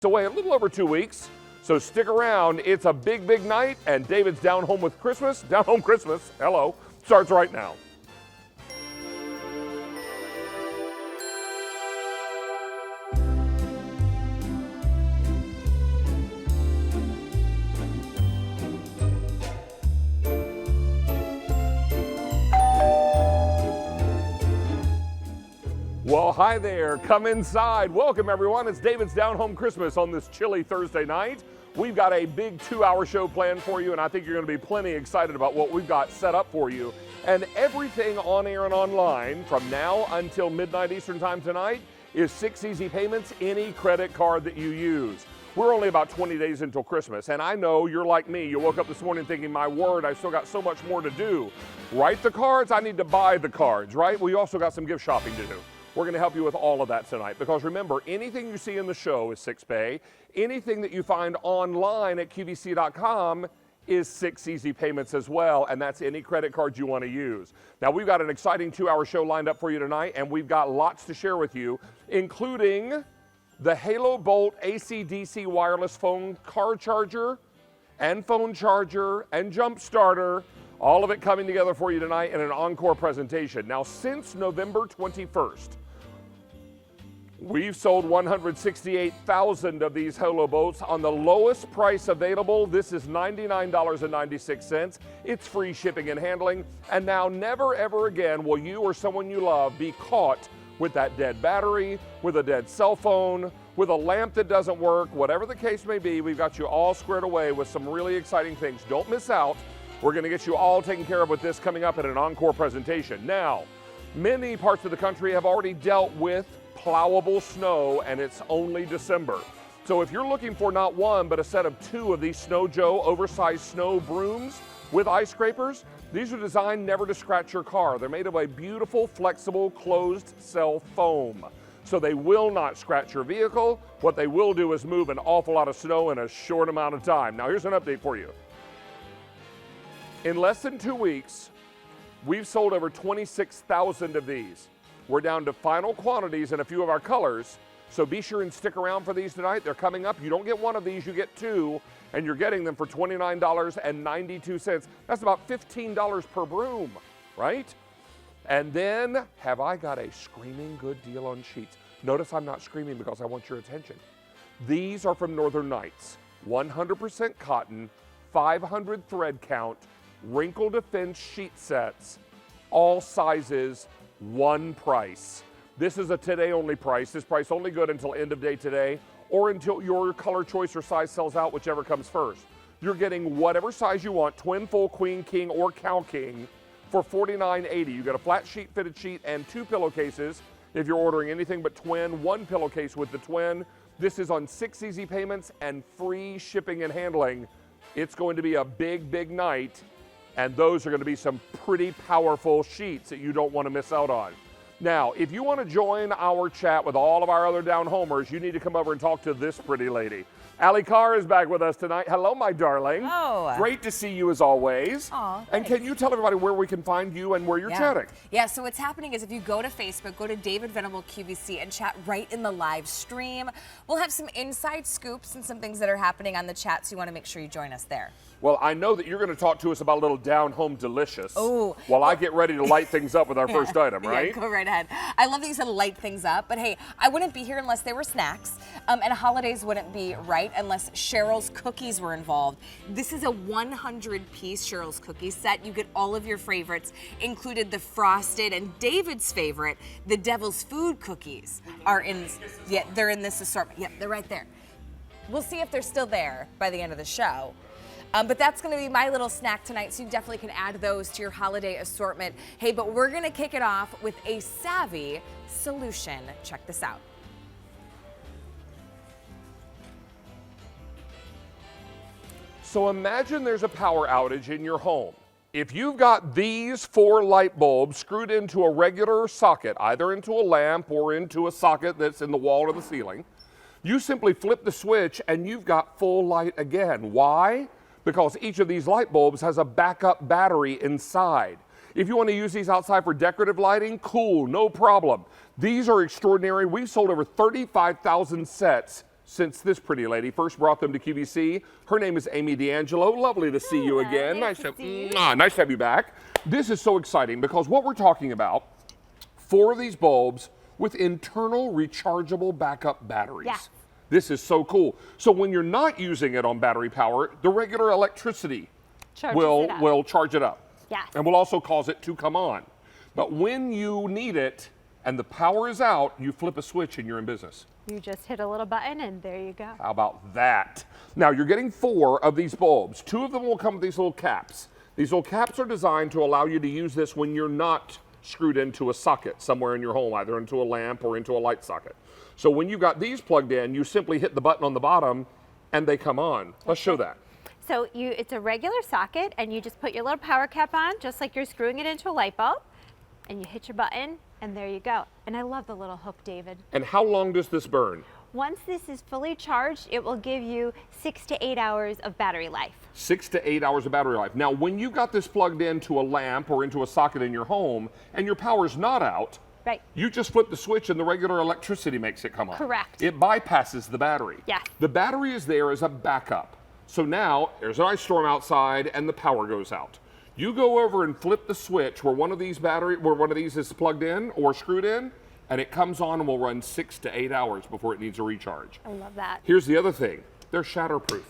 away a little over 2 weeks. So stick around. It's a big, big night, and David's Down Home with Christmas. Down Home Christmas, hello, starts right now. Well, hi there. Come inside. Welcome, everyone. It's David's Down Home Christmas on this chilly Thursday night. We've got a big 2-hour show planned for you, and I think you're going to be plenty excited about what we've got set up for you. And everything on air and online from now until midnight Eastern time tonight is 6 easy payments, any credit card that you use. We're only about 20 days until Christmas, and I know you're like me. You woke up this morning thinking, my word, I still got so much more to do. Write the cards, I need to buy the cards, right? We also got some gift shopping to do. We're going to help you with all of that tonight, because remember, anything you see in the show is 6 pay. Anything that you find online at QVC.com is 6 easy payments as well, and that's any credit card you want to use. Now, we've got an exciting 2-hour show lined up for you tonight, and we've got lots to share with you, including the Halo Bolt AC/DC wireless phone car charger and phone charger and jump starter. All of it coming together for you tonight in an encore presentation. Now, since November 21st, we've sold 168,000 of these Halo Bolts on the lowest price available. This is $99.96. It's free shipping and handling. And now, never ever again will you or someone you love be caught with that dead battery, with a dead cell phone, with a lamp that doesn't work, whatever the case may be. We've got you all squared away with some really exciting things. Don't miss out. We're going to get you all taken care of with this coming up in an encore presentation. Now, many parts of the country have already dealt with plowable snow, and it's only December. So if you're looking for not one, but a set of 2 of these Snow Joe oversized snow brooms with ice scrapers, these are designed never to scratch your car. They're made of a beautiful, flexible, closed cell foam. So they will not scratch your vehicle. What they will do is move an awful lot of snow in a short amount of time. Now, here's an update for you. In less than 2 weeks, we've sold over 26,000 of these. We're down to final quantities in a few of our colors, so be sure and stick around for these tonight. They're coming up. You don't get one of these, you get 2, and you're getting them for $29.92. That's about $15 per broom, right? And then, have I got a screaming good deal on sheets? Notice I'm not screaming because I want your attention. These are from Northern Nights, 100% cotton, 500 thread count, Wrinkle Defense sheet sets, all sizes, one price. This is a today only price. This price only good until end of day today, or until your color choice or size sells out, whichever comes first. You're getting whatever size you want, twin, full, queen, king, or cow king, for $49.80. You get a flat sheet, fitted sheet, and 2 pillowcases. If you're ordering anything but twin, 1 pillowcase with the twin. This is on 6 easy payments and free shipping and handling. It's going to be a big, big night, and those are going to be some pretty powerful sheets that you don't want to miss out on. Now, if you want to join our chat with all of our other down homers, you need to come over and talk to this pretty lady. Allie Carr is back with us tonight. Hello, my darling. Oh. Great to see you as always. Aw, and can you tell everybody where we can find you and where you're chatting? Yeah, so what's happening is if you go to Facebook, go to David Venable QVC and chat right in the live stream. We'll have some inside scoops and some things that are happening on the chat, so you want to make sure you join us there. Well, I know that you're going to talk to us about a little down home delicious. Oh. While I get ready to light things up with our first item, right? Yeah, go right ahead. I love that you said light things up, but hey, I wouldn't be here unless they were snacks, and holidays wouldn't be right unless Cheryl's cookies were involved. This is a 100-piece Cheryl's cookie set. You get all of your favorites, included the frosted and David's favorite, the Devil's Food cookies are in. Yeah, they're in this assortment. Yep, they're right there. We'll see if they're still there by the end of the show. But that's going to be my little snack tonight, so you definitely can add those to your holiday assortment. Hey, but we're going to kick it off with a savvy solution. Check this out. So imagine there's a power outage in your home. If you've got these 4 light bulbs screwed into a regular socket, either into a lamp or into a socket that's in the wall or the ceiling, you simply flip the switch and you've got full light again. Why? Because each of these light bulbs has a backup battery inside. If you want to use these outside for decorative lighting, cool, no problem. These are extraordinary. We've sold over 35,000 sets since this pretty lady first brought them to QVC. Her name is Amy D'Angelo. Lovely to see you again. Nice to have you back. This is so exciting because what we're talking about, 4 of these bulbs with internal rechargeable backup batteries. Yeah. This is so cool. So when you're not using it on battery power, the regular electricity will charge it up. Yes. And will also cause it to come on. But when you need it and the power is out, you flip a switch and you're in business. You just hit a little button and there you go. How about that? Now you're getting 4 of these bulbs. 2 of them will come with these little caps. These little caps are designed to allow you to use this when you're not screwed into a socket somewhere in your home, either into a lamp or into a light socket. So when you got these plugged in, you simply hit the button on the bottom and they come on. Let's show that. So it's a regular socket and you just put your little power cap on, just like you're screwing it into a light bulb, and you hit your button and there you go. And I love the little hook, David. And how long does this burn? Once this is fully charged, it will give you 6 to 8 hours of battery life. 6 to 8 hours of battery life. Now, when you got this plugged into a lamp or into a socket in your home and your power's not out, Right. you just flip the switch and the regular electricity makes it come on. Correct. It bypasses the battery. Yes. The battery is there as a backup. So now there's an ice storm outside and the power goes out. You go over and flip the switch where one of these is plugged in or screwed in, and it comes on and will run 6 to 8 hours before it needs a recharge. I love that. Here's the other thing. They're shatterproof.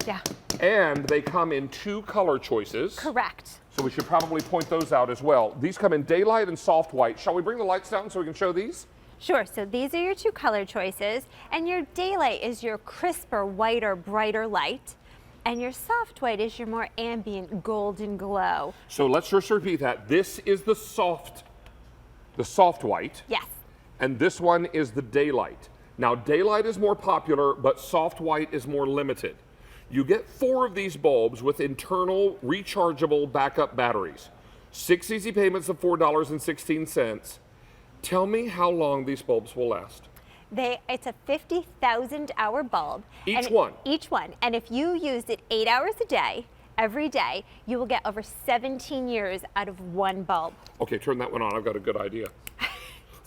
Yeah. And they come in 2 color choices. Correct. So we should probably point those out as well. These come in daylight and soft white. Shall we bring the lights down so we can show these? Sure, so these are your 2 color choices, and your daylight is your crisper, whiter, brighter light, and your soft white is your more ambient golden glow. So let's just repeat that. This is the soft white. Yes. And this one is the daylight. Now daylight is more popular, but soft white is more limited. You get 4 of these bulbs with internal rechargeable backup batteries. 6 easy payments of $4.16. Tell me how long these bulbs will last. It's a 50,000 hour bulb. Each one? Each one. And if you used it 8 hours a day, every day, you will get over 17 years out of one bulb. Okay, turn that one on. I've got a good idea.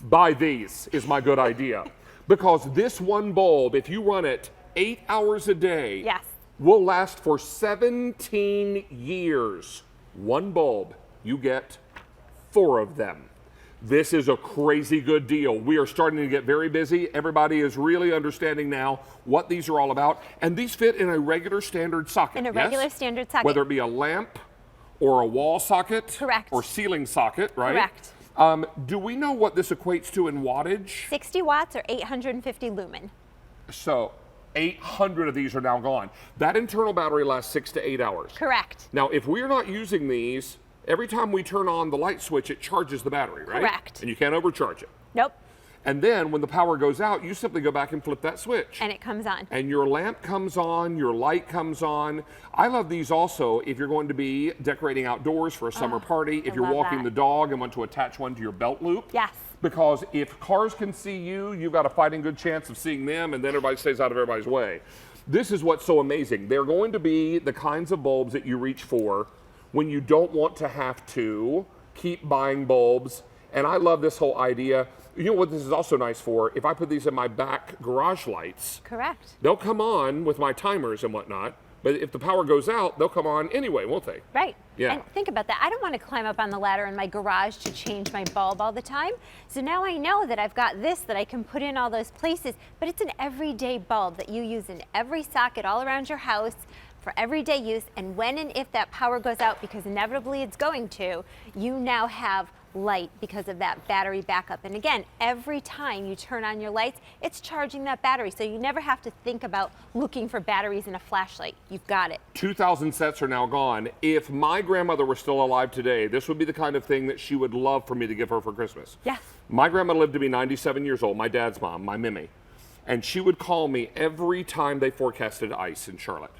Buy these is my good idea. Because this one bulb, if you run it 8 hours a day, Yes. will last for 17 years. One bulb, you get 4 of them. This is a crazy good deal. We are starting to get very busy. Everybody is really understanding now what these are all about. And these fit in a regular standard socket. In a regular standard socket. Whether it be a lamp or a wall socket. Correct. Or ceiling socket, right? Correct. Do we know what this equates to in wattage? 60 watts or 850 lumen. So 800 of these are now gone. That internal battery lasts 6 to 8 hours. Correct. Now, if we're not using these, every time we turn on the light switch, it charges the battery, right? Correct. And you can't overcharge it. Nope. And then when the power goes out, you simply go back and flip that switch. And it comes on. And your lamp comes on, your light comes on. I love these also if you're going to be decorating outdoors for a summer party, if I you're love walking that. the dog and want to attach one to your belt loop. Yes. Because if cars can see you, you've got a fighting good chance of seeing them, and then everybody stays out of everybody's way. This is what's so amazing. They're going to be the kinds of bulbs that you reach for when you don't want to have to keep buying bulbs. And I love this whole idea. You know what this is also nice for? If I put these in my back garage lights, Correct. they'll come on with my timers and whatnot. But if the power goes out, they'll come on anyway, won't they? Right. Yeah. And think about that. I don't want to climb up on the ladder in my garage to change my bulb all the time. So now I know that I've got this that I can put in all those places, but it's an everyday bulb that you use in every socket all around your house for everyday use. And when and if that power goes out, because inevitably it's going to, you now have light because of that battery backup. And again, every time you turn on your lights, it's charging that battery. So you never have to think about looking for batteries in a flashlight. You've got it. 2,000 sets are now gone. If my grandmother were still alive today, this would be the kind of thing that she would love for me to give her for Christmas. Yes. My grandma lived to be 97 years old, my dad's mom, my Mimi. And she would call me every time they forecasted ice in Charlotte.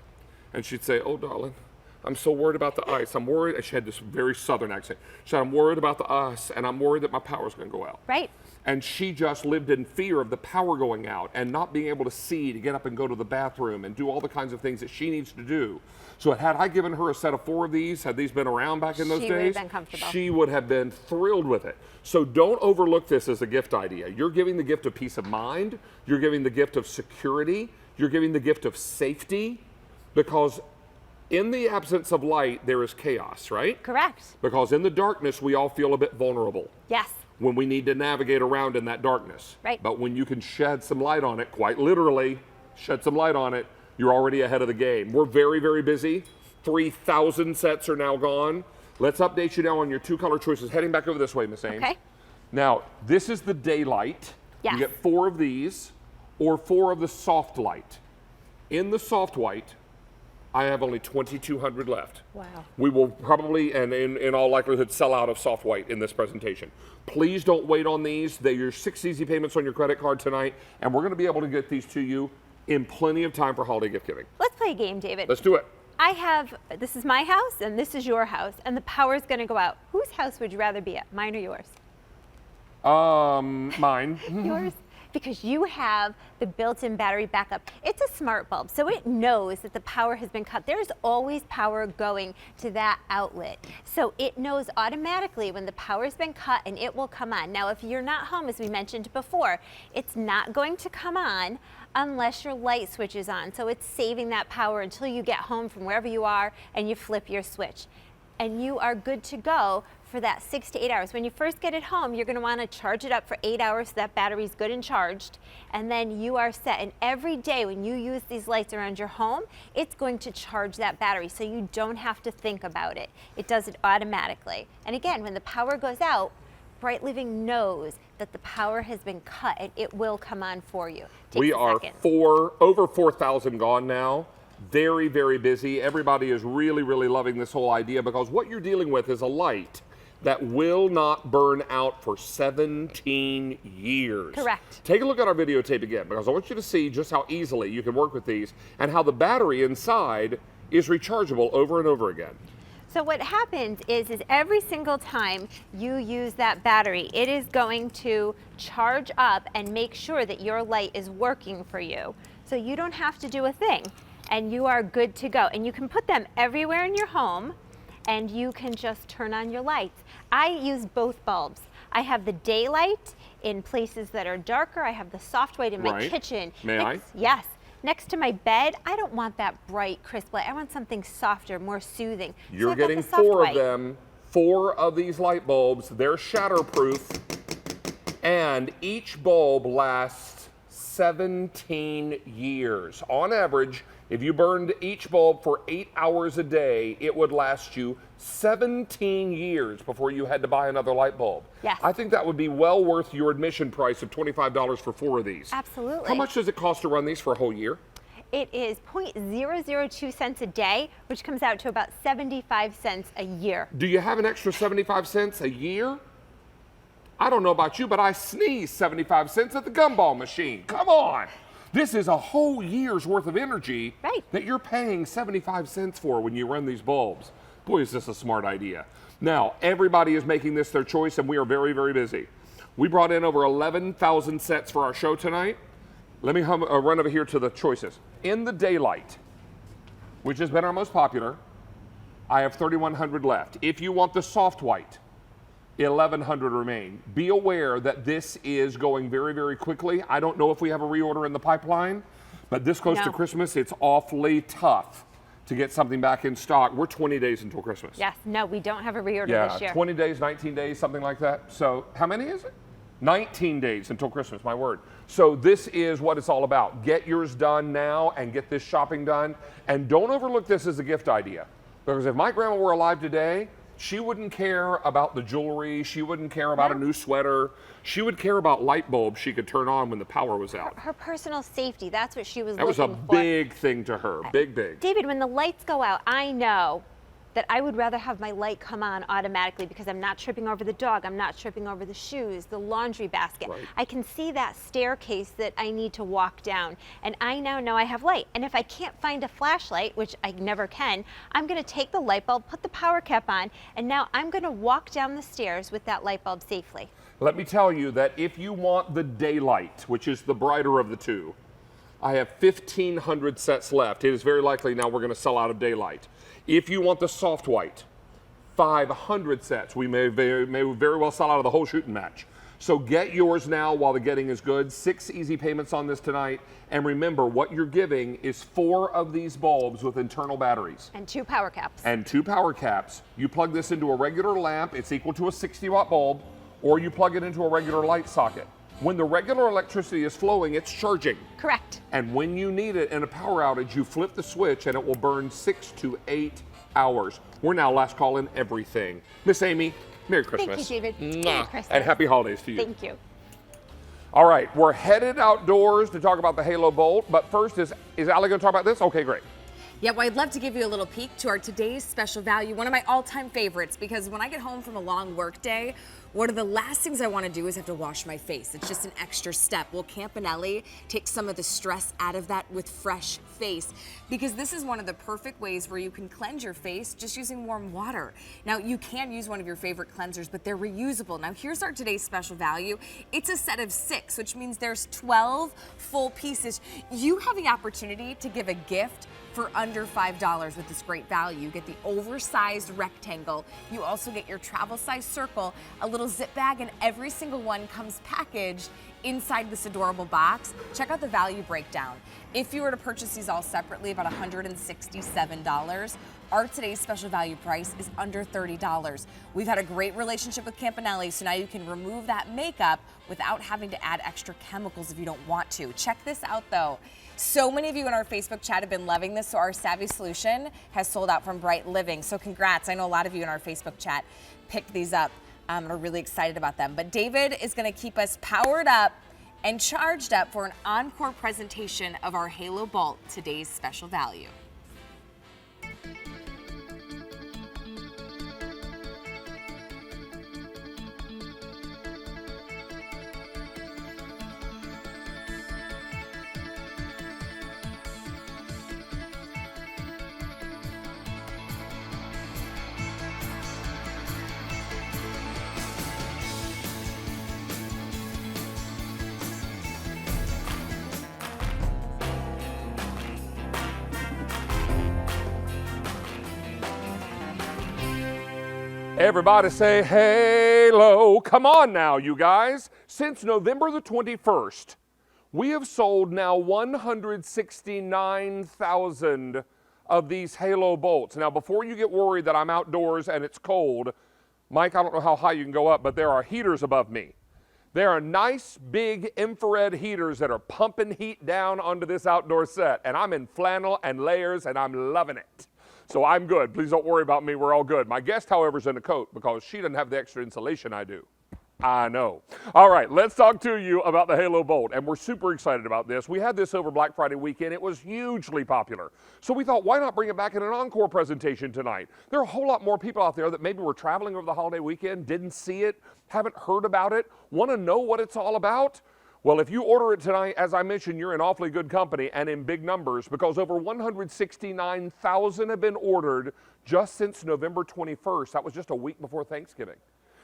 And she'd say, "Oh, darling, I'm so worried about the ice. I'm worried." And she had this very southern accent. She said, "I'm worried about the ice, and I'm worried that my power's going to go out." Right. And she just lived in fear of the power going out and not being able to see to get up and go to the bathroom and do all the kinds of things that she needs to do. So had I given her a set of 4 of these, had these been around back in those She would days, have been comfortable. she would have been thrilled with it. So don't overlook this as a gift idea. You're giving the gift of peace of mind. You're giving the gift of security. You're giving the gift of safety, because in the absence of light, there is chaos, right? Correct. Because in the darkness, we all feel a bit vulnerable Yes. when we need to navigate around in that darkness. Right. But when you can shed some light on it, quite literally, shed some light on it, you're already ahead of the game. We're very, very busy. 3,000 sets are now gone. Let's update you now on your 2 color choices. Heading back over this way, Miss Ames. Okay. Now, this is the daylight. Yes. You get 4 of these or 4 of the soft light. In the soft white, I have only 2,200 left. Wow. We will probably, and in all likelihood, sell out of soft white in this presentation. Please don't wait on these. They're your 6 easy payments on your credit card tonight, and we're going to be able to get these to you in plenty of time for holiday gift giving. Let's play a game, David. Let's do it. This is my house and this is your house, and the power's going to go out. Whose house would you rather be at, mine or yours? Mine. Yours. Because you have the built-in battery backup. It's a smart bulb, so it knows that the power has been cut. There's always power going to that outlet. So it knows automatically when the power's been cut, and it will come on. Now, if you're not home, as we mentioned before, it's not going to come on unless your light switch is on. So it's saving that power until you get home from wherever you are and you flip your switch. And you are good to go for that 6 to 8 hours. When you first get it home, you're going to want to charge it up for 8 hours so that battery's good and charged, and then you are set. And every day when you use these lights around your home, it's going to charge that battery, so you don't have to think about it. It does it automatically. And again, when the power goes out, Bright Living knows that the power has been cut and it will come on for you. We are over 4,000 gone now. Very, very busy. Everybody is really, really loving this whole idea, because what you're dealing with is a light that will not burn out for 17 years. Correct. Take a look at our videotape again, because I want you to see just how easily you can work with these and how the battery inside is rechargeable over and over again. So what happens is every single time you use that battery, it is going to charge up and make sure that your light is working for you. So you don't have to do a thing, and you are good to go. And you can put them everywhere in your home, and you can just turn on your lights. I use both bulbs. I have the daylight in places that are darker. I have the soft white in my kitchen. May I? Yes. Next to my bed, I don't want that bright, crisp light. I want something softer, more soothing. You're getting 4 of them, 4 of these light bulbs. They're shatterproof, and each bulb lasts 17 years. On average, if you burned each bulb for 8 hours a day, it would last you 17 years before you had to buy another light bulb. Yes. I think that would be well worth your admission price of $25 for 4 of these. Absolutely. How much does it cost to run these for a whole year? It is 0.002 cents a day, which comes out to about 75 cents a year. Do you have an extra 75 cents a year? I don't know about you, but I sneeze 75 cents at the gumball machine. Come on. This is a whole year's worth of energy that you're paying 75 cents for when you run these bulbs. Boy, is this a smart idea. Now, everybody is making this their choice, and we are very, very busy. We brought in over 11,000 sets for our show tonight. Let me run over here to the choices. In the daylight, which has been our most popular, I have 3,100 left. If you want the soft white, 1,100 remain. Be aware that this is going very, very quickly. I don't know if we have a reorder in the pipeline, but this close to Christmas, it's awfully tough to get something back in stock. We're 20 days until Christmas. Yes, no, we don't have a reorder this year. 20 days, 19 days, something like that. So how many is it? 19 days until Christmas, my word. So this is what it's all about. Get yours done now and get this shopping done. And don't overlook this as a gift idea. Because if my grandma were alive today, she wouldn't care about the jewelry. She wouldn't care about a new sweater. She would care about light bulbs she could turn on when the power was out. Her personal safety, that's what she was looking for. That was a big thing to her, big. David, when the lights go out, I know that I would rather have my light come on automatically because I'm not tripping over the dog, I'm not tripping over the shoes, the laundry basket. I can see that staircase that I need to walk down, and I now know I have light. And if I can't find a flashlight, which I never can, I'm gonna take the light bulb, put the power cap on, and now I'm gonna walk down the stairs with that light bulb safely. Let me tell you that if you want the daylight, which is the brighter of the two, I have 1,500 sets left. It is very likely now we're going to sell out of daylight. If you want the soft white, 500 sets. We may very well sell out of the whole shooting match. So get yours now while the getting is good. 6 easy payments on this tonight. And remember, what you're giving is 4 of these bulbs with internal batteries. And 2 power caps. And 2 power caps. You plug this into a regular lamp, it's equal to a 60-watt bulb, or you plug it into a regular light socket. When the regular electricity is flowing, it's charging. Correct. And when you need it in a power outage, you flip the switch and it will burn 6 to 8 hours. We're now last call in everything. Miss Amy, Merry Christmas. Thank you, David. Mwah. Merry Christmas. And happy holidays to you. Thank you. All right, we're headed outdoors to talk about the Halo Bolt, but first, is Allie going to talk about this? Okay, great. Yeah, well, I'd love to give you a little peek to our today's special value, one of my all-time favorites, because when I get home from a long work day, one of the last things I want to do is have to wash my face. It's just an extra step. Well, Campanelli takes some of the stress out of that with fresh face, because this is one of the perfect ways where you can cleanse your face just using warm water. Now, you can use one of your favorite cleansers, but they're reusable. Now, here's our today's special value. It's a set of 6, which means there's 12 full pieces. You have the opportunity to give a gift for under $5 with this great value. You get the oversized rectangle. You also get your travel size circle, a little zip bag, and every single one comes packaged inside this adorable box. Check out the value breakdown. If you were to purchase these all separately, about $167. Our today's special value price is under $30. We've had a great relationship with Campanelli, so now you can remove that makeup without having to add extra chemicals if you don't want to. Check this out though. So many of you in our Facebook chat have been loving this, so our Savvy solution has sold out from Bright Living. So congrats. I know a lot of you in our Facebook chat picked these up and are really excited about them. But David is going to keep us powered up and charged up for an encore presentation of our Halo Bolt, today's special value. Everybody say Halo. Come on now, you guys. Since November the 21st, we have sold now 169,000 of these Halo bolts. Now, before you get worried that I'm outdoors and it's cold, Mike, I don't know how high you can go up, but there are heaters above me. There are nice big infrared heaters that are pumping heat down onto this outdoor set, and I'm in flannel and layers and I'm loving it. So I'm good. Please don't worry about me. We're all good. My guest, however, is in a coat because she doesn't have the extra insulation I do. I know. All right, let's talk to you about the Halo Bolt, and we're super excited about this. We had this over Black Friday weekend. It was hugely popular. So we thought, why not bring it back in an encore presentation tonight? There are a whole lot more people out there that maybe were traveling over the holiday weekend, didn't see it, haven't heard about it, want to know what it's all about. Well, if you order it tonight, as I mentioned, you're in awfully good company and in big numbers because over 169,000 have been ordered just since November 21st. That was just a week before Thanksgiving.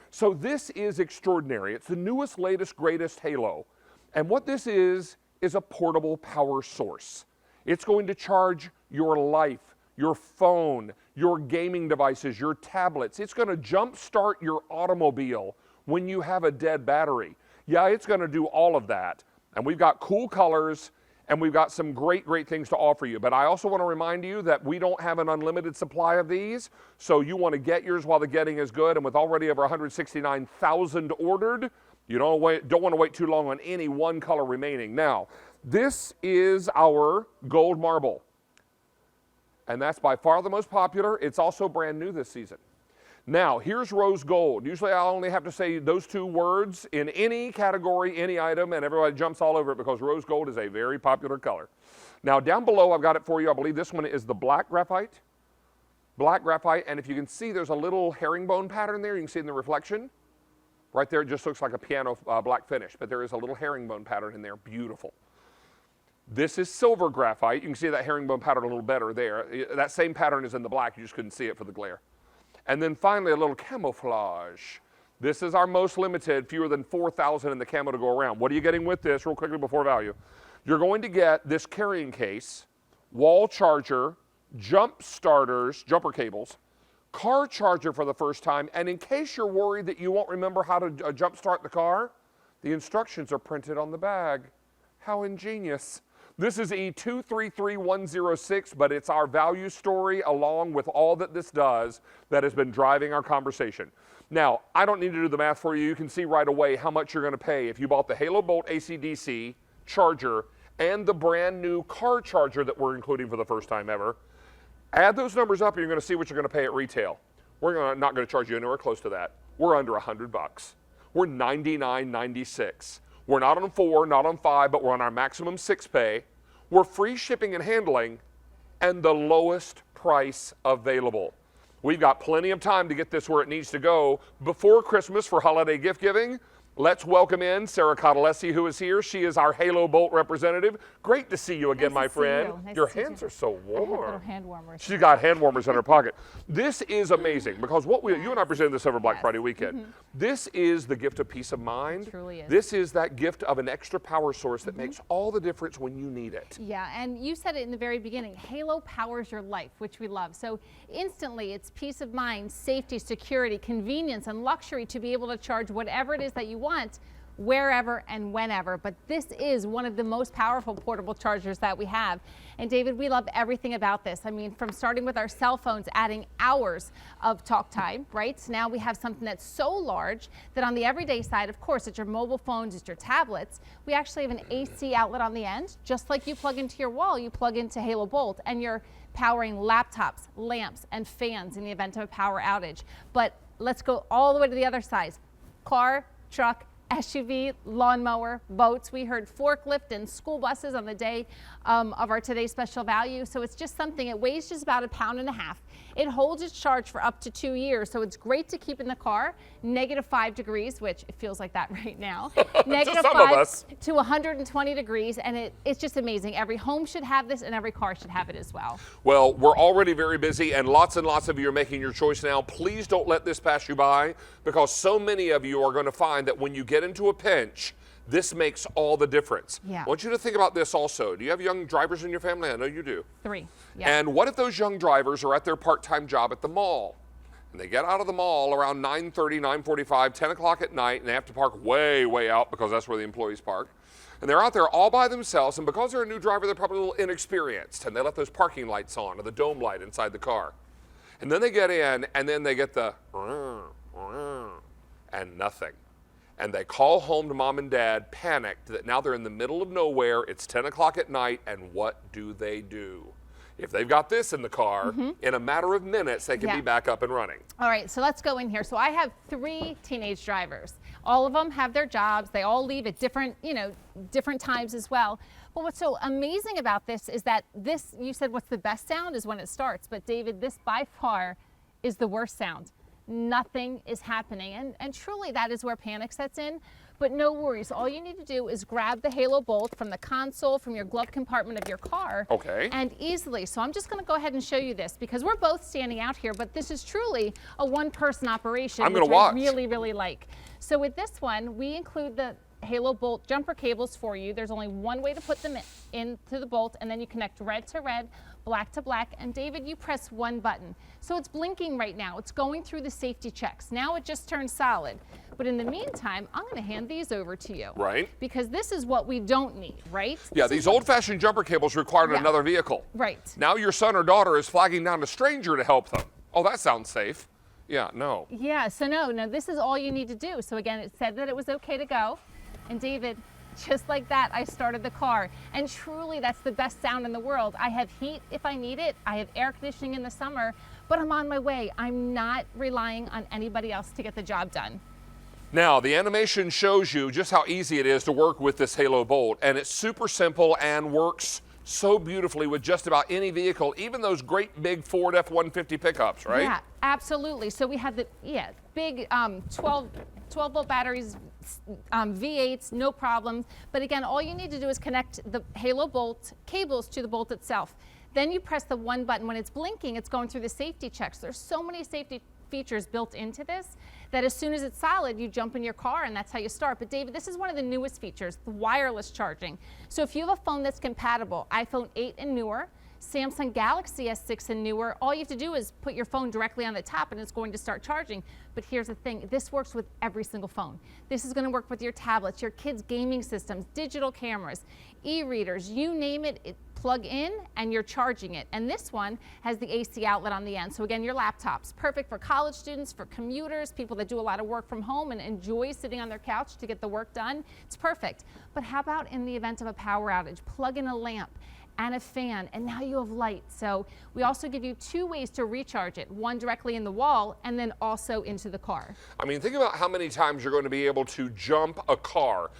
So this is extraordinary. It's the newest, latest, greatest Halo. And what this is a portable power source. It's going to charge your life, your phone, your gaming devices, your tablets. It's going to jumpstart your automobile when you have a dead battery. Yeah, it's going to do all of that. And we've got cool colors, and we've got some great, great things to offer you. But I also want to remind you that we don't have an unlimited supply of these, so you want to get yours while the getting is good. And with already over 169,000 ordered, you don't want to wait too long on any one color remaining. Now, this is our gold marble, and that's by far the most popular. It's also brand new this season. Now, here's rose gold. Usually I only have to say those 2 words in any category, any item, and everybody jumps all over it because rose gold is a very popular color. Now, down below, I've got it for you. I believe this one is the black graphite. Black graphite, and if you can see, there's a little herringbone pattern there. You can see in the reflection. Right there, it just looks like a piano black finish, but there is a little herringbone pattern in there. Beautiful. This is silver graphite. You can see that herringbone pattern a little better there. That same pattern is in the black. You just couldn't see it for the glare. And then finally, a little camouflage. This is our most limited, fewer than 4,000 in the camo to go around. What are you getting with this, real quickly before value? You're going to get this carrying case, wall charger, jumper cables, car charger for the first time, and in case you're worried that you won't remember how to jump start the car, the instructions are printed on the bag. How ingenious. This is E233106, but it's our value story along with all that this does that has been driving our conversation. Now, I don't need to do the math for you. You can see right away how much you're going to pay if you bought the Halo Bolt AC/DC charger and the brand new car charger that we're including for the first time ever. Add those numbers up and you're going to see what you're going to pay at retail. We're not going to charge you anywhere close to that. We're under $100. We're $99.96. We're not on 4, not on 5, but we're on our maximum 6 pay. We're free shipping and handling and the lowest price available. We've got plenty of time to get this where it needs to go before Christmas for holiday gift giving. Let's welcome in Sarah Cottalesi, who is here. She is our Halo Bolt representative. Great to see you again, my friend. Your hands are so warm. Little hand warmers. She's got hand warmers in her pocket. This is amazing because you and I presented this over Black Friday weekend. This is the gift of peace of mind. It truly is. This is that gift of an extra power source that makes all the difference when you need it. Yeah, and you said it in the very beginning, Halo powers your life, which we love. So instantly it's peace of mind, safety, security, convenience, and luxury to be able to charge whatever it is that you want, wherever and whenever. But this is one of the most powerful portable chargers that we have. And David, we love everything about this. I mean, from starting with our cell phones, adding hours of talk time, right? So now we have something that's so large that on the everyday side, of course, it's your mobile phones, it's your tablets. We actually have an AC outlet on the end. Just like you plug into your wall, you plug into Halo Bolt, and you're powering laptops, lamps, and fans in the event of a power outage. But let's go all the way to the other side. Car, truck, SUV, lawnmower, boats. We heard forklift and school buses on the day of our today's special value. So it's just something, it weighs just about 1.5 pounds. It holds its charge for up to 2 years. So it's great to keep in the car. -5 degrees, which it feels like that right now. -5 to 120 degrees. And it's just amazing. Every home should have this and every car should have it as well. Well, we're already very busy and lots of you are making your choice now. Please don't let this pass you by because so many of you are going to find that when you get into a pinch, this makes all the difference. Yeah. I want you to think about this also. Do you have young drivers in your family? I know you do. 3. Yeah. And what if those young drivers are at their part-time job at the mall? And they get out of the mall around 9:30, 9:45, 10 o'clock at night, and they have to park way, way out because that's where the employees park. And they're out there all by themselves, and because they're a new driver, they're probably a little inexperienced, and they let those parking lights on, or the dome light inside the car. And then they get in, and then they get the and nothing. And they call home to mom and dad, panicked that now they're in the middle of nowhere, it's 10 o'clock at night, and what do? If they've got this in the car, in a matter of minutes, they can be back up and running. All right, so let's go in here. So I have 3 teenage drivers. All of them have their jobs. They all leave at different times as well. But what's so amazing about this is that this, you said what's the best sound is when it starts. But David, this by far is the worst sound. Nothing is happening. And truly that is where panic sets in. But no worries. All you need to do is grab the Halo Bolt from the console, from your glove compartment of your car. Okay. And easily. So I'm just going to go ahead and show you this because we're both standing out here, but this is truly a one-person operation, I'm going which to watch. I really, really like. So with this one, we include the Halo Bolt jumper cables for you. There's only one way to put them into the bolt, and then you connect red to red, black to black, and David, you press one button. So it's blinking right now. It's going through the safety checks. Now it just turned solid. But in the meantime, I'm going to hand these over to you. Right. Because this is what we don't need, right? Yeah, these old-fashioned jumper cables required another vehicle. Right. Now your son or daughter is flagging down a stranger to help them. Oh, that sounds safe. Yeah, no. Yeah, so no, this is all you need to do. So again, it said that it was okay to go. And David, just like that, I started the car. And truly, that's the best sound in the world. I have heat if I need it. I have air conditioning in the summer, but I'm on my way. I'm not relying on anybody else to get the job done. Now, the animation shows you just how easy it is to work with this Halo Bolt, and it's super simple and works so beautifully with just about any vehicle, even those great big Ford F-150 pickups, right? Yeah, absolutely. So we have the big 12-volt batteries, V8s, no problem. But again, all you need to do is connect the Halo Bolt cables to the bolt itself. Then you press the one button. When it's blinking, it's going through the safety checks. There's so many safety features built into this that as soon as it's solid, you jump in your car and that's how you start. But David, this is one of the newest features, the wireless charging. So if you have a phone that's compatible, iPhone 8 and newer, Samsung Galaxy S6 and newer, all you have to do is put your phone directly on the top and it's going to start charging. But here's the thing, this works with every single phone. This is going to work with your tablets, your kids' gaming systems, digital cameras, e-readers, you name it, plug in and you're charging it. And this one has the AC outlet on the end. So again, your laptops, perfect for college students, for commuters, people that do a lot of work from home and enjoy sitting on their couch to get the work done. It's perfect. But how about in the event of a power outage, plug in a lamp and a fan, and now you have light. So we also give you 2 ways to recharge it, one directly in the wall and then also into the car. I mean, think about how many times you're going to be able to jump a car.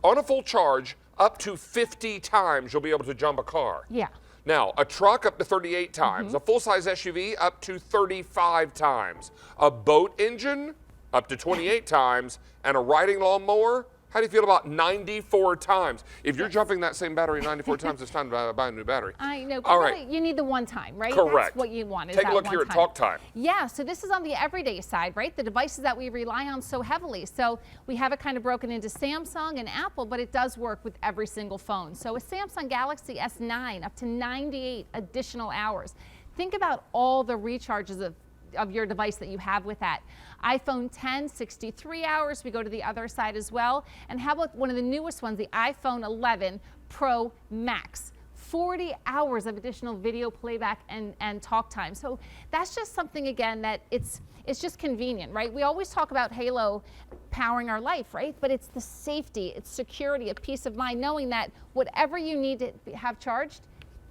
On a full charge, up to 50 times you'll be able to jump a car. Yeah. Now, a truck up to 38 times, a full-size SUV up to 35 times, a boat engine up to 28 times, and a riding lawnmower, how do you feel about 94 times? If you're jumping that same battery 94 times, it's time to buy a new battery. I know, but All really, right. you need the one time, right? Correct. That's what you want. Is Take a that look one here at time. Talk Time. Yeah, so this is on the everyday side, right? The devices that we rely on so heavily. So we have it kind of broken into Samsung and Apple, but it does work with every single phone. So a Samsung Galaxy S9 up to 98 additional hours. Think about all the recharges of your device that you have with that. iPhone 10, 63 hours. We go to the other side as well. And how about one of the newest ones, the iPhone 11 Pro Max? 40 hours of additional video playback and talk time. So that's just something, again, that it's just convenient, right? We always talk about Halo powering our life, right? But it's the safety, it's security, a peace of mind, knowing that whatever you need to have charged,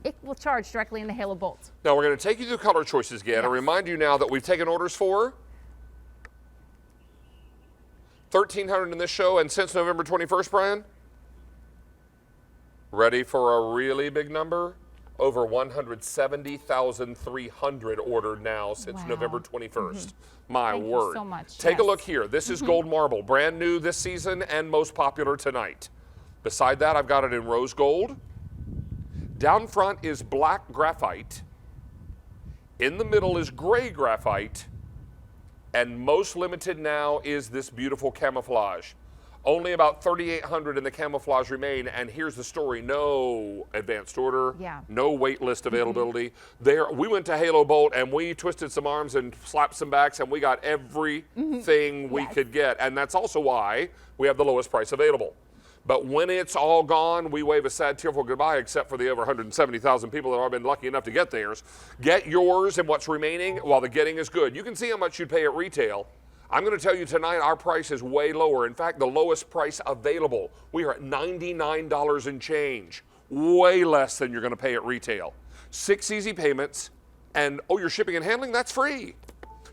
it will charge directly in the Halo Bolt. Now we're going to take you through color choices again. Yes. I remind you now that we've taken orders for 1,300 in this show, and since November 21st, Brian, ready for a really big number? Over 170,300 ordered now since Wow. November 21st. My Thank you word. so much. Take a Yes. look here. This is gold marble, brand new this season and most popular tonight. Beside that, I've got it in rose gold. Down front is black graphite. In the middle is gray graphite. And most limited now is this beautiful camouflage. Only about 3,800 in the camouflage remain, and here's the story. No advanced order, no wait list availability. We went to Halo Bolt and we twisted some arms and slapped some backs, and we got everything we could get. And that's also why we have the lowest price available. But when it's all gone, we wave a sad, tearful goodbye, except for the over 170,000 people that have been lucky enough to get theirs. Get yours and what's remaining while the getting is good. You can see how much you'd pay at retail. I'm going to tell you tonight our price is way lower. In fact, the lowest price available. We are at $99 and change. Way less than you're going to pay at retail. 6 easy payments, and your shipping and handling, that's free.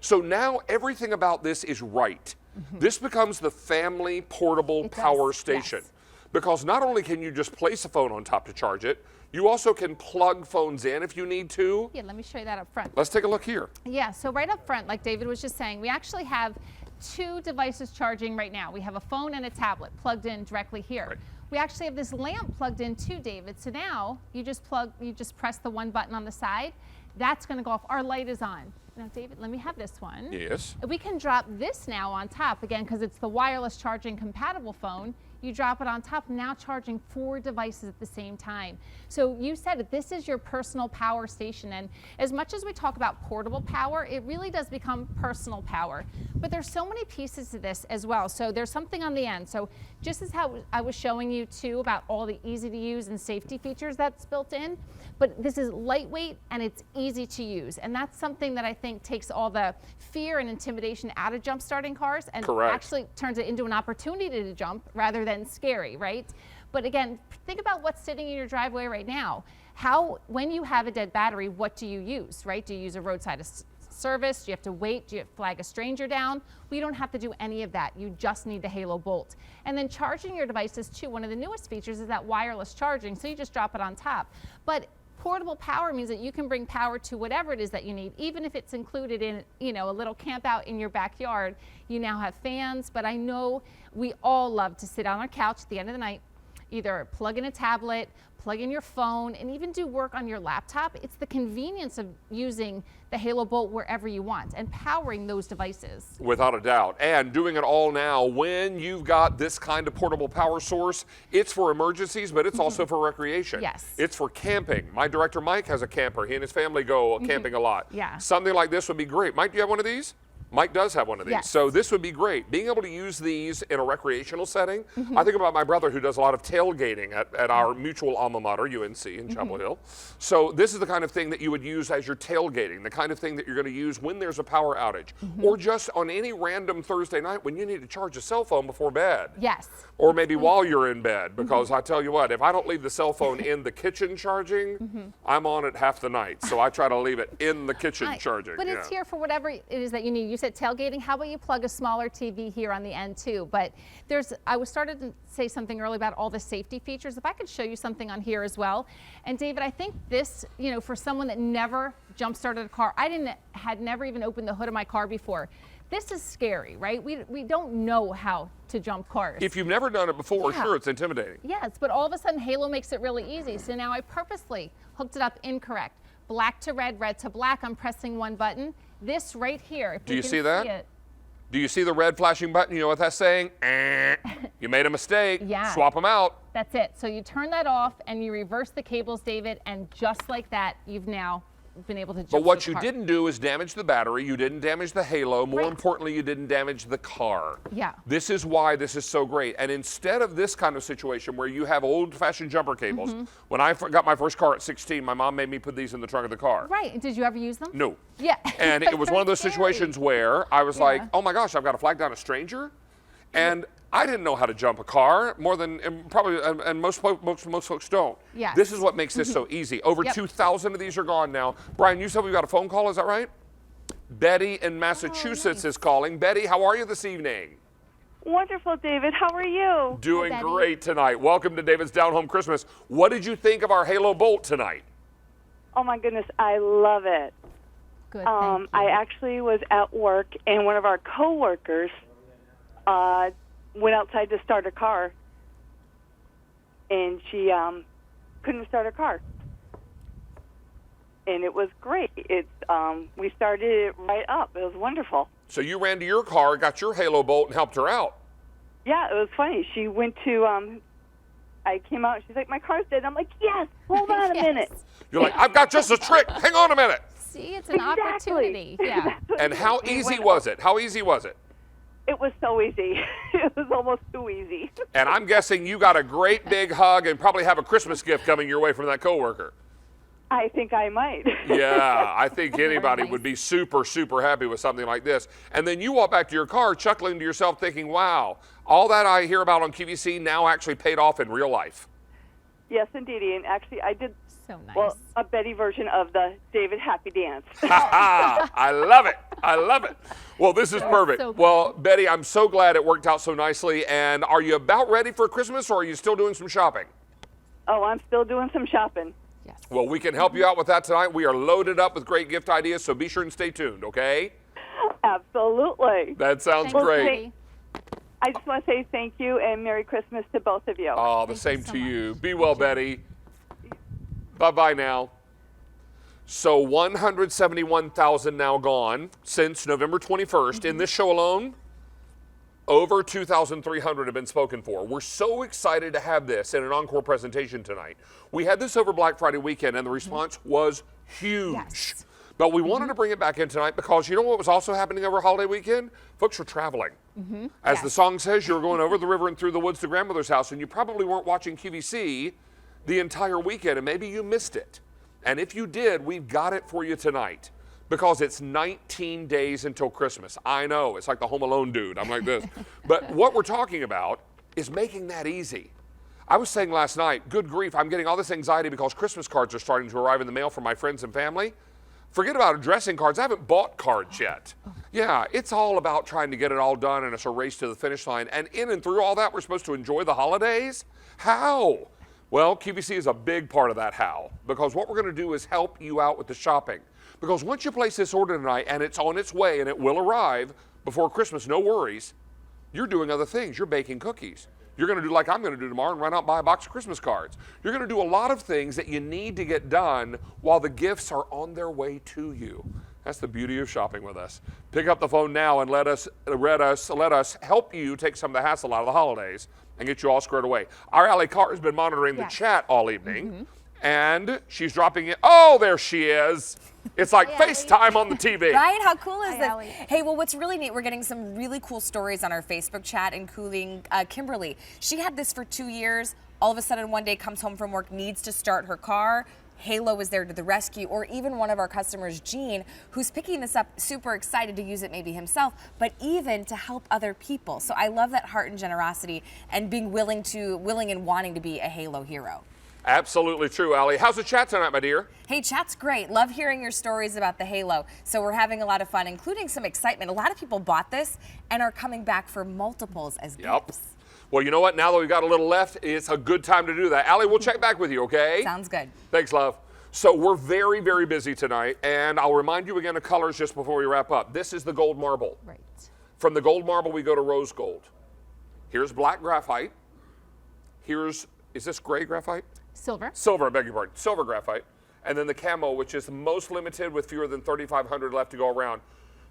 So now everything about this is right. This becomes the family portable power station. Yes. Because not only can you just place a phone on top to charge it, you also can plug phones in if you need to. Yeah, let me show you that up front. Let's take a look here. Yeah, so right up front, like David was just saying, we actually have 2 devices charging right now. We have a phone and a tablet plugged in directly here. Right. We actually have this lamp plugged in too, David. So now you just press the one button on the side. That's going to go off. Our light is on. Now, David, let me have this one. Yes. We can drop this now on top, again, because it's the wireless charging compatible phone. You drop it on top, now charging 4 devices at the same time. So you said it, this is your personal power station. And as much as we talk about portable power, it really does become personal power. But there's so many pieces to this as well. So there's something on the end. So just as how I was showing you too about all the easy to use and safety features that's built in, but this is lightweight and it's easy to use. And that's something that I think takes all the fear and intimidation out of jump starting cars and actually turns it into an opportunity to jump rather than scary, right? But again, think about what's sitting in your driveway right now. When you have a dead battery, what do you use, right? Do you use a roadside service? Do you have to wait? Do you flag a stranger down? We don't have to do any of that. You just need the Halo Bolt. And then charging your devices too, one of the newest features is that wireless charging, so you just drop it on top. But portable power means that you can bring power to whatever it is that you need, even if it's included in, a little camp out in your backyard. You now have fans, but I know we all love to sit on our couch at the end of the night, either plug in a tablet, plug in your phone, and even do work on your laptop. It's the convenience of using the Halo Bolt wherever you want and powering those devices. Without a doubt. And doing it all now when you've got this kind of portable power source. It's for emergencies, but it's also for recreation. Yes. It's for camping. My director Mike has a camper. He and his family go camping a lot. Yeah. Something like this would be great. Mike, do you have one of these? Mike does have one of these. Yes. So this would be great. Being able to use these in a recreational setting. I think about my brother who does a lot of tailgating at our mutual alma mater, UNC in Chapel Hill. So this is the kind of thing that you would use as you're tailgating, the kind of thing that you're going to use when there's a power outage, or just on any random Thursday night when you need to charge a cell phone before bed. Yes. Or maybe while you're in bed, because I tell you what, if I don't leave the cell phone in the kitchen charging, I'm on it half the night. So I try to leave it in the kitchen charging. But it's here for whatever it is that you need. You said tailgating. How about you plug a smaller TV here on the end too? But I was started to say something earlier about all the safety features. If I could show you something on here as well. And David, I think this, for someone that never jump started a car, had never even opened the hood of my car before. This is scary, right? We don't know how to jump cars. If you've never done it before, sure, it's intimidating. Yes, but all of a sudden Halo makes it really easy. So now I purposely hooked it up incorrect. Black to red, red to black. I'm pressing one button. This right here. If Do you can see that? it, Do you see the red flashing button? You know what that's saying? You made a mistake. Yeah. Swap them out. That's it. So you turn that off and you reverse the cables, David, and just like that, you've now been able to jump. But what the you car. didn't do is damage the battery. You didn't damage the halo. More importantly, you didn't damage the car. Yeah. This is why this is so great. And instead of this kind of situation where you have old-fashioned jumper cables, when I got my first car at 16, my mom made me put these in the trunk of the car. Right. Did you ever use them? No. Yeah. And it was one of those Scary. situations where I was like, oh my gosh, I've got to flag down a stranger? And I didn't know how to jump a car more than and most folks don't. Yes. This is what makes this so easy. Over 2,000 of these are gone now. Brian, you said we got a phone call, is that right? Betty in Massachusetts is calling. Betty, how are you this evening? Wonderful, David. How are you? Doing Betty. great tonight. Welcome to David's Down Home Christmas. What did you think of our Halo Bolt tonight? Oh my goodness, I love it. Good. Thank you. I actually was at work, and one of our coworkers went outside to start a car, and she couldn't start her car. And it was great. We started it right up. It was wonderful. So you ran to your car, got your Halo Bolt, and helped her out. Yeah, it was funny. She went to, I came out, and she's like, my car's dead. I'm like, yes, hold on a minute. You're like, I've got just a trick. Hang on a minute. See, it's an opportunity. Yeah. And how easy was it? How easy was it? It was so easy. It was almost too easy. And I'm guessing you got a great big hug and probably have a Christmas gift coming your way from that coworker. I think I might. Yeah, I think anybody would be super, super happy with something like this. And then you walk back to your car chuckling to yourself thinking, wow, all that I hear about on QVC now actually paid off in real life. Yes, indeed. And actually, I did So nice. well a Betty version of the David Happy Dance. I love it. I love it. Well, this is perfect. so good. Well, Betty, I'm so glad it worked out so nicely. And are you about ready for Christmas, or are you still doing some shopping? Oh, I'm still doing some shopping. Yes. Well, we can help you out with that tonight. We are loaded up with great gift ideas, so be sure and stay tuned, okay? Absolutely. That sounds Thanks, great. Betty. I just want to say thank you and Merry Christmas to both of you. Oh, the Thank you same so to much. you. Be well, Betty. Bye-bye now. So 171,000 now gone since November 21st. In this show alone, over 2,300 have been spoken for. We're so excited to have this in an encore presentation tonight. We had this over Black Friday weekend, and the response was huge. Yes. But we wanted to bring it back in tonight because you know what was also happening over holiday weekend? Folks were traveling. As the song says, you were going over the river and through the woods to grandmother's house, and you probably weren't watching QVC the entire weekend, and maybe you missed it. And if you did, we've got it for you tonight because it's 19 days until Christmas. I know, it's like the Home Alone dude. I'm like this. But what we're talking about is making that easy. I was saying last night, good grief, I'm getting all this anxiety because Christmas cards are starting to arrive in the mail from my friends and family. Forget about addressing cards. I haven't bought cards yet. Yeah, it's all about trying to get it all done, and it's a race to the finish line. And in and through all that, we're supposed to enjoy the holidays? How? Well, QVC is a big part of that how, because what we're going to do is help you out with the shopping. Because once you place this order tonight and it's on its way and it will arrive before Christmas, no worries, you're doing other things. You're baking cookies. You're going to do like I'm going to do tomorrow and run out and buy a box of Christmas cards. You're going to do a lot of things that you need to get done while the gifts are on their way to you. That's the beauty of shopping with us. Pick up the phone now and let us help you take some of the hassle out of the holidays and get you all squared away. Our Allie Carr has been monitoring the chat all evening, and she's dropping it. Oh, there she is. It's like FaceTime on the TV. Right? How cool is Hi, this? Allie. Hey, well, what's really neat, we're getting some really cool stories on our Facebook chat, including Kimberly. She had this for 2 years. All of a sudden, one day comes home from work, needs to start her car. Halo is there to the rescue, or even one of our customers, Jean, who's picking this up, super excited to use it maybe himself, but even to help other people. So I love that heart and generosity and being willing and wanting to be a Halo hero. Absolutely true, Allie. How's the chat tonight, my dear? Hey, chat's great. Love hearing your stories about the Halo. So we're having a lot of fun, including some excitement. A lot of people bought this and are coming back for multiples as gifts. Well, you know what? Now that we've got a little left, it's a good time to do that. Allie, we'll check back with you, okay? Sounds good. Thanks, love. So we're very, very busy tonight, and I'll remind you again of colors just before we wrap up. This is the gold marble. Right. From the gold marble, we go to rose gold. Here's black graphite. Is this gray graphite? Silver. Silver, I beg your pardon. Silver graphite. And then the camo, which is the most limited with fewer than 3,500 left to go around.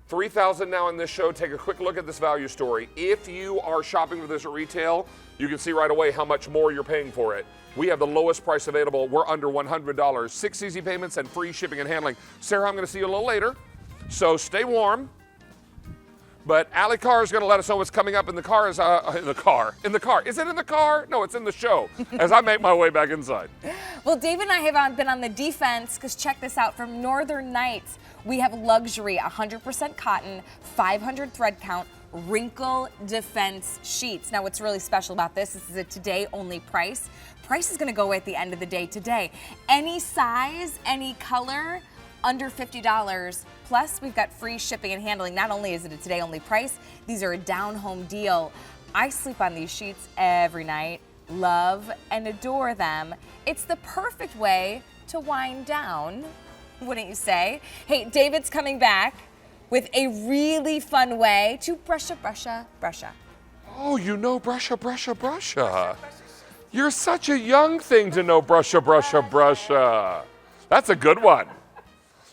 3,000 now in this show. Take a quick look at this value story. If you are shopping for this at retail, you can see right away how much more you're paying for it. We have the lowest price available. We're under $100. 6 easy payments and free shipping and handling. Sarah, I'm going to see you a little later, so stay warm. But Allie Carr is going to let us know what's coming up in the car. Is in the car. Is it in the car? No, it's in the show. As I make my way back inside. Well, David and I have been on the defense because check this out. From Northern Nights, we have luxury 100% cotton, 500 thread count, Wrinkle Defense sheets. Now, what's really special about this is a today-only price. Price is going to go away at the end of the day today. Any size, any color, under $50. Plus, we've got free shipping and handling. Not only is it a today-only price, these are a down-home deal. I sleep on these sheets every night, love and adore them. It's the perfect way to wind down, wouldn't you say? Hey, David's coming back with a really fun way to brusha. Oh, you know brusha. You're such a young thing to know brusha. That's a good one.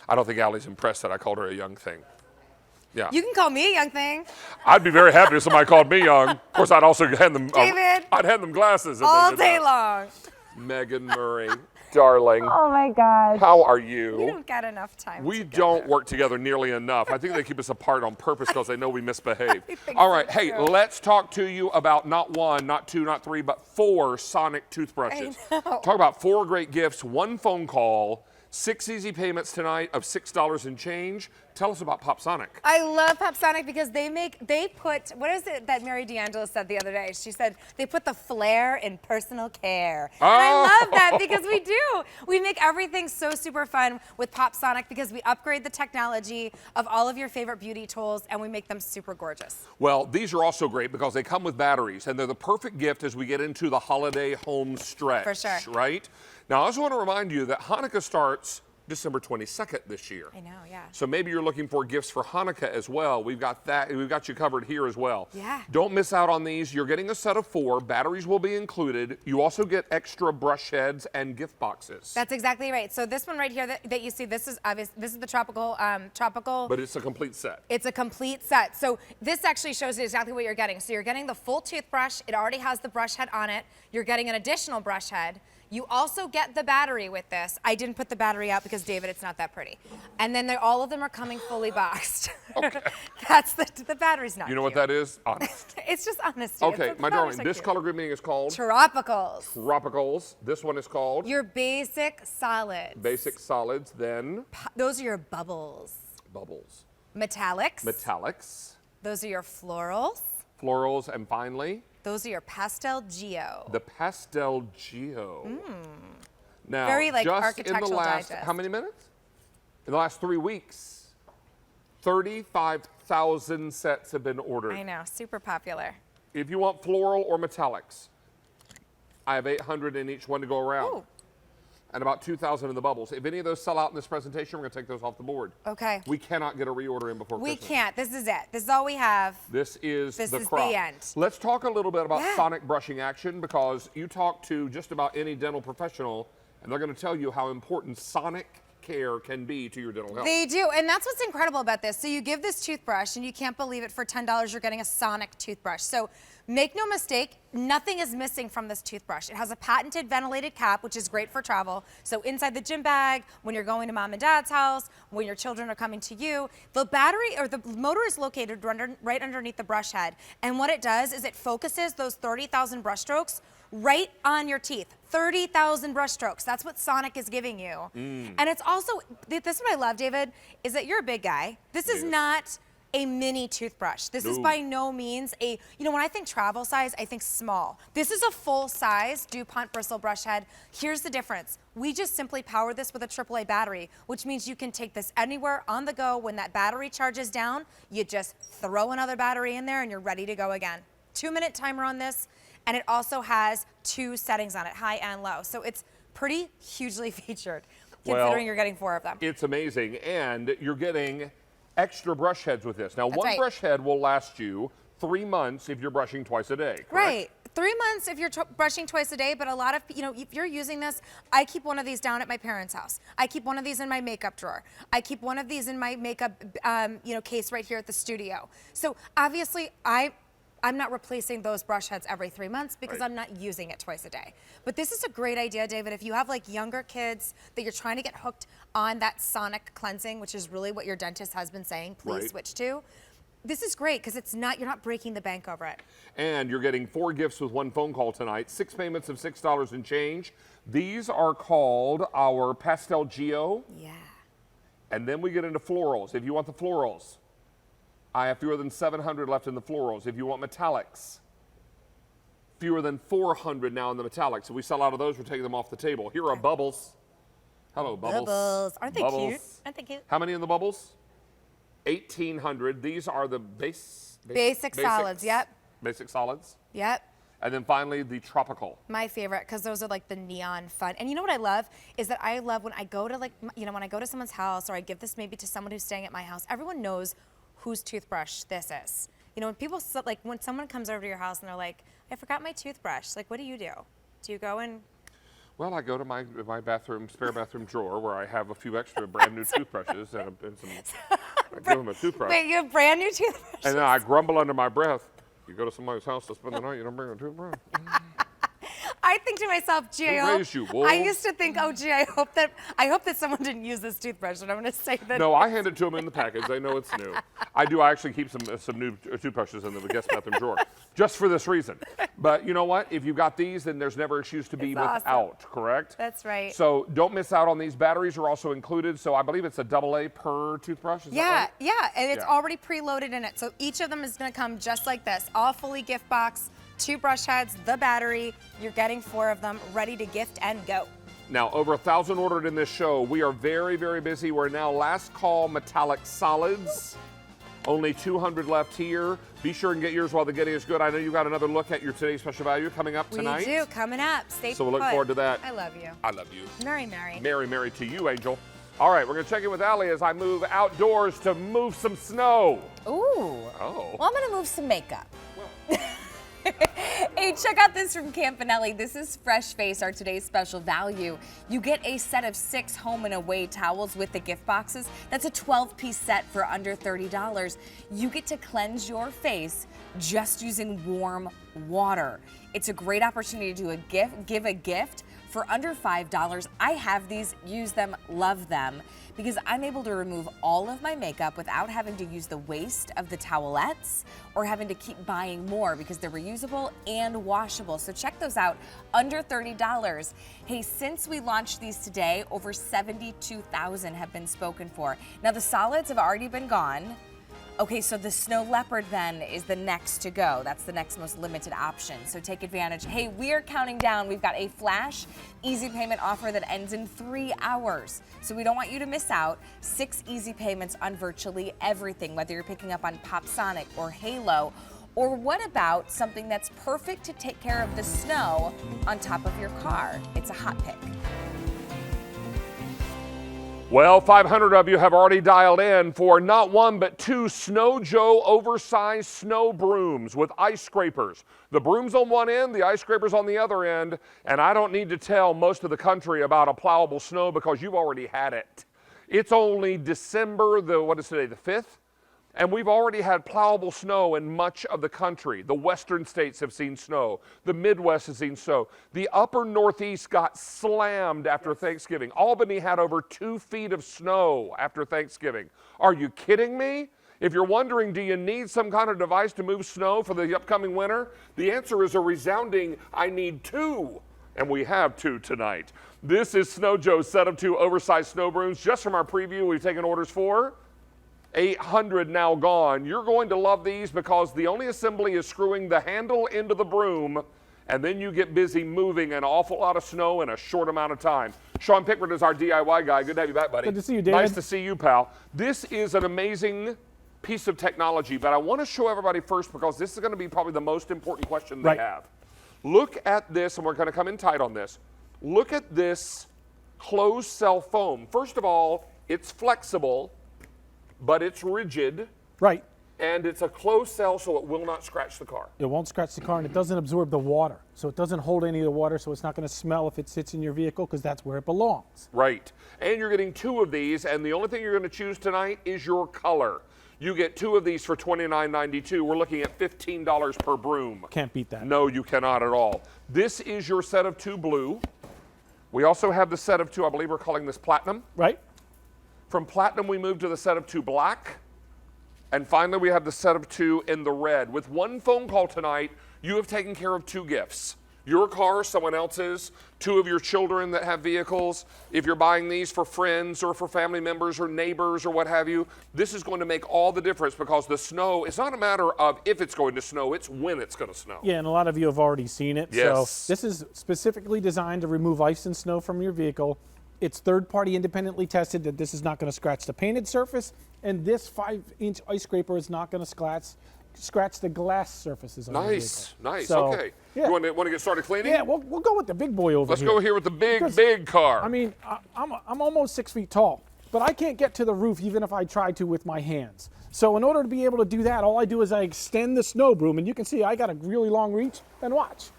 I don't think Allie's impressed that I called her a young thing. Yeah. You can call me a young thing. I'd be very happy if somebody called me young. Of course, I'd also hand them. David. I'd hand them glasses. If All they did day that. long. Megan Murray, darling. Oh my gosh. How are you? We don't get enough time. We together. don't work together nearly enough. I think they keep us apart on purpose because they know we misbehave. think All right, so, hey, too. let's talk to you about not 1, not 2, not 3, but 4 Sonic toothbrushes. I know. Talk about 4 great gifts, 1 phone call, 6 easy payments tonight of $6 and change. Tell us about Pop Sonic. I love Pop Sonic because they put, what is it that Mary D'Angelo said the other day? She said they put the flair in personal care. And I love that because we do. We make everything so super fun with Pop Sonic because we upgrade the technology of all of your favorite beauty tools and we make them super gorgeous. Well, these are also great because they come with batteries, and they're the perfect gift as we get into the holiday home stretch. For sure. Right? Now, I also want to remind you that Hanukkah starts December 22nd this year. I know, yeah. So maybe you're looking for gifts for Hanukkah as well. We've got that. We've got you covered here as well. Yeah. Don't miss out on these. You're getting a set of 4. Batteries will be included. You also get extra brush heads and gift boxes. That's exactly right. So this one right here that you see, this is obvious. This is the tropical. But it's a complete set. It's a complete set. So this actually shows you exactly what you're getting. So you're getting the full toothbrush. It already has the brush head on it. You're getting an additional brush head. You also get the battery with this. I didn't put the battery out because, David, it's not that pretty. And then all of them are coming fully boxed. Okay. That's the battery's not You know what cute. that is? Honest. It's just honesty. Okay, The my batteries darling, are this cute. color grouping is called Tropicals. Tropicals. This one is called Your basic solids. Basic Solids. Then Those are your bubbles. Bubbles. Metallics. Metallics. Those are your florals. Florals. And finally, Those are your pastel geo. the Pastel Geo. Now, Very, like, just in the Architectural last, Digest. how many minutes? In the last 3 weeks, 35,000 sets have been ordered. I know, super popular. If you want floral or metallics, I have 800 in each one to go around. Ooh. and about 2,000 in the bubbles. If any of those sell out in this presentation, we're going to take those off the board. Okay. We cannot get a reorder in before We Christmas. can't. This is it. This is all we have. This is This the is crop. the end. Let's talk a little bit about Yeah. sonic brushing action, because you talk to just about any dental professional, and they're going to tell you how important sonic care can be to your dental health. They do, and that's what's incredible about this. So you give this toothbrush, and you can't believe it, for $10 you're getting a sonic toothbrush. So make no mistake, nothing is missing from this toothbrush. It has a patented ventilated cap, which is great for travel. So inside the gym bag, when you're going to mom and dad's house, when your children are coming to you, the battery or the motor is located right underneath the brush head. And what it does is it focuses those 30,000 brush strokes right on your teeth. 30,000 brush strokes. That's what Sonic is giving you. And it's also, this is what I love, David, is that you're a big guy. This is not a mini toothbrush. This is by no means a, when I think travel size, I think small. This is a full size DuPont bristle brush head. Here's the difference. We just simply power this with a AAA battery, which means you can take this anywhere on the go. When that battery charges down, you just throw another battery in there and you're ready to go again. 2-minute timer on this. And it also has 2 settings on it, high and low. So it's pretty hugely featured, considering you're getting 4 of them. It's amazing, and you're getting extra brush heads with this. Now, That's one right. brush head will last you 3 months if you're brushing twice a day, correct? Right. 3 months if you're brushing twice a day, but a lot of, if you're using this, I keep one of these down at my parents' house. I keep one of these in my makeup drawer. I keep one of these in my makeup, case right here at the studio. So obviously, I'm not replacing those brush heads every 3 months because I'm not using it twice a day. But this is a great idea, David. If you have like younger kids that you're trying to get hooked on that sonic cleansing, which is really what your dentist has been saying, please switch to. This is great because you're not breaking the bank over it. And you're getting 4 gifts with 1 phone call tonight, 6 payments of $6 and change. These are called our Pastel Geo. Yeah. And then we get into florals. If you want the florals, I have fewer than 700 left in the florals. If you want metallics, fewer than 400 now in the metallics. If we sell out of those, we're taking them off the table. Here are bubbles. Hello, bubbles. Bubbles. Aren't they Bubbles. cute? Aren't they cute? How many in the bubbles? 1,800. These are the Basic solids, yep. Basic solids. Yep. And then finally, the tropical. My favorite, because those are like the neon fun. And you know what I love is that I love when I go to when I go to someone's house, or I give this maybe to someone who's staying at my house, everyone knows whose toothbrush this is. When people, when someone comes over to your house and they're like, I forgot my toothbrush, like, what do? Do you go and? Well, I go to my spare bathroom drawer where I have a few extra brand new toothbrushes and some, I give them a toothbrush. Wait, you have brand new toothbrushes? And then I grumble under my breath. You go to somebody's house to spend the night, you don't bring a toothbrush. I think to myself, gee, Who raised you, wolf? I used to think, oh, gee, I hope that someone didn't use this toothbrush, and I'm going to say that. No, I hand it to them in the package. They know it's new. I do. I actually keep some new toothbrushes in the guest bathroom drawer, just for this reason. But you know what? If you've got these, then there's never excuse to be without, correct? That's right. So don't miss out on these. Batteries are also included. So I believe it's a AA per toothbrush. Is that right? Yeah, and it's already preloaded in it. So each of them is going to come just like this, all fully gift box. 2 brush heads, the battery. You're getting 4 of them, ready to gift and go. Now, over 1,000 ordered in this show. We are very, very busy. We're now last call metallic solids. Only 200 left here. Be sure and get yours while the getting is good. I know you got another look at your today's special value coming up tonight. We do, coming up. Stay So we'll look forward to that. I love you. I love you. Mary, Mary. Mary, Mary to you, Angel. All right, we're going to check in with Allie as I move outdoors to move some snow. Ooh. Oh. Well, I'm going to move some makeup. Hey, check out this from Campanelli. This is Fresh Face, our today's special value. You get a set of 6 home and away towels with the gift boxes. That's a 12-piece set for under $30. You get to cleanse your face just using warm water. It's a great opportunity to give a gift for under $5. I have these, use them, love them, because I'm able to remove all of my makeup without having to use the waste of the towelettes or having to keep buying more because they're reusable and washable. So check those out, under $30. Hey, since we launched these today, over 72,000 have been spoken for. Now the solids have already been gone. Okay, so the Snow Leopard then is the next to go. That's the next most limited option, so take advantage. Hey, we are counting down. We've got a flash easy payment offer that ends in 3 hours. So we don't want you to miss out. 6 easy payments on virtually everything, whether you're picking up on Pop Sonic or Halo. Or what about something that's perfect to take care of the snow on top of your car? It's a hot pick. Well, 500 of you have already dialed in for not one but two Snow Joe oversized snow brooms with ice scrapers. The brooms on one end, the ice scrapers on the other end, and I don't need to tell most of the country about a plowable snow because you've already had it. It's only December, what is today, the 5th? And we've already had plowable snow in much of the country. The western states have seen snow. The Midwest has seen snow. The upper Northeast got slammed after Thanksgiving. Albany had over 2 feet of snow after Thanksgiving. Are you kidding me? If you're wondering, do you need some kind of device to move snow for the upcoming winter? The answer is a resounding, I need 2. And we have 2 tonight. This is Snow Joe's set of 2 oversized snow brooms. Just from our preview, we've taken orders for 800 now gone. You're going to love these because the only assembly is screwing the handle into the broom, and then you get busy moving an awful lot of snow in a short amount of time. Shaun Pickford is our DIY guy. Good to have you back, buddy. Good to see you, David. Nice to see you, pal. This is an amazing piece of technology, but I want to show everybody first because this is going to be probably the most important question they have. Look at this, and we're going to come in tight on this. Look at this closed cell foam. First of all, it's flexible, but it's rigid. Right. And it's a closed cell, so it will not scratch the car. It won't scratch the car, and it doesn't absorb the water. So it doesn't hold any of the water, so it's not going to smell if it sits in your vehicle because that's where it belongs. Right. And you're getting 2 of these, and the only thing you're going to choose tonight is your color. You get 2 of these for $29.92. We're looking at $15 per broom. Can't beat that. No, you cannot at all. This is your set of 2 blue. We also have the set of 2, I believe we're calling this platinum. Right. From platinum, we move to the set of 2 black. And finally, we have the set of 2 in the red. With one phone call tonight, you have taken care of 2 gifts. Your car, someone else's, 2 of your children that have vehicles. If you're buying these for friends or for family members or neighbors or what have you, this is going to make all the difference because the snow, it's not a matter of if it's going to snow, it's when it's going to snow. Yeah, and a lot of you have already seen it. Yes. So this is specifically designed to remove ice and snow from your vehicle. It's third-party independently tested that this is not going to scratch the painted surface, and this 5-inch ice scraper is not going to scratch the glass surfaces on your vehicle. Nice, So, okay. yeah. You want to get started cleaning? Yeah, we'll go with the big boy over Let's here. go here with the Because, big car. I mean, I'm almost 6 feet tall, but I can't get to the roof even if I tried to with my hands. So in order to be able to do that, all I do is I extend the snow broom, and you can see I got a really long reach, and watch.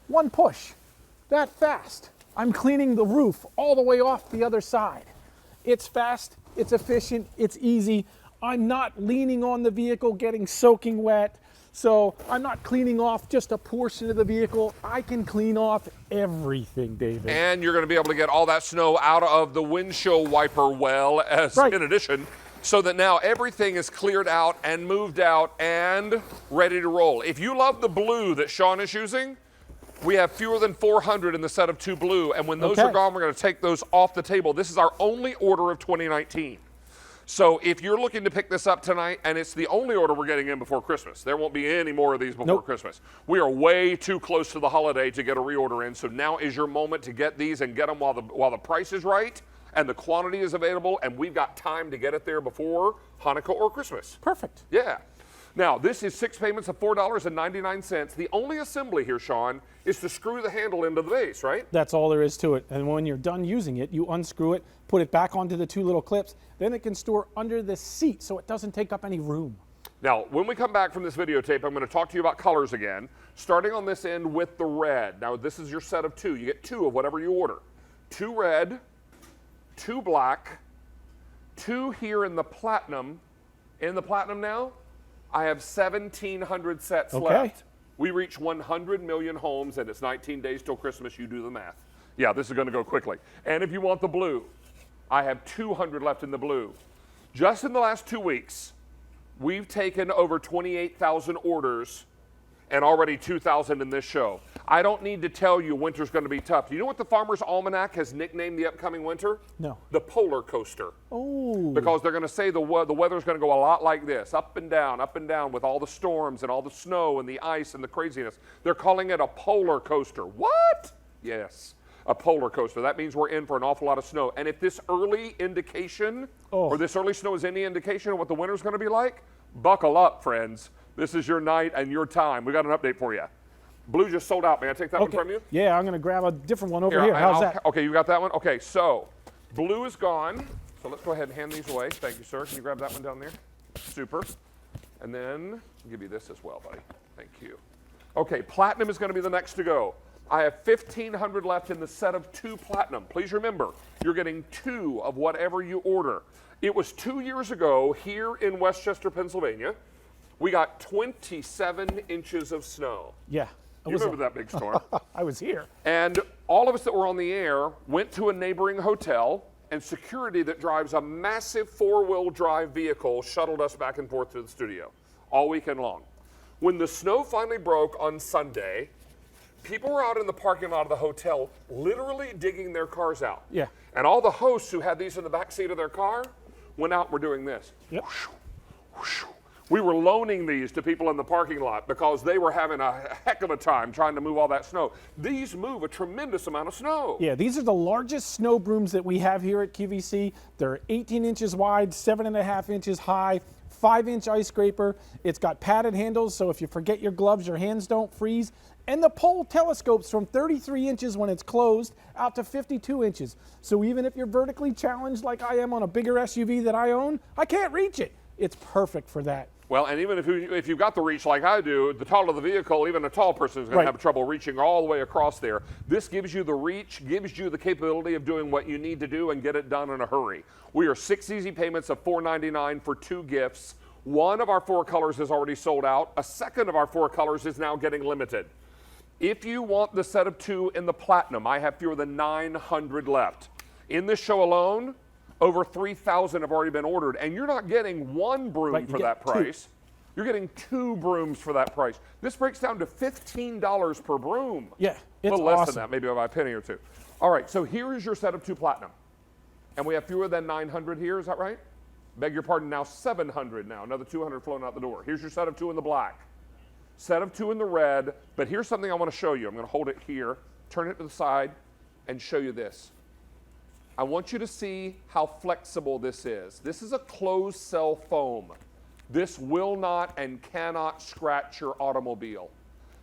One push, that fast. I'm cleaning the roof all the way off the other side. It's fast, it's efficient, it's easy. I'm not leaning on the vehicle, getting soaking wet. So I'm not cleaning off just a portion of the vehicle. I can clean off everything, David. And you're going to be able to get all that snow out of the windshield wiper well as in addition, so that now everything is cleared out and moved out and ready to roll. If you love the blue that Shaun is using, we have fewer than 400 in the set of 2 blue, and when those are gone, we're going to take those off the table. This is our only order of 2019. So if you're looking to pick this up tonight, and it's the only order we're getting in before Christmas, there won't be any more of these before Christmas. We are way too close to the holiday to get a reorder in, so now is your moment to get these and get them while the price is right and the quantity is available, and we've got time to get it there before Hanukkah or Christmas. Perfect. Yeah. Now, this is 6 payments of $4.99. The only assembly here, Shaun, is to screw the handle into the base, right? That's all there is to it. And when you're done using it, you unscrew it, put it back onto the 2 little clips, then it can store under the seat so it doesn't take up any room. Now, when we come back from this videotape, I'm going to talk to you about colors again, starting on this end with the red. Now, this is your set of 2. You get 2 of whatever you order. 2 red, 2 black, 2 here in the platinum. In the platinum now, I have 1,700 sets left. We reach 100 million homes, and it's 19 days till Christmas. You do the math. Yeah, this is going to go quickly. And if you want the blue, I have 200 left in the blue. Just in the last 2 weeks, we've taken over 28,000 orders and already 2,000 in this show. I don't need to tell you winter's going to be tough. Do you know what the Farmer's Almanac has nicknamed the upcoming winter? No. The polar coaster. Oh. Because they're going to say the weather's going to go a lot like this, up and down with all the storms and all the snow and the ice and the craziness. They're calling it a polar coaster. What? Yes, a polar coaster. That means we're in for an awful lot of snow. And if this early indication or this early snow is any indication of what the winter's going to be like, buckle up, friends. This is your night and your time. We got an update for you. Blue just sold out. May I take that one from you? Yeah, I'm going to grab a different one over here. How's that? Okay, you got that one? Okay, so blue is gone. So let's go ahead and hand these away. Thank you, sir. Can you grab that one down there? Super. And then I'll give you this as well, buddy. Thank you. Okay, platinum is going to be the next to go. I have 1,500 left in the set of 2 platinum. Please remember, you're getting 2 of whatever you order. It was 2 years ago here in Westchester, Pennsylvania. We got 27 inches of snow. Yeah. You remember that big storm? I was here. And all of us that were on the air went to a neighboring hotel, and security that drives a massive 4-wheel drive vehicle shuttled us back and forth to the studio all weekend long. When the snow finally broke on Sunday, people were out in the parking lot of the hotel literally digging their cars out. Yeah. And all the hosts who had these in the back seat of their car went out and were doing this. Yep. Whoosh, whoosh. We were loaning these to people in the parking lot because they were having a heck of a time trying to move all that snow. These move a tremendous amount of snow. Yeah, these are the largest snow brooms that we have here at QVC. They're 18 inches wide, 7.5 inches high, 5-inch ice scraper. It's got padded handles, so if you forget your gloves, your hands don't freeze. And the pole telescopes from 33 inches when it's closed out to 52 inches. So even if you're vertically challenged like I am on a bigger SUV that I own, I can't reach it. It's perfect for that. Well, and even if you've got the reach like I do, the taller the vehicle, even a tall person is going to have trouble reaching all the way across there. This gives you the reach, gives you the capability of doing what you need to do and get it done in a hurry. We are 6 easy payments of $4.99 for 2 gifts. One of our 4 colors is already sold out. A second of our 4 colors is now getting limited. If you want the set of 2 in the platinum, I have fewer than 900 left. In this show alone, over 3,000 have already been ordered, and you're not getting 1 broom for that price. 2. You're getting 2 brooms for that price. This breaks down to $15 per broom. Yeah, it's a little less awesome. than that, maybe by a penny or 2. All right, so here is your set of 2 platinum. And we have fewer than 900 here, is that right? Beg your pardon, now 700 now, another 200 flown out the door. Here's your set of 2 in the black. Set of 2 in the red, but here's something I want to show you. I'm going to hold it here, turn it to the side, and show you this. I want you to see how flexible this is. This is a closed cell foam. This will not and cannot scratch your automobile.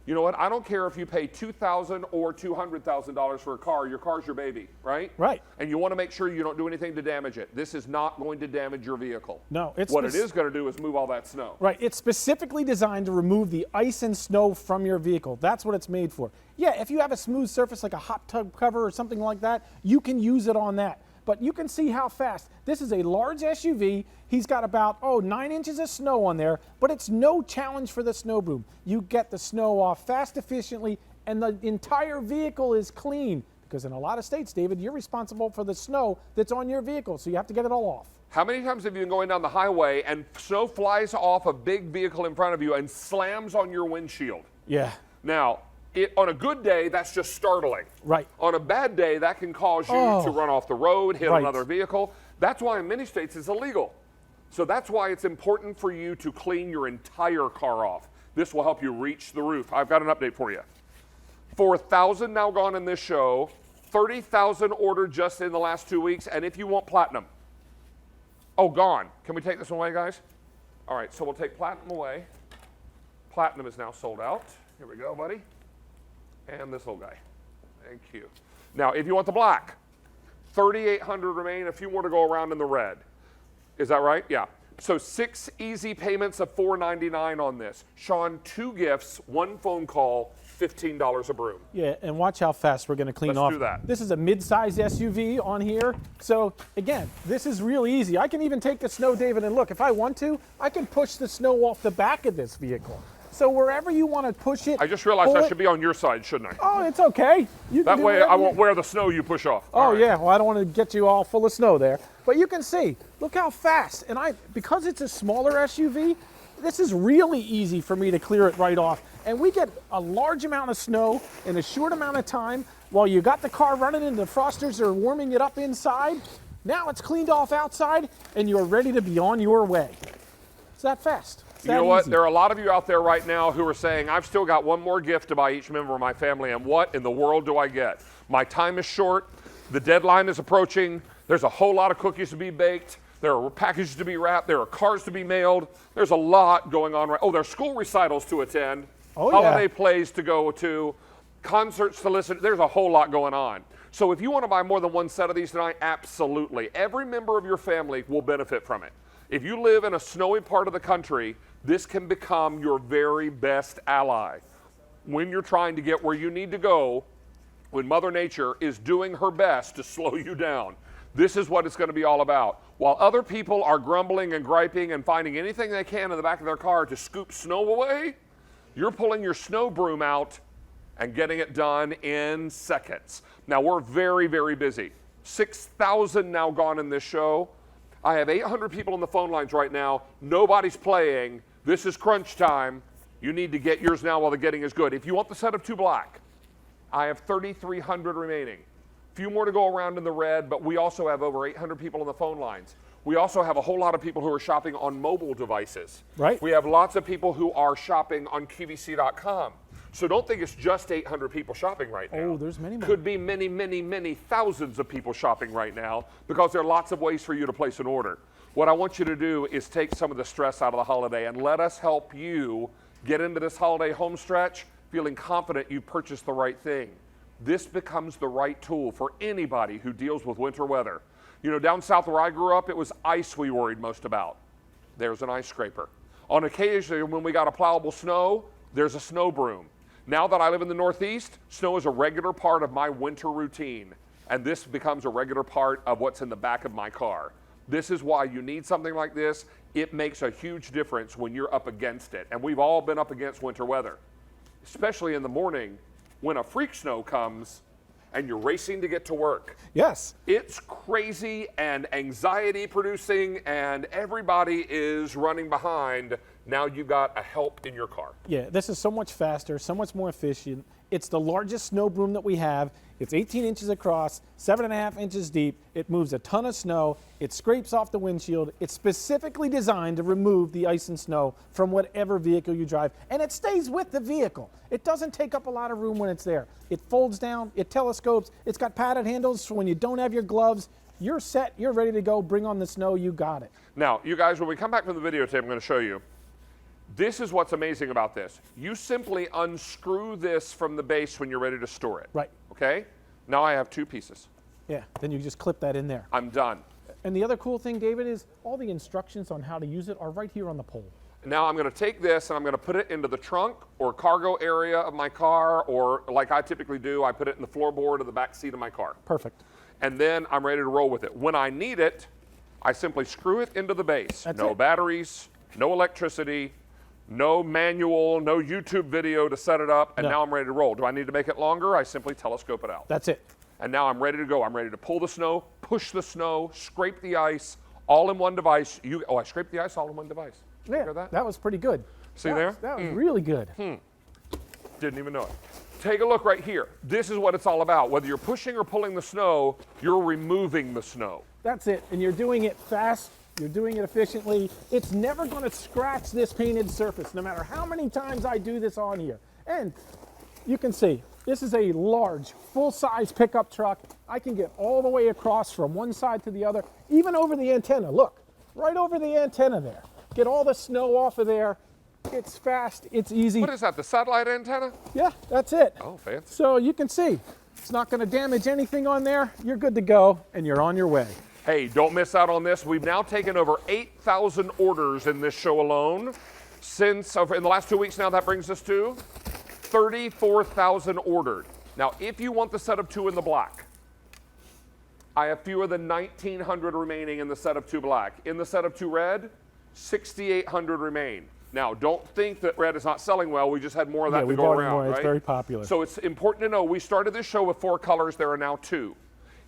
You know what? I don't care if you pay $2,000 or $200,000 for a car. Your car's your baby, right? Right. And you want to make sure you don't do anything to damage it. This is not going to damage your vehicle. No, it's what it is going to do is move all that snow. Right. It's specifically designed to remove the ice and snow from your vehicle. That's what it's made for. Yeah, if you have a smooth surface like a hot tub cover or something like that, you can use it on that. But you can see how fast. This is a large SUV. He's got about, 9 inches of snow on there, but it's no challenge for the snow broom. You get the snow off fast, efficiently, and the entire vehicle is clean. Because in a lot of states, David, you're responsible for the snow that's on your vehicle, so you have to get it all off. How many times have you been going down the highway and snow flies off a big vehicle in front of you and slams on your windshield? Yeah. Now, on a good day, that's just startling. Right. On a bad day, that can cause you to run off the road, hit another vehicle. That's why in many states it's illegal. So that's why it's important for you to clean your entire car off. This will help you reach the roof. I've got an update for you. 4,000 now gone in this show, 30,000 ordered just in the last 2 weeks, and if you want platinum. Oh, gone. Can we take this one away, guys? All right, so we'll take platinum away. Platinum is now sold out. Here we go, buddy. And this little guy. Thank you. Now, if you want the black, 3,800 remain, a few more to go around in the red. Is that right? Yeah. So 6 easy payments of $4.99 on this. Shaun, 2 gifts, 1 phone call, $15 a broom. Yeah, and watch how fast we're going to clean off. Let's do that. This is a mid-size SUV on here. So again, this is real easy. I can even take the snow, David, and look, if I want to, I can push the snow off the back of this vehicle. So wherever you want to push it. I just realized I should be on your side, shouldn't I? Oh, it's okay. That way I won't wear the snow you push off. Oh, yeah. Well, I don't want to get you all full of snow there. But you can see, look how fast. And because it's a smaller SUV, this is really easy for me to clear it right off. And we get a large amount of snow in a short amount of time while you got the car running and the frosters are warming it up inside. Now it's cleaned off outside and you're ready to be on your way. It's that fast. You know what? There are a lot of you out there right now who are saying, I've still got one more gift to buy each member of my family, and what in the world do I get? My time is short. The deadline is approaching. There's a whole lot of cookies to be baked. There are packages to be wrapped. There are cards to be mailed. There's a lot going on. There's school recitals to attend. Holiday plays to go to. Concerts to listen. There's a whole lot going on. So if you want to buy more than one set of these tonight, absolutely. Every member of your family will benefit from it. If you live in a snowy part of the country, this can become your very best ally. When you're trying to get where you need to go, when Mother Nature is doing her best to slow you down, this is what it's going to be all about. While other people are grumbling and griping and finding anything they can in the back of their car to scoop snow away, you're pulling your snow broom out and getting it done in seconds. Now, we're very, very busy. 6,000 now gone in this show. I have 800 people on the phone lines right now. Nobody's playing. This is crunch time. You need to get yours now while the getting is good. If you want the set of 2 black, I have 3,300 remaining. A few more to go around in the red, but we also have over 800 people on the phone lines. We also have a whole lot of people who are shopping on mobile devices. Right. We have lots of people who are shopping on QVC.com. So don't think it's just 800 people shopping right now. Oh, there's many more. Could be many, many, many thousands of people shopping right now because there are lots of ways for you to place an order. What I want you to do is take some of the stress out of the holiday and let us help you get into this holiday home stretch feeling confident you purchased the right thing. This becomes the right tool for anybody who deals with winter weather. You know, down south where I grew up, it was ice we worried most about. There's an ice scraper. On occasion, when we got a plowable snow, there's a snow broom. Now that I live in the Northeast, snow is a regular part of my winter routine, and this becomes a regular part of what's in the back of my car. This is why you need something like this. It makes a huge difference when you're up against it, and we've all been up against winter weather, especially in the morning when a freak snow comes and you're racing to get to work. Yes. It's crazy and anxiety producing, and everybody is running behind. Now you've got a help in your car. Yeah, this is so much faster, so much more efficient. It's the largest snow broom that we have. It's 18 inches across, 7.5 inches deep. It moves a ton of snow. It scrapes off the windshield. It's specifically designed to remove the ice and snow from whatever vehicle you drive. And it stays with the vehicle. It doesn't take up a lot of room when it's there. It folds down, it telescopes, it's got padded handles so when you don't have your gloves, you're set, you're ready to go, bring on the snow, you got it. Now, you guys, when we come back from the videotape, I'm going to show you. This is what's amazing about this. You simply unscrew this from the base when you're ready to store it. Right. Okay? Now I have 2 pieces. Yeah, then you just clip that in there. I'm done. And the other cool thing, David, is all the instructions on how to use it are right here on the pole. Now I'm going to take this and I'm going to put it into the trunk or cargo area of my car, or like I typically do, I put it in the floorboard of the back seat of my car. Perfect. And then I'm ready to roll with it. When I need it, I simply screw it into the base. That's no it. batteries, no electricity, no manual, no YouTube video to set it up, and No. now I'm ready to roll. Do I need to make it longer? I simply telescope it out. That's it. And now I'm ready to go. I'm ready to pull the snow, push the snow, scrape the ice, all in one device. I scraped the ice all in one device. Yeah, Hear that? that was pretty good. See there? That was really good. Didn't even know it. Take a look right here. This is what it's all about. Whether you're pushing or pulling the snow, you're removing the snow. That's it. And you're doing it fast. You're doing it efficiently. It's never going to scratch this painted surface, no matter how many times I do this on here. And you can see, this is a large, full-size pickup truck. I can get all the way across from one side to the other, even over the antenna. Look, right over the antenna there. Get all the snow off of there. It's fast, it's easy. What is that, the satellite antenna? Yeah, that's it. Oh, fancy. So you can see, it's not going to damage anything on there. You're good to go, and you're on your way. Hey, don't miss out on this. We've now taken over 8,000 orders in this show alone. In the last 2 weeks now, that brings us to 34,000 ordered. Now, if you want the set of 2 in the black, I have fewer than 1,900 remaining in the set of 2 black. In the set of 2 red, 6,800 remain. Now, don't think that red is not selling well. We just had more of that to we've go ordered around, more. right? It's very popular. So it's important to know we started this show with 4 colors. There are now 2.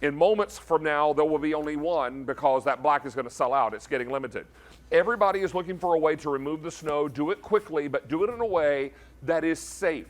In moments from now, there will be only 1 because that black is going to sell out. It's getting limited. Everybody is looking for a way to remove the snow. Do it quickly, but do it in a way that is safe.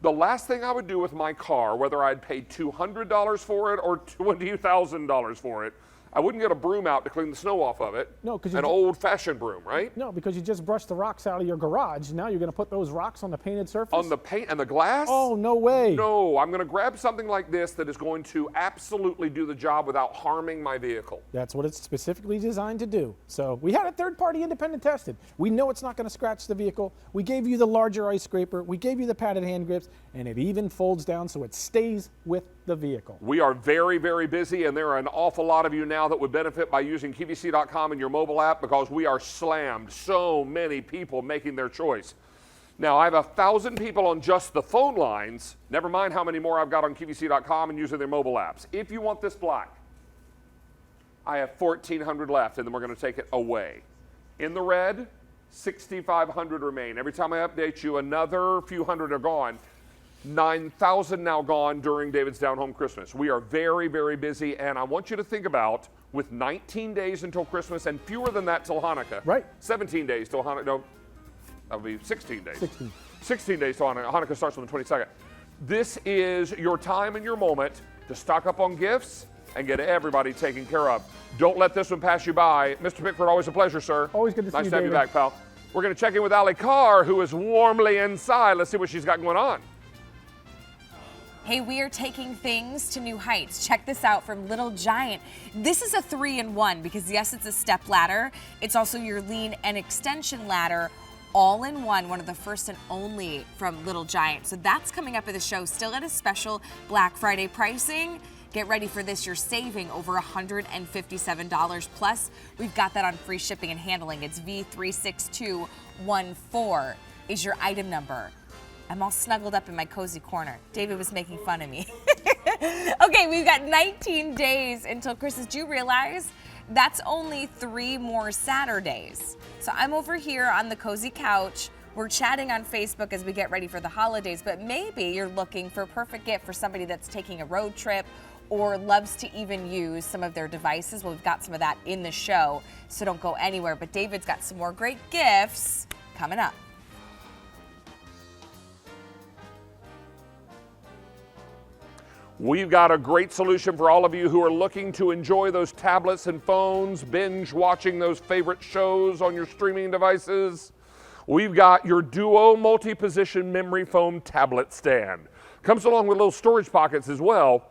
The last thing I would do with my car, whether I'd paid $200 for it or $20,000 for it, I wouldn't get a broom out to clean the snow off of it. No, because an old-fashioned broom, right? No, because you just brushed the rocks out of your garage. Now you're going to put those rocks on the painted surface? On the paint and the glass? Oh, no way. No, I'm going to grab something like this that is going to absolutely do the job without harming my vehicle. That's what it's specifically designed to do. So we had a third-party independent tested. We know it's not going to scratch the vehicle. We gave you the larger ice scraper. We gave you the padded hand grips, and it even folds down so it stays with the vehicle. We are very, very busy, and there are an awful lot of you now that would benefit by using QVC.com in your mobile app because we are slammed. So many people making their choice. Now, I have 1,000 people on just the phone lines, never mind how many more I've got on QVC.com and using their mobile apps. If you want this black, I have 1,400 left, and then we're going to take it away. In the red, 6,500 remain. Every time I update you, another few hundred are gone. 9,000 now gone during David's Down Home Christmas. We are very, very busy, and I want you to think about, with 19 days until Christmas and fewer than that till Hanukkah. Right. 17 days till Hanukkah. No, that would be 16 days. 16 days till Hanukkah. Hanukkah starts on the 22nd. This is your time and your moment to stock up on gifts and get everybody taken care of. Don't let this one pass you by. Mr. Pickford, always a pleasure, sir. Always good to see you, Nice to have you David. back, pal. We're going to check in with Allie Carr, who is warmly inside. Let's see what she's got going on. Hey, we are taking things to new heights. Check this out from Little Giant. This is a 3-in-1 because yes, it's a step ladder. It's also your lean and extension ladder all in one of the first and only from Little Giant. So that's coming up at the show, still at a special Black Friday pricing. Get ready for this, you're saving over $157. Plus, we've got that on free shipping and handling. It's V36214 is your item number. I'm all snuggled up in my cozy corner. David was making fun of me. Okay, we've got 19 days until Christmas. Do you realize that's only 3 more Saturdays? So I'm over here on the cozy couch. We're chatting on Facebook as we get ready for the holidays, but maybe you're looking for a perfect gift for somebody that's taking a road trip or loves to even use some of their devices. Well, we've got some of that in the show, so don't go anywhere. But David's got some more great gifts coming up. We've got a great solution for all of you who are looking to enjoy those tablets and phones, binge watching those favorite shows on your streaming devices. We've got your Duo multi-position memory foam tablet stand. Comes along with little storage pockets as well.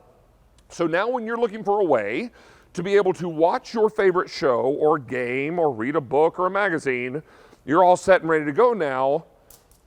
So now when you're looking for a way to be able to watch your favorite show or game or read a book or a magazine, you're all set and ready to go now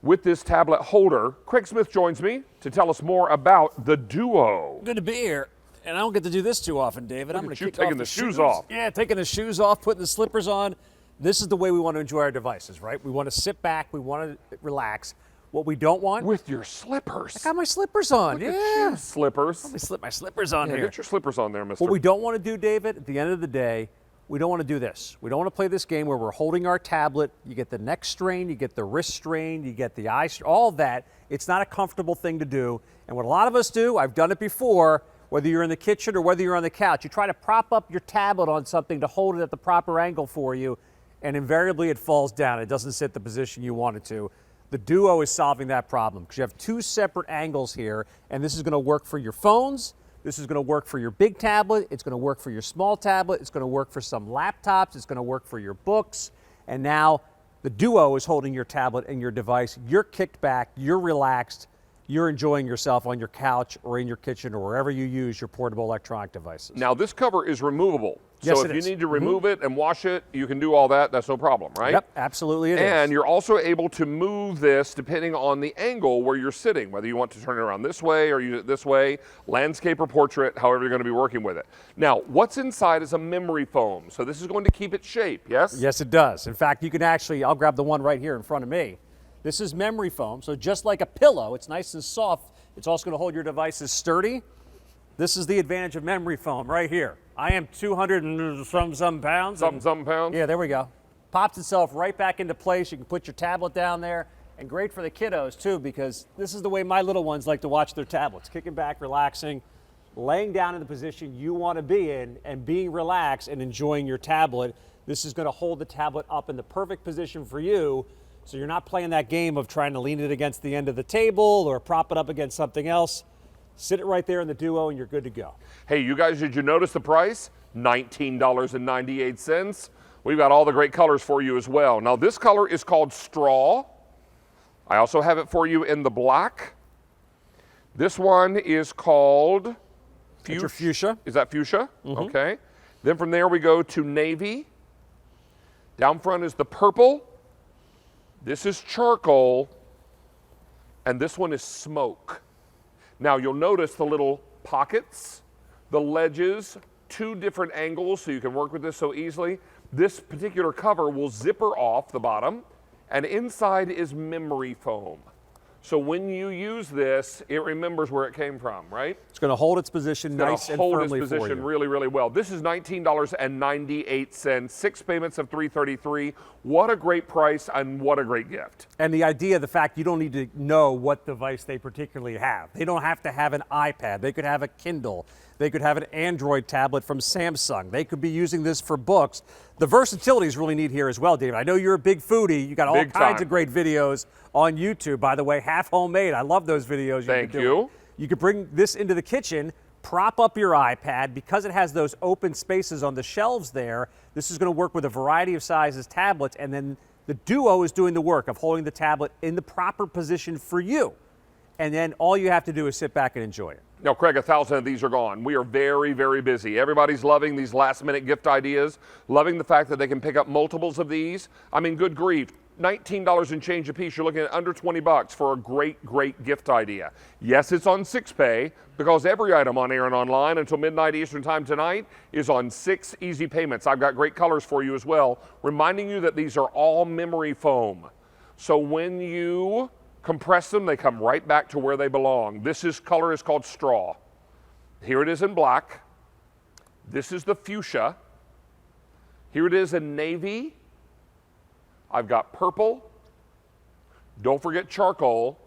with this tablet holder. Craig Smith joins me to tell us more about the Duo. Good to be here. And I don't get to do this too often, David. Look I'm going at to you kick taking off the shoes off. Yeah, taking the shoes off, putting the slippers on. This is the way we want to enjoy our devices, right? We want to sit back. We want to relax. What we don't want. With your slippers. I got my slippers on. Look at yeah. you, slippers. Let me slip my slippers on here. Get your slippers on there, mister. What we don't want to do, David, at the end of the day, we don't want to do this. We don't want to play this game where we're holding our tablet. You get the neck strain, you get the wrist strain, you get the eye strain, all that. It's not a comfortable thing to do. And what a lot of us do, I've done it before, whether you're in the kitchen or whether you're on the couch, you try to prop up your tablet on something to hold it at the proper angle for you, and invariably it falls down. It doesn't sit the position you want it to. The Duo is solving that problem because you have 2 separate angles here, and this is going to work for your phones. This is going to work for your big tablet. It's going to work for your small tablet. It's going to work for some laptops. It's going to work for your books. And now the Duo is holding your tablet and your device. You're kicked back. You're relaxed. You're enjoying yourself on your couch or in your kitchen or wherever you use your portable electronic devices. Now, this cover is removable. Yes, so it if is. you need to remove it and wash it, you can do all that. That's no problem, right? Yep, absolutely it is. And you're also able to move this depending on the angle where you're sitting, whether you want to turn it around this way or use it this way, landscape or portrait, however you're going to be working with it. Now, what's inside is a memory foam. So this is going to keep its shape, yes? Yes, it does. In fact, you can actually, I'll grab the one right here in front of me. This is memory foam, so just like a pillow, it's nice and soft. It's also going to hold your devices sturdy. This is the advantage of memory foam right here. I am 200 and some pounds. Something pounds? Yeah, there we go. Pops itself right back into place. You can put your tablet down there. And great for the kiddos, too, because this is the way my little ones like to watch their tablets. Kicking back, relaxing, laying down in the position you want to be in, and being relaxed and enjoying your tablet. This is going to hold the tablet up in the perfect position for you, so you're not playing that game of trying to lean it against the end of the table or prop it up against something else. sit it right there in the Duo, and you're good to go. Hey, you guys, did you notice the price? $19.98. We've got all the great colors for you as well. Now, this color is called Straw. I also have it for you in the black. This one is called Fuchsia. Is that fuchsia? Okay. Then from there we go to navy. Down front is the purple. This is charcoal. And this one is smoke. Now you'll notice the little pockets, the ledges, 2 different angles so you can work with this so easily. This particular cover will zipper off the bottom, and inside is memory foam. So when you use this, it remembers where it came from, right? It's going to hold its position nice and firmly hold its position for you. really, really well. This is $19.98, 6 payments of $333. What a great price and what a great gift. And the idea, the fact you don't need to know what device they particularly have. They don't have to have an iPad. They could have a Kindle. They could have an Android tablet from Samsung. They could be using this for books. The versatility is really neat here as well, David. I know you're a big foodie. You got all kinds of great videos on YouTube. By the way, half homemade. I love those videos. Thank you. You could bring this into the kitchen, prop up your iPad. Because it has those open spaces on the shelves there, this is going to work with a variety of sizes tablets, and then the Duo is doing the work of holding the tablet in the proper position for you. And then all you have to do is sit back and enjoy it. Now, Craig, 1,000 of these are gone. We are very, very busy. Everybody's loving these last-minute gift ideas, loving the fact that they can pick up multiples of these. I mean, good grief, $19 and change a piece. You're looking at under 20 bucks for a great, great gift idea. Yes, it's on 6Pay because every item on air and online until midnight Eastern time tonight is on 6 easy payments. I've got great colors for you as well, reminding you that these are all memory foam. So when you compress them, they come right back to where they belong. This color is called Straw. Here it is in black. This is the fuchsia. Here it is in navy. I've got purple. Don't forget charcoal.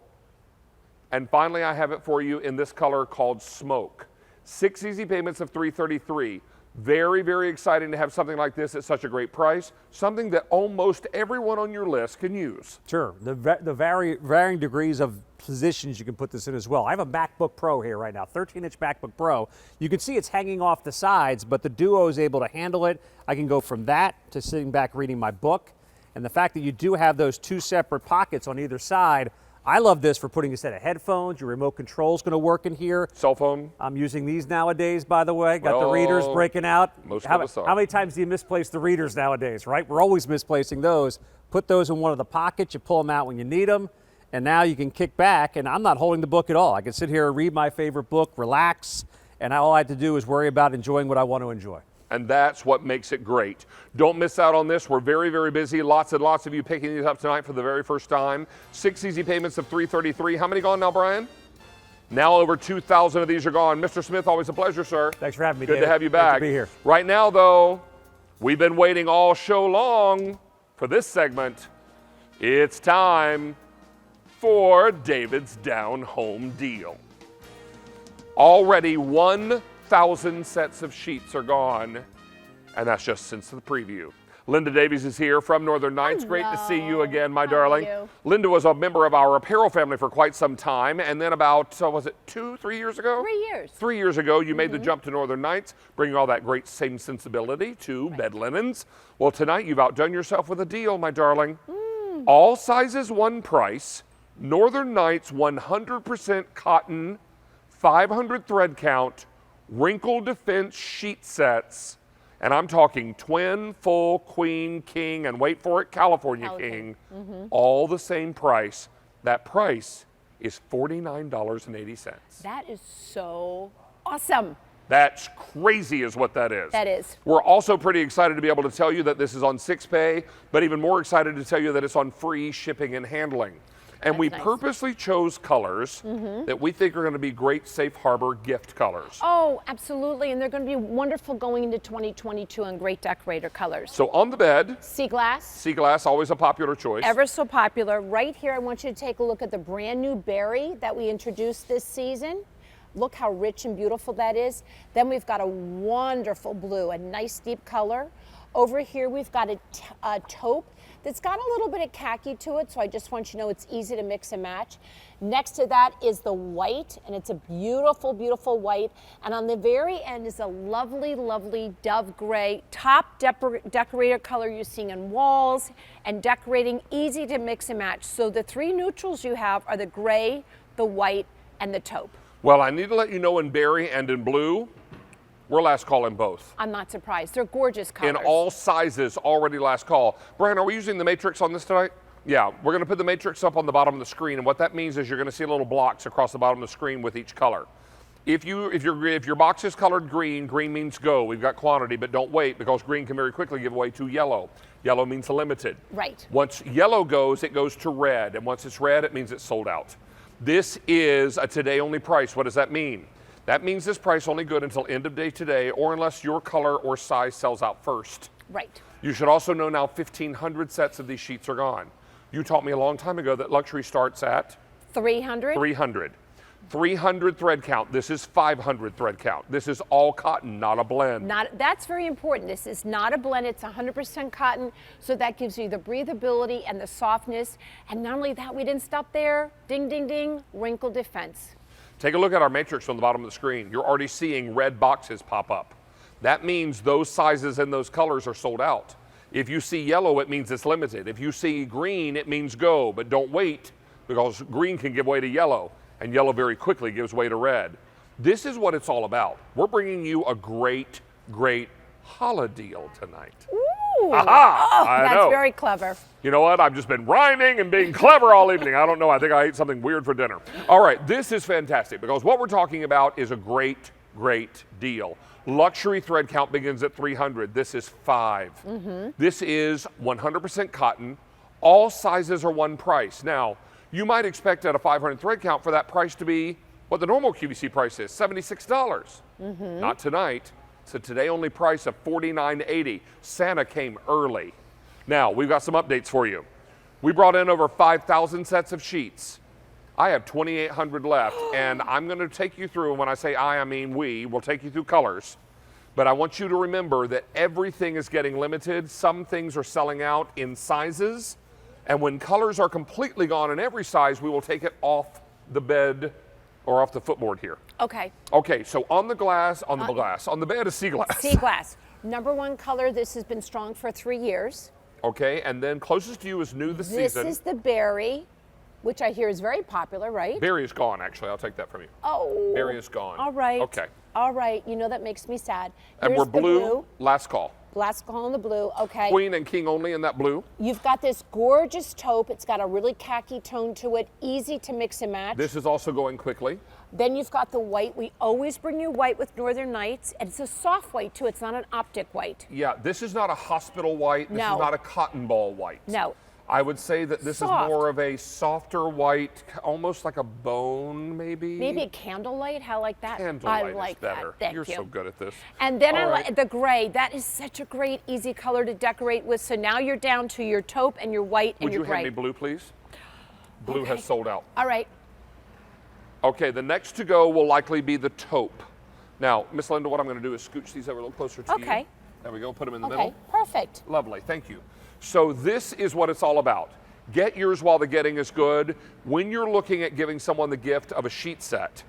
And finally, I have it for you in this color called Smoke. 6 easy payments of $333. Very, very exciting to have something like this at such a great price. Something that almost everyone on your list can use. Sure. The varying degrees of positions you can put this in as well. I have a MacBook Pro here right now, 13-inch MacBook Pro. You can see it's hanging off the sides, but the Duo is able to handle it. I can go from that to sitting back reading my book. And the fact that you do have those 2 separate pockets on either side, I love this for putting a set of headphones. Your remote control is going to work in here. Cell phone. I'm using these nowadays, by the way. Got the readers breaking out. How many times do you misplace the readers nowadays, right? We're always misplacing those. Put those in one of the pockets. You pull them out when you need them. And now you can kick back, and I'm not holding the book at all. I can sit here and read my favorite book, relax, and all I have to do is worry about enjoying what I want to enjoy. And that's what makes it great. Don't miss out on this. We're very, very busy. Lots and lots of you picking these up tonight for the very first time. 6 easy payments of $333. How many gone now, Brian? Now over 2,000 of these are gone. Mr. Smith, always a pleasure, sir. Thanks for having me, Good David. to have you back. Good to be here. Right now, though, we've been waiting all show long for this segment. It's time for David's Down Home Deal. Already 1,000 sets of sheets are gone, and that's just since the preview. Linda Davies is here from Northern Nights. Great to see you again, my darling. Linda was a member of our apparel family for quite some time, and then about, was it 3 years ago? 3 years. 3 years ago, you made the jump to Northern Nights, bringing all that great same sensibility to bed linens. Well, tonight you've outdone yourself with a deal, my darling. All sizes, one price. Northern Nights 100% cotton, 500 thread count, Wrinkle Defense sheet sets. And I'm talking twin, full, queen, king, and wait for it, California king. All the same price. That price is $49.80. That is so awesome. That's crazy is what that is. That is. We're also pretty excited to be able to tell you that this is on 6Pay, but even more excited to tell you that it's on free shipping and handling. And we purposely chose colors that we think are going to be great safe harbor gift colors. Oh, absolutely. And they're going to be wonderful going into 2022 and great decorator colors. So on the bed, Sea glass. sea glass, always a popular choice. Ever so popular. Right here, I want you to take a look at the brand new berry that we introduced this season. Look how rich and beautiful that is. Then we've got a wonderful blue, a nice deep color. Over here, we've got a taupe that's got a little bit of khaki to it, so I just want you to know it's easy to mix and match. Next to that is the white, and it's a beautiful, beautiful white. And on the very end is a lovely, lovely dove gray, top decorator color you're seeing in walls and decorating, easy to mix and match. So the three neutrals you have are the gray, the white, and the taupe. Well, I need to let you know in berry and in blue, we're last call in both. I'm not surprised. They're gorgeous colors. In all sizes, already last call. Brian, are we using the matrix on this tonight? Yeah, we're going to put the matrix up on the bottom of the screen, and what that means is you're going to see little blocks across the bottom of the screen with each color. If your box is colored green, green means go. We've got quantity, but don't wait because green can very quickly give way to yellow. Yellow means limited. Right. Once yellow goes, it goes to red, and once it's red, it means it's sold out. This is a today only price. What does that mean? That means this price only good until end of day today, or unless your color or size sells out first. Right. You should also know now 1,500 sets of these sheets are gone. You taught me a long time ago that luxury starts at 300. 300. 300 thread count. This is 500 thread count. This is all cotton, not a blend. That's very important. This is not a blend. It's 100% cotton, so that gives you the breathability and the softness. And not only that, we didn't stop there. Ding, ding, ding, Wrinkle Defense. Take a look at our matrix on the bottom of the screen. You're already seeing red boxes pop up. That means those sizes and those colors are sold out. If you see yellow, it means it's limited. If you see green, it means go, but don't wait because green can give way to yellow, and yellow very quickly gives way to red. This is what it's all about. We're bringing you a great, great holiday deal tonight. Ooh. Aha! Oh, I that's know. very clever. You know what? I've just been rhyming and being clever all evening. I don't know. I think I ate something weird for dinner. All right, this is fantastic because what we're talking about is a great, great deal. Luxury thread count begins at 300. This is 5. This is 100% cotton. All sizes are one price. Now, you might expect at a 500 thread count for that price to be what the normal QVC price is, $76. Not tonight. It's a today only price of $49.80. Santa came early. Now, we've got some updates for you. We brought in over 5,000 sets of sheets. I have 2,800 left, and I'm going to take you through, and when I say I mean we, will take you through colors. But I want you to remember that everything is getting limited. Some things are selling out in sizes, and when colors are completely gone in every size, we will take it off the bed or off the footboard here. Okay. Okay, so on the glass, on the bed is sea glass. Sea glass. Number one color, this has been strong for 3 years. Okay, and then closest to you is new this season. This is the berry, which I hear is very popular, right? Berry is gone, actually. I'll take that from you. Oh. Berry is gone. All right. Okay. All right. You know that makes me sad. And Here's we're the blue, last call. Last call on the blue. Okay. Queen and king only in that blue. You've got this gorgeous taupe. It's got a really khaki tone to it. Easy to mix and match. This is also going quickly. Then you've got the white. We always bring you white with Northern Nights. And it's a soft white, too. It's not an optic white. Yeah, this is not a hospital white. This No. is not a cotton ball white. No. I would say that this Soft. is more of a softer white, almost like a bone, maybe. Maybe a candlelight. How like that? Candlelight I like is better. that. Thank You're you. so good at this. And then All I right. like the gray. That is such a great, easy color to decorate with. So now you're down to your taupe and your white and Would your you gray. hand me blue, please? Blue Okay. has sold out. All right. Okay, the next to go will likely be the taupe. Now, Miss Linda, what I'm going to do is scooch these over a little closer to you. Okay. There we go. Put them in the Okay. middle. Perfect. Lovely. Thank you. So this is what it's all about. Get yours while the getting is good. When you're looking at giving someone the gift of a sheet set,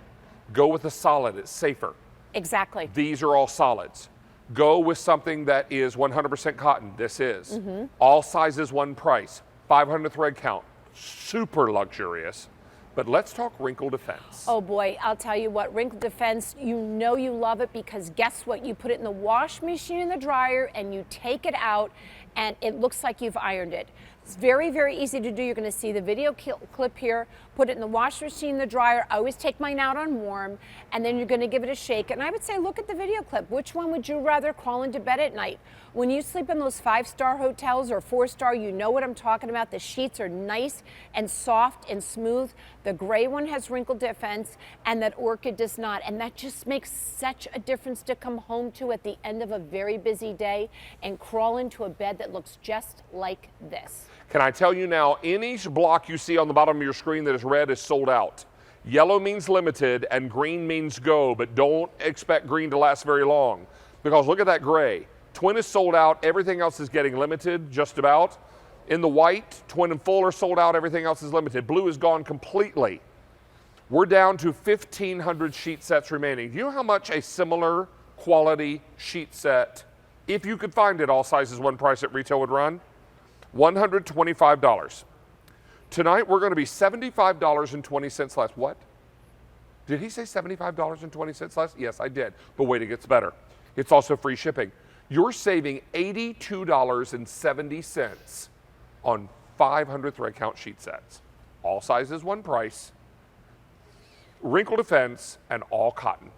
go with a solid. It's safer. Exactly. These are all solids. Go with something that is 100% cotton. This is. Mm-hmm. All sizes, one price. 500 thread count. Super luxurious. But let's talk Wrinkle Defense. Oh boy, I'll tell you what, Wrinkle Defense, you know you love it because guess what? You put it in the wash machine in the dryer and you take it out and it looks like you've ironed it. It's very, very easy to do. You're going to see the video clip here. Put it in the wash machine, the dryer. I always take mine out on warm, and then you're going to give it a shake. And I would say, look at the video clip. Which one would you rather crawl into bed at night? When you sleep in those 5-star hotels or 4-star, you know what I'm talking about. The sheets are nice and soft and smooth. The gray one has Wrinkle Defense, and that orchid does not. And that just makes such a difference to come home to at the end of a very busy day and crawl into a bed that looks just like this. Can I tell you now, any block you see on the bottom of your screen that is red is sold out. Yellow means limited and green means go, but don't expect green to last very long because look at that gray. Twin is sold out. Everything else is getting limited, just about. In the white, twin and full are sold out. Everything else is limited. Blue is gone completely. We're down to 1,500 sheet sets remaining. Do you know how much a similar quality sheet set, if you could find it, all sizes, one price at retail would run? $125. Tonight, we're going to be $75.20 less. What? Did he say $75.20 less? Yes, I did. But wait, it gets better. It's also free shipping. You're saving $82.70 on 500 thread count sheet sets. All sizes, one price. Wrinkle Defense and all cotton.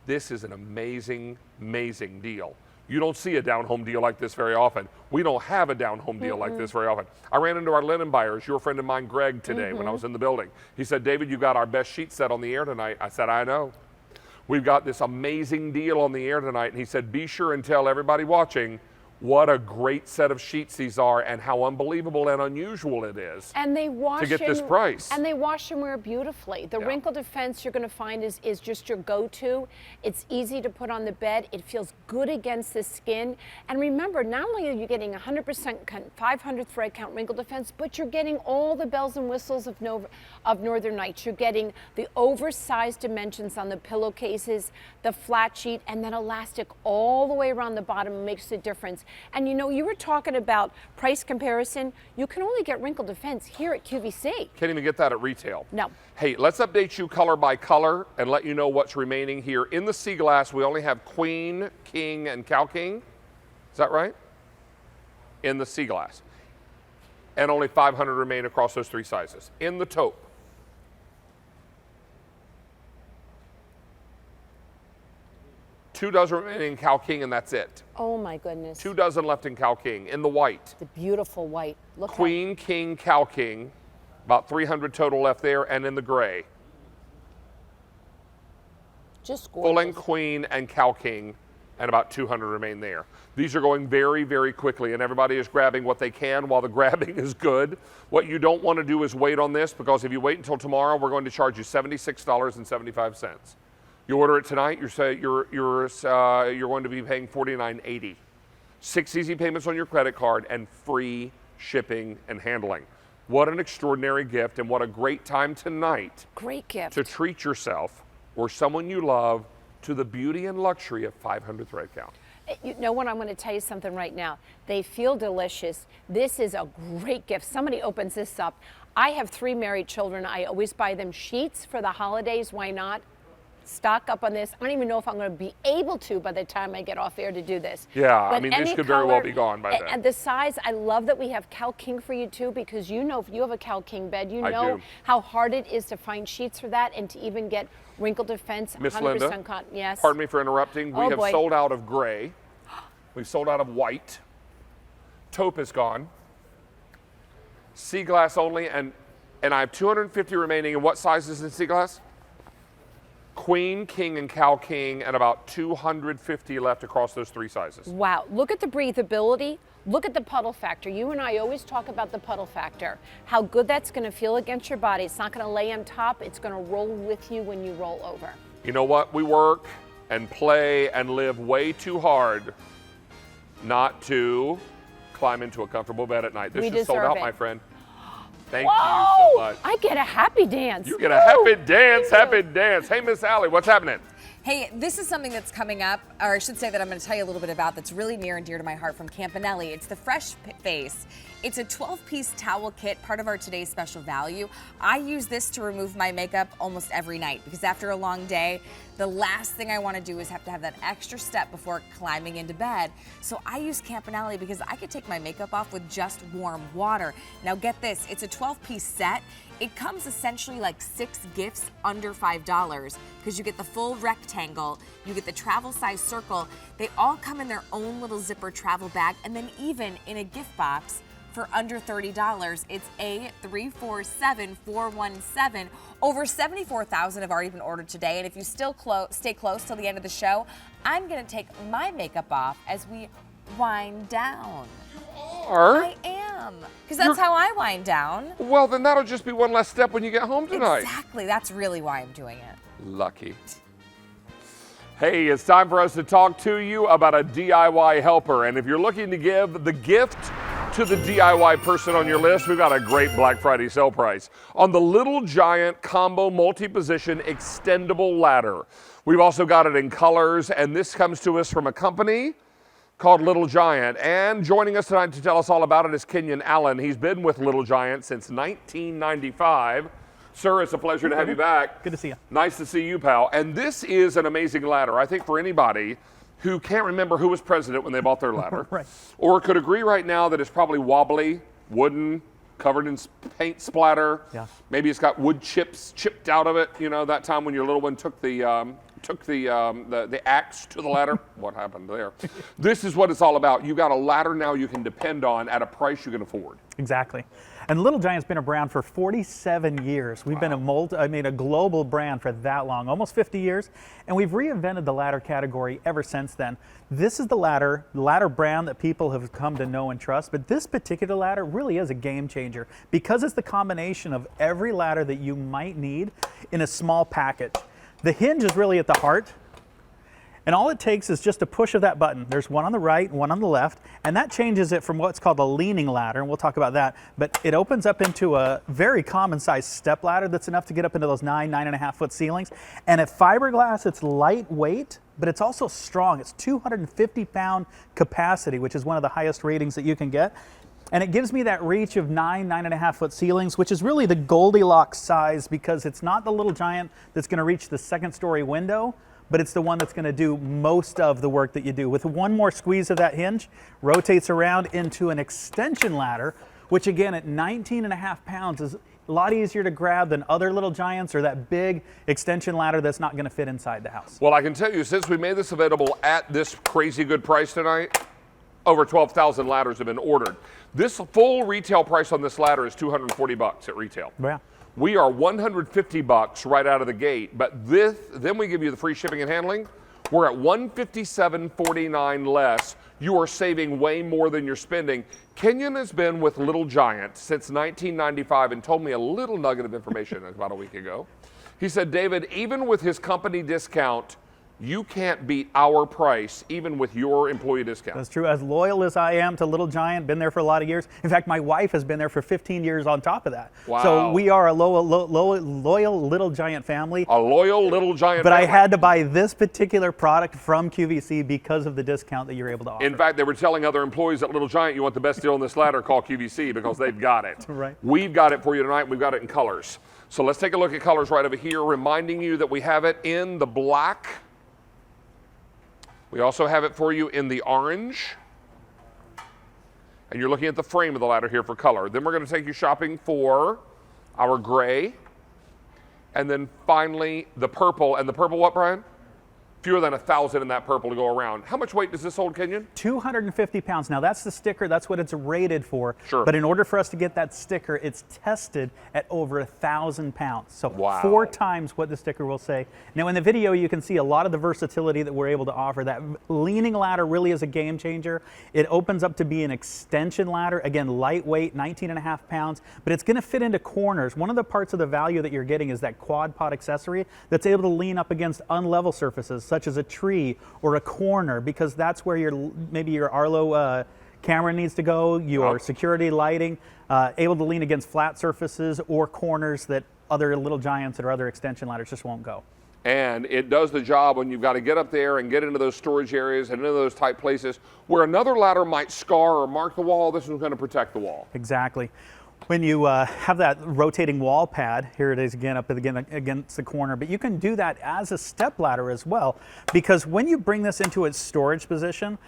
This is an amazing, amazing deal. You don't see a down-home deal like this very often. We don't have a down-home deal like this very often. I ran into our linen buyers, your friend of mine, Greg, today when I was in the building. He said, David, you got our best sheet set on the air tonight. I said, I know. We've got this amazing deal on the air tonight. And he said, be sure and tell everybody watching what a great set of sheets these are and how unbelievable and unusual it is And they wash to get this price. And they wash and wear beautifully. The Wrinkle Defense you're going to find is just your go-to. It's easy to put on the bed. It feels good against the skin. And remember, not only are you getting 100% 500 thread count Wrinkle Defense, but you're getting all the bells and whistles of Northern Nights. You're getting the oversized dimensions on the pillowcases, the flat sheet, and that elastic all the way around the bottom makes a difference. And you know, you were talking about price comparison. You can only get Wrinkle Defense here at QVC. Can't even get that at retail. No. Hey, let's update you color by color and let you know what's remaining here. In the sea glass, we only have Queen, King, and Cow King. Is that right? In the sea glass. And only 500 remain across those three sizes. In the taupe, two dozen remaining in Cow King, and that's it. Oh my goodness. 2 dozen left in Cow King. In the white, The beautiful white. Look Queen, King, Cow King, about 300 total left there, and in the gray, just Full gorgeous. and Queen and Cow King, and about 200 remain there. These are going very, very quickly, and everybody is grabbing what they can while the grabbing is good. What you don't want to do is wait on this, because if you wait until tomorrow, we're going to charge you $76.75. You order it tonight, you're going to be paying $49.80. 6 easy payments on your credit card and free shipping and handling. What an extraordinary gift, and what a great time tonight Great gift. to treat yourself or someone you love to the beauty and luxury of 500 thread count. You know what? I'm going to tell you something right now. They feel delicious. This is a great gift. Somebody opens this up. I have 3 married children. I always buy them sheets for the holidays. Why not? Stock up on this. I don't even know if I'm going to be able to by the time I get off air to do this. Yeah, But I mean, this any could very well color- be gone by then. And the size, I love that we have Cow King for you too, because you know if you have a Cow King bed, you I know do. how hard it is to find sheets for that and to even get Wrinkle Defense, Miss 100% Linda, cotton. Yes. pardon me for interrupting. We Oh, have boy. sold out of gray. We've sold out of white. Taupe is gone. Sea glass only, and I have 250 remaining. And what sizes in sea glass? Queen, King, and Cow King, and about 250 left across those 3 sizes. Wow, look at the breathability. Look at the puddle factor. You and I always talk about the puddle factor, how good that's going to feel against your body. It's not going to lay on top. It's going to roll with you when you roll over. You know what? We work and play and live way too hard not to climb into a comfortable bed at night. This We is sold deserve out, it. my friend. Thank Whoa! you so much. I get a happy dance. You get a happy dance, happy dance. Hey, Miss Allie, what's happening? Hey, this is something that's coming up, or I should say that I'm going to tell you a little bit about, that's really near and dear to my heart from Campanelli. It's the Fresh Face. It's a 12-piece towel kit, part of our today's special value. I use this to remove my makeup almost every night because after a long day, the last thing I want to do is have to have that extra step before climbing into bed. So I use Campanelli because I could take my makeup off with just warm water. Now get this, it's a 12-piece set. It comes essentially like 6 gifts under $5 because you get the full rectangle, you get the travel size circle. They all come in their own little zipper travel bag, and then even in a gift box for under $30. It's A347417. Over 74,000 have already been ordered today, and if you still stay close till the end of the show, I'm gonna take my makeup off as we wind down. I am, because that's how I wind down. Well, then that'll just be one less step when you get home tonight. Exactly, that's really why I'm doing it. Lucky. Hey, it's time for us to talk to you about a DIY helper. And if you're looking to give the gift to the DIY person on your list, we've got a great Black Friday sale price on the Little Giant Combo Multi-Position Extendable Ladder. We've also got it in colors, and this comes to us from a company called Little Giant. And joining us tonight to tell us all about it is Kenyon Allen. He's been with Little Giant since 1995. Sir, it's a pleasure to have you back. Good to see you. Nice to see you, pal. And this is an amazing ladder, I think, for anybody who can't remember who was president when they bought their ladder. Right. Or could agree right now that it's probably wobbly, wooden, covered in paint splatter. Yeah. Maybe it's got wood chips chipped out of it. You know, that time when your little one took the axe to the ladder. What happened there? This is what it's all about. You got a ladder now you can depend on at a price you can afford. Exactly. And Little Giant's been around for 47 years. We've been a global brand for that long, almost 50 years, and we've reinvented the ladder category ever since then. This is the ladder brand that people have come to know and trust, but this particular ladder really is a game changer because it's the combination of every ladder that you might need in a small package. The hinge is really at the heart, and all it takes is just a push of that button. There's one on the right and one on the left, and that changes it from what's called a leaning ladder, and we'll talk about that, but it opens up into a very common sized step ladder that's enough to get up into those 9.5 foot ceilings. And at fiberglass, it's lightweight, but it's also strong. It's 250 pound capacity, which is one of the highest ratings that you can get. And it gives me that reach of 9.5 foot ceilings, which is really the Goldilocks size because it's not the Little Giant that's going to reach the second story window, but it's the one that's going to do most of the work that you do. With one more squeeze of that hinge, rotates around into an extension ladder, which again at 19.5 pounds is a lot easier to grab than other Little Giants or that big extension ladder that's not going to fit inside the house. Well, I can tell you, since we made this available at this crazy good price tonight, over 12,000 ladders have been ordered. This full retail price on this ladder is $240 at retail. Yeah. We are $150 right out of the gate, but then we give you the free shipping and handling. We're at $157.49 less. You are saving way more than you're spending. Kenyon has been with Little Giant since 1995 and told me a little nugget of information about a week ago. He said, David, even with his company discount, you can't beat our price, even with your employee discount. That's true. As loyal as I am to Little Giant, been there for a lot of years. In fact, my wife has been there for 15 years on top of that. Wow. So we are a loyal Little Giant family. A loyal Little Giant But family. I had to buy this particular product from QVC because of the discount that you're able to offer. In fact, they were telling other employees at Little Giant, you want the best deal on this ladder, call QVC because they've got it. Right. We've got it for you tonight. We've got it in colors. So let's take a look at colors right over here, reminding you that we have it in the black. We also have it for you in the orange. And you're looking at the frame of the ladder here for color. Then we're going to take you shopping for our gray. And then finally the purple. And the purple what, Brian? Fewer than 1,000 in that purple to go around. How much weight does this hold, Kenyon? 250 pounds. Now that's the sticker, that's what it's rated for. Sure. But in order for us to get that sticker, it's tested at over 1,000 pounds. So Wow. 4 times what the sticker will say. Now in the video, you can see a lot of the versatility that we're able to offer. That leaning ladder really is a game changer. It opens up to be an extension ladder. Again, lightweight, 19.5 pounds, but it's gonna fit into corners. One of the parts of the value that you're getting is that quad pod accessory that's able to lean up against unlevel surfaces, such as a tree or a corner, because that's where maybe your Arlo camera needs to go, your security lighting, able to lean against flat surfaces or corners that other Little Giants or other extension ladders just won't go. And it does the job when you've got to get up there and get into those storage areas and into those tight places where another ladder might scar or mark the wall. This is going to protect the wall. Exactly. When you have that rotating wall pad, here it is again up against the corner, but you can do that as a step ladder as well, because when you bring this into its storage position,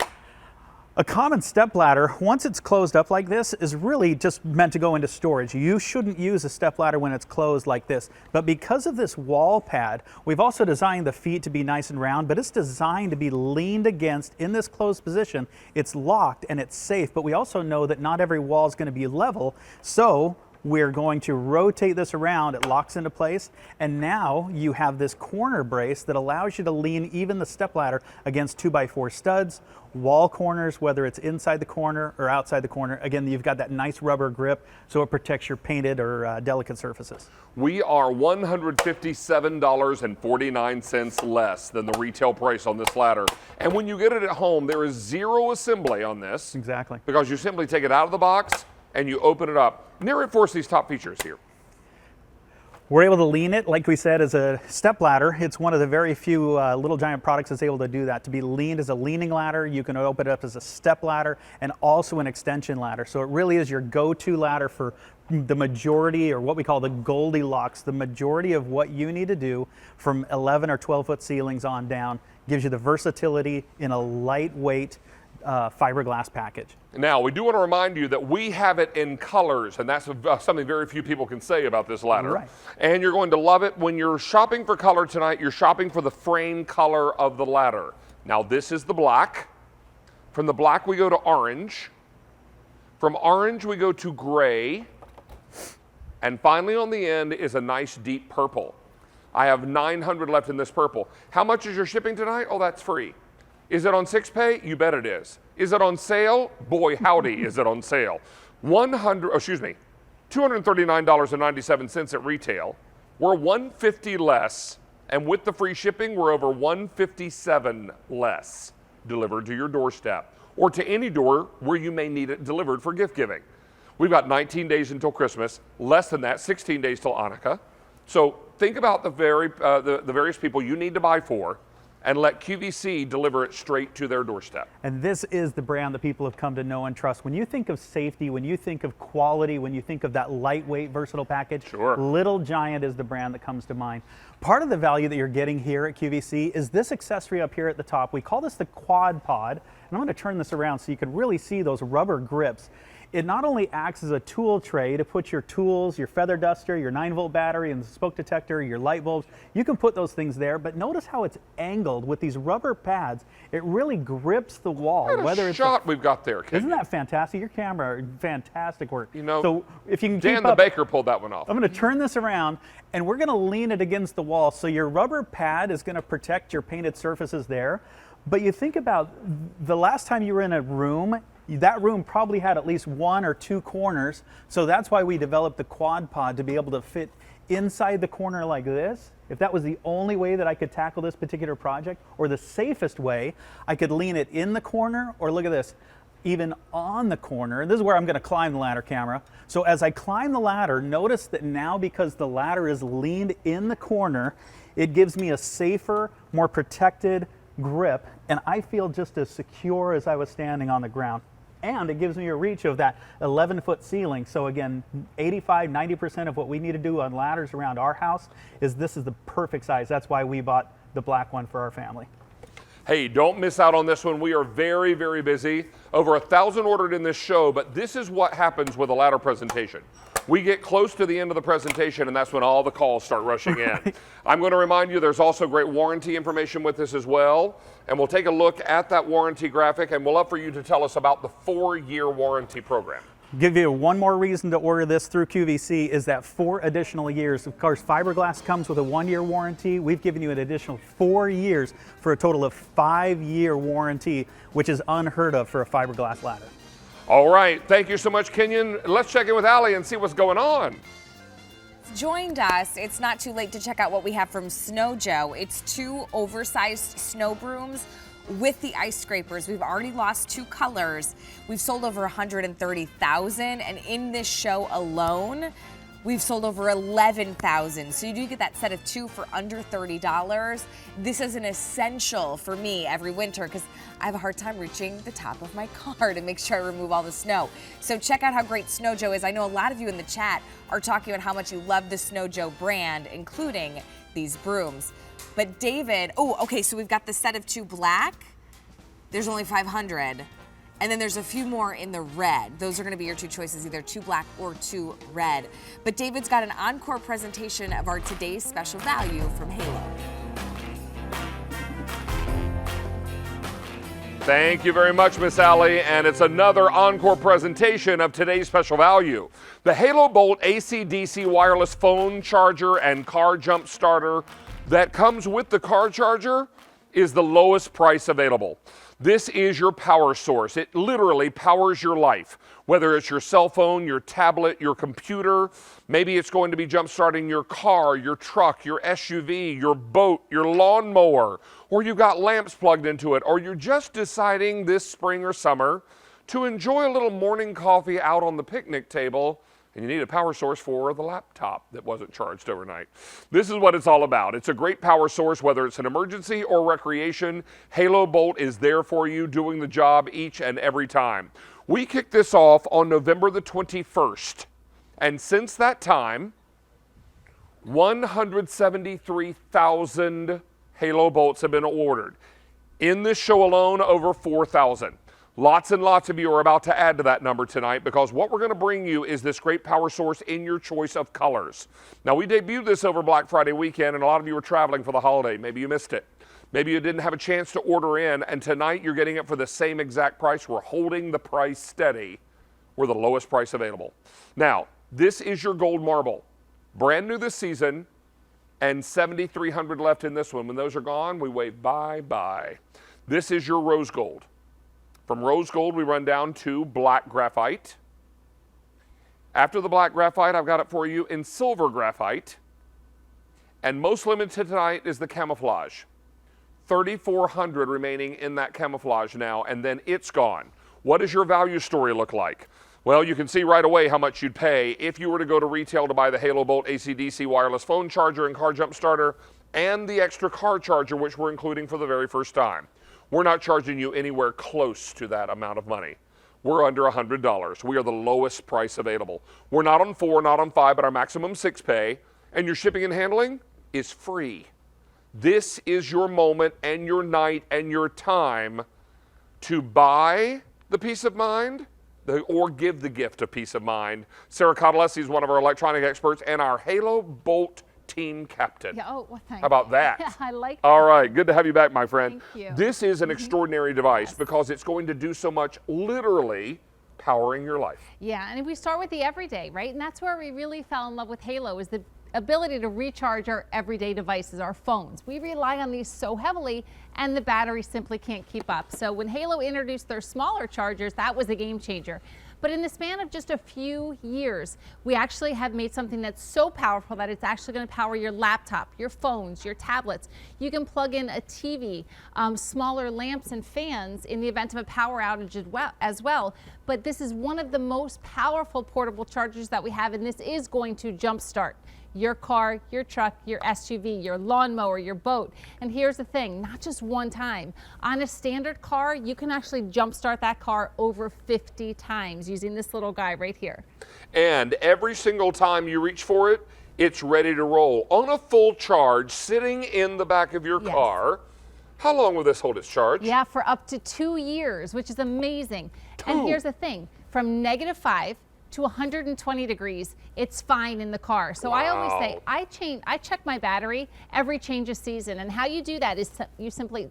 a common step ladder, once it's closed up like this, is really just meant to go into storage. You shouldn't use a step ladder when it's closed like this. But because of this wall pad, we've also designed the feet to be nice and round, but it's designed to be leaned against in this closed position. It's locked and it's safe, but we also know that not every wall is going to be level. So We're going to rotate this around, it locks into place, and now you have this corner brace that allows you to lean even the stepladder against 2x4 studs, wall corners, whether it's inside the corner or outside the corner. Again, you've got that nice rubber grip, so it protects your painted or delicate surfaces. We are $157.49 less than the retail price on this ladder. And when you get it at home, there is zero assembly on this. Exactly. Because you simply take it out of the box and you open it up. Narrate for us these top features here. We're able to lean it, like we said, as a step ladder. It's one of the very few Little Giant products that's able to do that. To be leaned as a leaning ladder, you can open it up as a step ladder and also an extension ladder. So it really is your go-to ladder for the majority, or what we call the Goldilocks, the majority of what you need to do from 11 or 12-foot ceilings on down. Gives you the versatility in a lightweight fiberglass package. Now, we do want to remind you that we have it in colors, and that's something very few people can say about this ladder. Right. And you're going to love it. When you're shopping for color tonight, you're shopping for the frame color of the ladder. Now, this is the black. From the black, we go to orange. From orange, we go to gray. And finally, on the end is a nice deep purple. I have 900 left in this purple. How much is your shipping tonight? Oh, that's free. Is it on 6-pay? You bet it is. Is it on sale? Boy, howdy, is it on sale. $239.97 at retail. We're $150 less, and with the free shipping, we're over $157 less delivered to your doorstep or to any door where you may need it delivered for gift giving. We've got 19 days until Christmas, less than that, 16 days till Hanukkah. So think about the various people you need to buy for, and let QVC deliver it straight to their doorstep. And this is the brand that people have come to know and trust. When you think of safety, when you think of quality, when you think of that lightweight, versatile package, sure, Little Giant is the brand that comes to mind. Part of the value that you're getting here at QVC is this accessory up here at the top. We call this the Quad Pod, and I'm going to turn this around so you can really see those rubber grips. It not only acts as a tool tray to put your tools, your feather duster, your 9-volt battery, and the smoke detector, your light bulbs. You can put those things there, but notice how it's angled with these rubber pads. It really grips the wall. What a shot we've got there, Ken. Isn't that fantastic? Your camera, fantastic work. You know, so if you can Dan the Baker pulled that one off. I'm going to turn this around, and we're going to lean it against the wall. So your rubber pad is going to protect your painted surfaces there. But you think about the last time you were in a room, that room probably had at least 1 or 2 corners. So that's why we developed the Quad Pod, to be able to fit inside the corner like this. If that was the only way that I could tackle this particular project, or the safest way, I could lean it in the corner, or look at this, even on the corner. This is where I'm going to climb the ladder, camera. So as I climb the ladder, notice that now, because the ladder is leaned in the corner, it gives me a safer, more protected grip, and I feel just as secure as I was standing on the ground. And it gives me a reach of that 11-foot ceiling. So again, 85–90% of what we need to do on ladders around our house is this is the perfect size. That's why we bought the black one for our family. Hey, don't miss out on this one. We are very, very busy. Over 1,000 ordered in this show, but this is what happens with a ladder presentation. We get close to the end of the presentation, and that's when all the calls start rushing in. I'm going to remind you there's also great warranty information with this as well, and we'll take a look at that warranty graphic, and we'll love for you to tell us about the 4-year warranty program. Give you one more reason to order this through QVC is that 4 additional years. Of course, fiberglass comes with a 1-year warranty. We've given you an additional 4 years for a total of 5-year warranty, which is unheard of for a fiberglass ladder. All right, thank you so much, Kenyon. Let's check in with Allie and see what's going on. Joined us. It's not too late to check out what we have from Snow Joe. It's 2 oversized snow brooms with the ice scrapers. We've already lost 2 colors. We've sold over 130,000, and in this show alone, we've sold over 11,000. So you do get that set of 2 for under $30. This is an essential for me every winter because I have a hard time reaching the top of my car to make sure I remove all the snow. So check out how great Snow Joe is. I know a lot of you in the chat are talking about how much you love the Snow Joe brand, including these brooms. But David, okay, so we've got the set of 2 black. There's only 500. And then there's a few more in the red. Those are going to be your 2 choices, either 2 black or 2 red. But David's got an encore presentation of our today's special value from Halo. Thank you very much, Miss Allie, and it's another encore presentation of today's special value. The Halo Bolt AC/DC wireless phone charger and car jump starter that comes with the car charger is the lowest price available. This is your power source. It literally powers your life. Whether it's your cell phone, your tablet, your computer, maybe it's going to be jump starting your car, your truck, your SUV, your boat, your lawnmower, or you've got lamps plugged into it, or you're just deciding this spring or summer to enjoy a little morning coffee out on the picnic table, and you need a power source for the laptop that wasn't charged overnight. This is what it's all about. It's a great power source, whether it's an emergency or recreation. Halo Bolt is there for you, doing the job each and every time. We kicked this off on November the 21st, and since that time, 173,000 Halo Bolts have been ordered. In this show alone, over 4,000. Lots and lots of you are about to add to that number tonight, because what we're going to bring you is this great power source in your choice of colors. Now, we debuted this over Black Friday weekend, and a lot of you were traveling for the holiday. Maybe you missed it. Maybe you didn't have a chance to order in, and tonight you're getting it for the same exact price. We're holding the price steady. We're the lowest price available. Now, this is your gold marble. Brand new this season, and 7,300 left in this one. When those are gone, we wave bye-bye. This is your rose gold. From rose gold, we run down to black graphite. After the black graphite, I've got it for you in silver graphite. And most limited tonight is the camouflage. 3,400 remaining in that camouflage now, and then it's gone. What does your value story look like? Well, you can see right away how much you'd pay if you were to go to retail to buy the Halo Bolt AC/DC wireless phone charger and car jump starter and the extra car charger, which we're including for the very first time. We're not charging you anywhere close to that amount of money. We're under $100. We are the lowest price available. We're not on 4, not on 5, but our maximum 6 pay, and your shipping and handling is free. This is your moment and your night and your time to buy the peace of mind or give the gift of peace of mind. Sarah Codalesi is one of our electronic experts and our Halo Bolt team captain. Yeah, oh, well, thanks. How about that? Yeah, I like that. All right, good to have you back, my friend. Thank you. This is an extraordinary device because it's going to do so much, literally powering your life. Yeah, and we start with the everyday, right? And that's where we really fell in love with Halo, is the ability to recharge our everyday devices, our phones. We rely on these so heavily, and the battery simply can't keep up. So when Halo introduced their smaller chargers, that was a game changer. But in the span of just a few years, we actually have made something that's so powerful that it's actually going to power your laptop, your phones, your tablets. You can plug in a TV, smaller lamps and fans in the event of a power outage as well. But this is one of the most powerful portable chargers that we have, and this is going to jumpstart your car, your truck, your SUV, your lawnmower, your boat. And here's the thing, not just one time. On a standard car, you can actually jumpstart that car over 50 times using this little guy right here. And every single time you reach for it, it's ready to roll. On a full charge, sitting in the back of your car. How long will this hold its charge? Yeah, for up to 2 years, which is amazing. And here's the thing, from -5 to 120 degrees, it's fine in the car. So I always say, I check my battery every change of season. And how you do that is you simply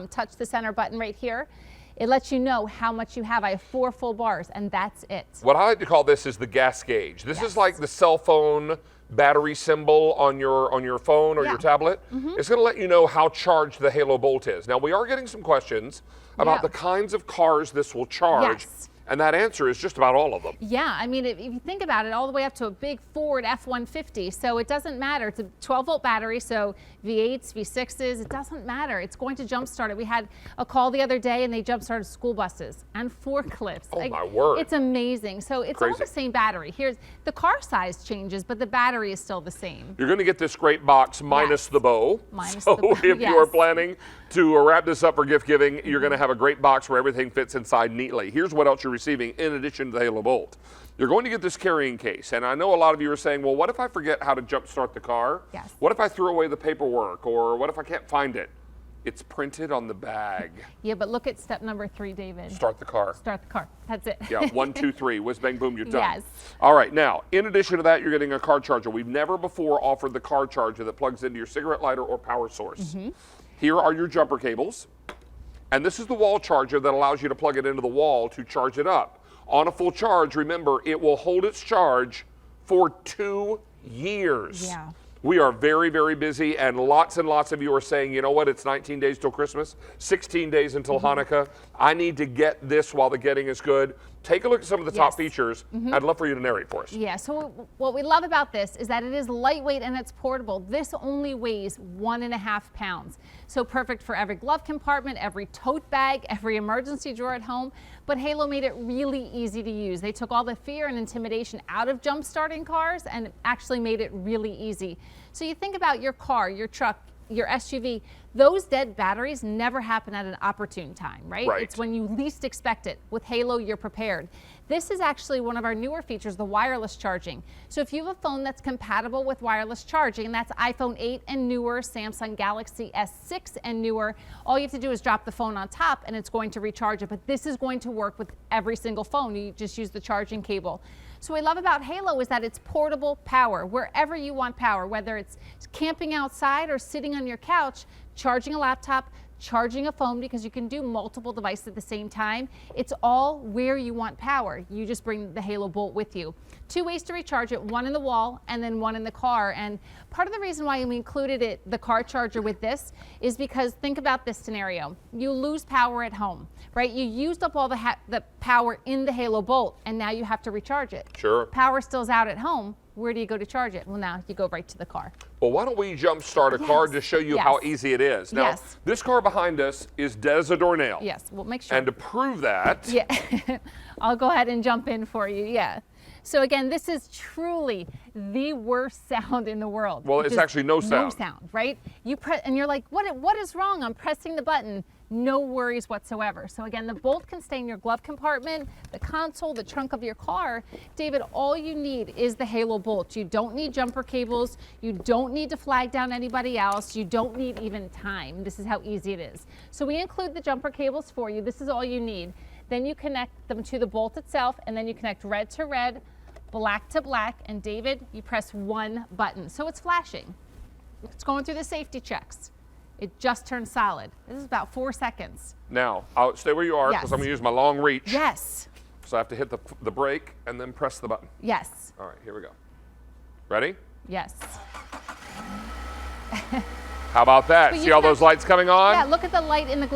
touch the center button right here. It lets you know how much you have. I have 4 full bars, and that's it. What I like to call this is the gas gauge. This is like the cell phone battery symbol on your phone or your tablet. It's going to let you know how charged the Halo Bolt is. Now, we are getting some questions about the kinds of cars this will charge. And that answer is just about all of them. Yeah, I mean, if you think about it, all the way up to a big Ford F-150. So it doesn't matter. It's a 12-volt battery, so V8s, V6s, it doesn't matter. It's going to jumpstart it. We had a call the other day, and they jumpstarted school buses and forklifts. Oh, my word. It's amazing. So it's all the same battery. Here's the car size changes, but the battery is still the same. You're going to get this great box minus the bow. Minus so the bow, if you are planning to wrap this up for gift giving, you're going to have a great box where everything fits inside neatly. Here's what else you're receiving in addition to the Halo Bolt. You're going to get this carrying case. And I know a lot of you are saying, well, what if I forget how to jumpstart the car? Yes. What if I threw away the paperwork? Or what if I can't find it? It's printed on the bag. Yeah, but look at step number 3, David. Start the car. Start the car. That's it. Yeah, 1, 2, 3. Whiz, bang, boom, you're done. Yes. All right, now, in addition to that, you're getting a car charger. We've never before offered the car charger that plugs into your cigarette lighter or power source. Here are your jumper cables. And this is the wall charger that allows you to plug it into the wall to charge it up. On a full charge, remember, it will hold its charge for 2 years. Yeah. We are very, very busy, and lots of you are saying, you know what, it's 19 days till Christmas, 16 days until Hanukkah. I need to get this while the getting is good. Take a look at some of the top features. I'd love for you to narrate for us. Yeah, so what we love about this is that it is lightweight and it's portable. This only weighs 1.5 pounds. So perfect for every glove compartment, every tote bag, every emergency drawer at home. But Halo made it really easy to use. They took all the fear and intimidation out of jump starting cars and actually made it really easy. So you think about your car, your truck, your SUV, those dead batteries never happen at an opportune time, right? It's when you least expect it. With Halo, you're prepared. This is actually one of our newer features, the wireless charging. So if you have a phone that's compatible with wireless charging, and that's iPhone 8 and newer, Samsung Galaxy S6 and newer, all you have to do is drop the phone on top and it's going to recharge it. But this is going to work with every single phone. You just use the charging cable. So what we love about Halo is that it's portable power, wherever you want power, whether it's camping outside or sitting on your couch, charging a laptop, charging a phone, because you can do multiple devices at the same time. It's all where you want power. You just bring the Halo Bolt with you. 2 ways to recharge it, one in the wall and then one in the car. And part of the reason why we included the car charger with this is because think about this scenario. You lose power at home, right? You used up all the power in the Halo Bolt and now you have to recharge it. Sure. Power still's out at home. Where do you go to charge it? Well, now you go right to the car. Well, why don't we jump start a car to show you how easy it is. Now, this car behind us is Desidor Nail. Yes, we'll make sure. And to prove that. Yeah, I'll go ahead and jump in for you, yeah. So again, this is truly the worst sound in the world. Well, it's actually no sound. No sound, right? You press, and you're like, what is wrong? I'm pressing the button. No worries whatsoever. So again, the Bolt can stay in your glove compartment, the console, the trunk of your car. David, all you need is the Halo Bolt. You don't need jumper cables. You don't need to flag down anybody else. You don't need even time. This is how easy it is. So we include the jumper cables for you. This is all you need. Then you connect them to the Bolt itself, and then you connect red to red, black to black, and David, you press one button. So it's flashing. It's going through the safety checks. It just turned solid. This is about 4 seconds. Now, I'll stay where you are because I'm going to use my long reach. Yes. So I have to hit the brake and then press the button. Yes. All right, here we go. Ready? Yes. How about that? See all those lights coming on? Yeah, look at the light in the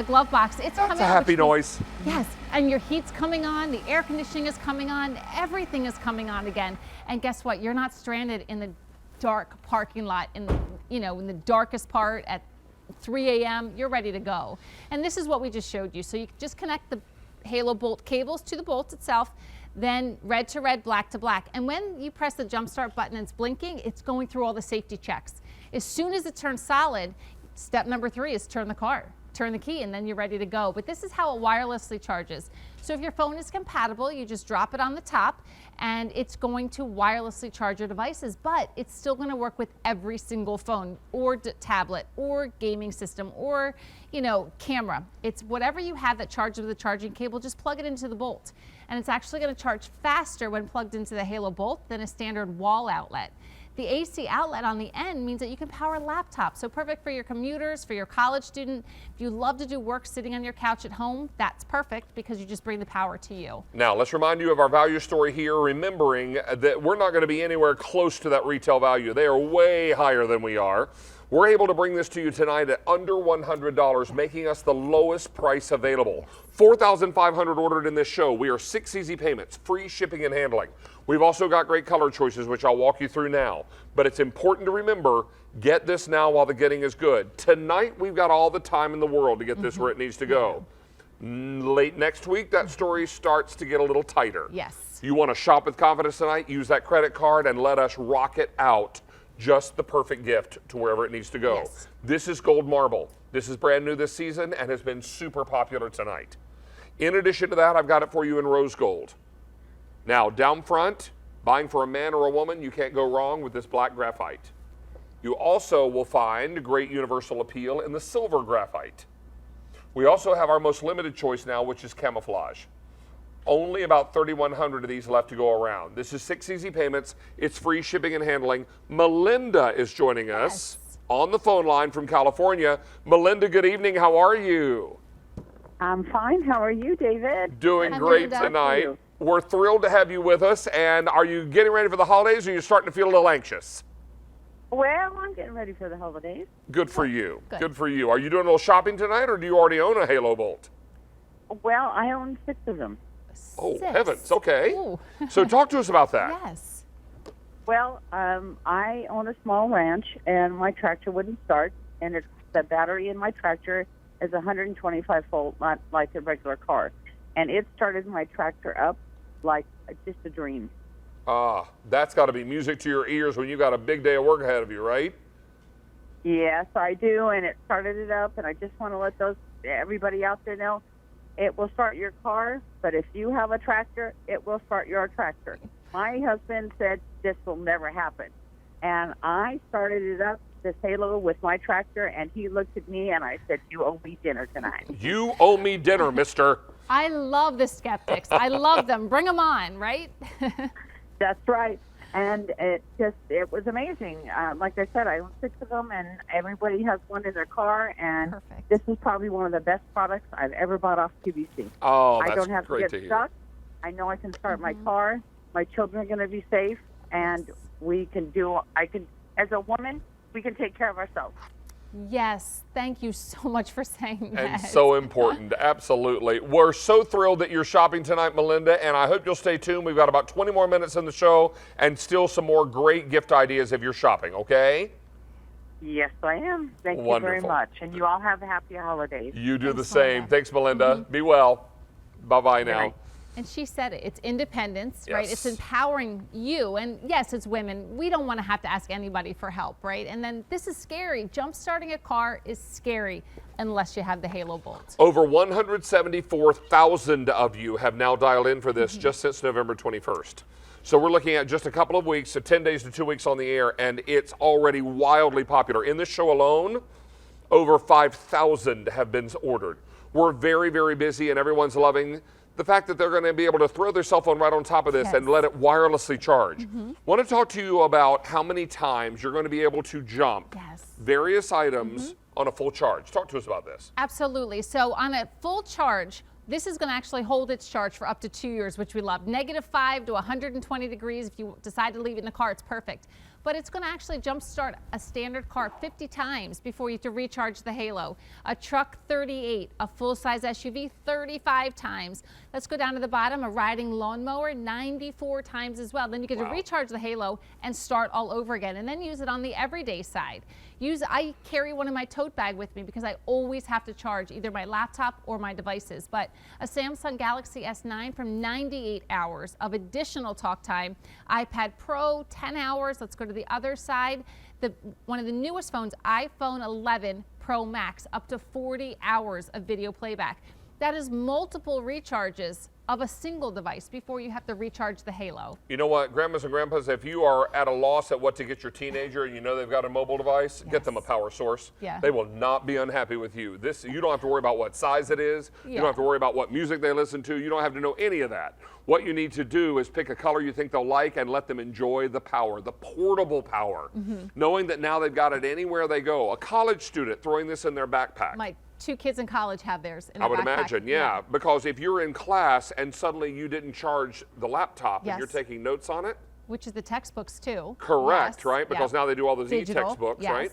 glove box. It's coming on. It's a happy noise. Yes, and your heat's coming on, the air conditioning is coming on, everything is coming on again. And guess what? You're not stranded in the dark parking lot in the darkest part at 3 a.m. You're ready to go. And this is what we just showed you. So you just connect the Halo Bolt cables to the Bolt itself, then red to red, black to black. And when you press the jump start button and it's blinking, it's going through all the safety checks. As soon as it turns solid, step number 3 is turn the key, and then you're ready to go. But this is how it wirelessly charges. So if your phone is compatible, you just drop it on the top and it's going to wirelessly charge your devices, but it's still going to work with every single phone or tablet or gaming system or, camera. It's whatever you have that charges with a charging cable, just plug it into the Bolt. And it's actually going to charge faster when plugged into the Halo Bolt than a standard wall outlet. The AC outlet on the end means that you can power laptops, so perfect for your commuters, for your college student. If you love to do work sitting on your couch at home, that's perfect because you just bring the power to you. Now, let's remind you of our value story here, remembering that we're not going to be anywhere close to that retail value. They are way higher than we are. We're able to bring this to you tonight at under $100, making us the lowest price available. 4,500 ordered in this show. We are 6 easy payments, free shipping and handling. We've also got great color choices, which I'll walk you through now. But it's important to remember, get this now while the getting is good. Tonight, we've got all the time in the world to get this where it needs to go. Late next week, that story starts to get a little tighter. Yes. You want to shop with confidence tonight? Use that credit card and let us rock it out. Just the perfect gift to wherever it needs to go. Yes. This is gold marble. This is brand new this season and has been super popular tonight. In addition to that, I've got it for you in rose gold. Now, down front, buying for a man or a woman, you can't go wrong with this black graphite. You also will find great universal appeal in the silver graphite. We also have our most limited choice now, which is camouflage. Only about 3,100 of these left to go around. This is 6 easy payments. It's free shipping and handling. Melinda is joining us on the phone line from California. Melinda, good evening. How are you? I'm fine. How are you, David? Doing I'm great Linda. tonight. you. We're thrilled to have you with us. And are you getting ready for the holidays, or are you starting to feel a little anxious? Well, I'm getting ready for the holidays. Good for you. Good. Good for you. Are you doing a little shopping tonight, or do you already own a Halo Bolt? Well, I own 6 of them. Oh, 6. heavens. Okay. Ooh. So talk to us about that. Yes. Well, I own a small ranch, and my tractor wouldn't start, and the battery in my tractor is 125 volt, not like a regular car. And it started my tractor up like just a dream. That's got to be music to your ears when you got a big day of work ahead of you, right? Yes, I do, and it started it up, and I just want to let everybody out there know it will start your car, but if you have a tractor, it will start your tractor. My husband said this will never happen, and I started it up, this Halo, with my tractor, and he looked at me, and I said, you owe me dinner tonight. You owe me dinner, mister. I love the skeptics. I love them. Bring them on, right? That's right. And it was amazing. Like I said, I own 6 of them, and everybody has one in their car. And Perfect. this is probably one of the best products I've ever bought off QVC. Oh, I that's don't have great to to get hear. stuck. I know I can start my car. My children are going to be safe, and we can do. As a woman, we can take care of ourselves. Yes. Thank you so much for saying that. And so important, absolutely. We're so thrilled that you're shopping tonight, Melinda, and I hope you'll stay tuned. We've got about 20 more minutes in the show and still some more great gift ideas if you're shopping, okay? Yes, I am. Thank you Wonderful. very much. And you all have happy holidays. You do the Thanks, same. Melinda. Thanks, Melinda. Be well. Bye-bye now. night. And she said it. It's independence, right? Yes. It's empowering you. And yes, it's women. We don't want to have to ask anybody for help, right? And then this is scary. Jump starting a car is scary unless you have the Halo Bolt. Over 174,000 of you have now dialed in for this just since November 21st. So we're looking at just a couple of weeks, so 10 days to 2 weeks on the air, and it's already wildly popular. In this show alone, over 5,000 have been ordered. We're very, very busy, and everyone's loving the fact that they're going to be able to throw their cell phone right on top of this and let it wirelessly charge. Want to talk to you about how many times you're going to be able to jump various items on a full charge. Talk to us about this. Absolutely. So on a full charge, this is going to actually hold its charge for up to 2 years, which we love. -5 to 120 degrees. If you decide to leave it in the car, it's perfect. But it's going to actually jumpstart a standard car 50 times before you have to recharge the Halo. A truck 38, a full-size SUV 35 times. Let's go down to the bottom, a riding lawnmower 94 times as well. Then you get to recharge the Halo and start all over again, and then use it on the everyday side. I carry one in my tote bag with me because I always have to charge either my laptop or my devices. But a Samsung Galaxy S9 from 98 hours of additional talk time. iPad Pro 10 hours. Let's go to the other side. One of the newest phones, iPhone 11 Pro Max, up to 40 hours of video playback. That is multiple recharges of a single device before you have to recharge the Halo. You know what, grandmas and grandpas, if you are at a loss at what to get your teenager and you know they've got a mobile device, get them a power source. Yeah. They will not be unhappy with you. You don't have to worry about what size it is. You Yeah. don't have to worry about what music they listen to. You don't have to know any of that. What you need to do is pick a color you think they'll like and let them enjoy the power, the portable power. Knowing that now they've got it anywhere they go. A college student throwing this in their backpack. My 2 kids in college have theirs in I a would backpack. imagine, yeah. Because if you're in class and suddenly you didn't charge the laptop and you're Yes. taking notes on it. Which is the textbooks too. Correct, Yes. right? Because now they do all those Digital, e-textbooks, yes. right?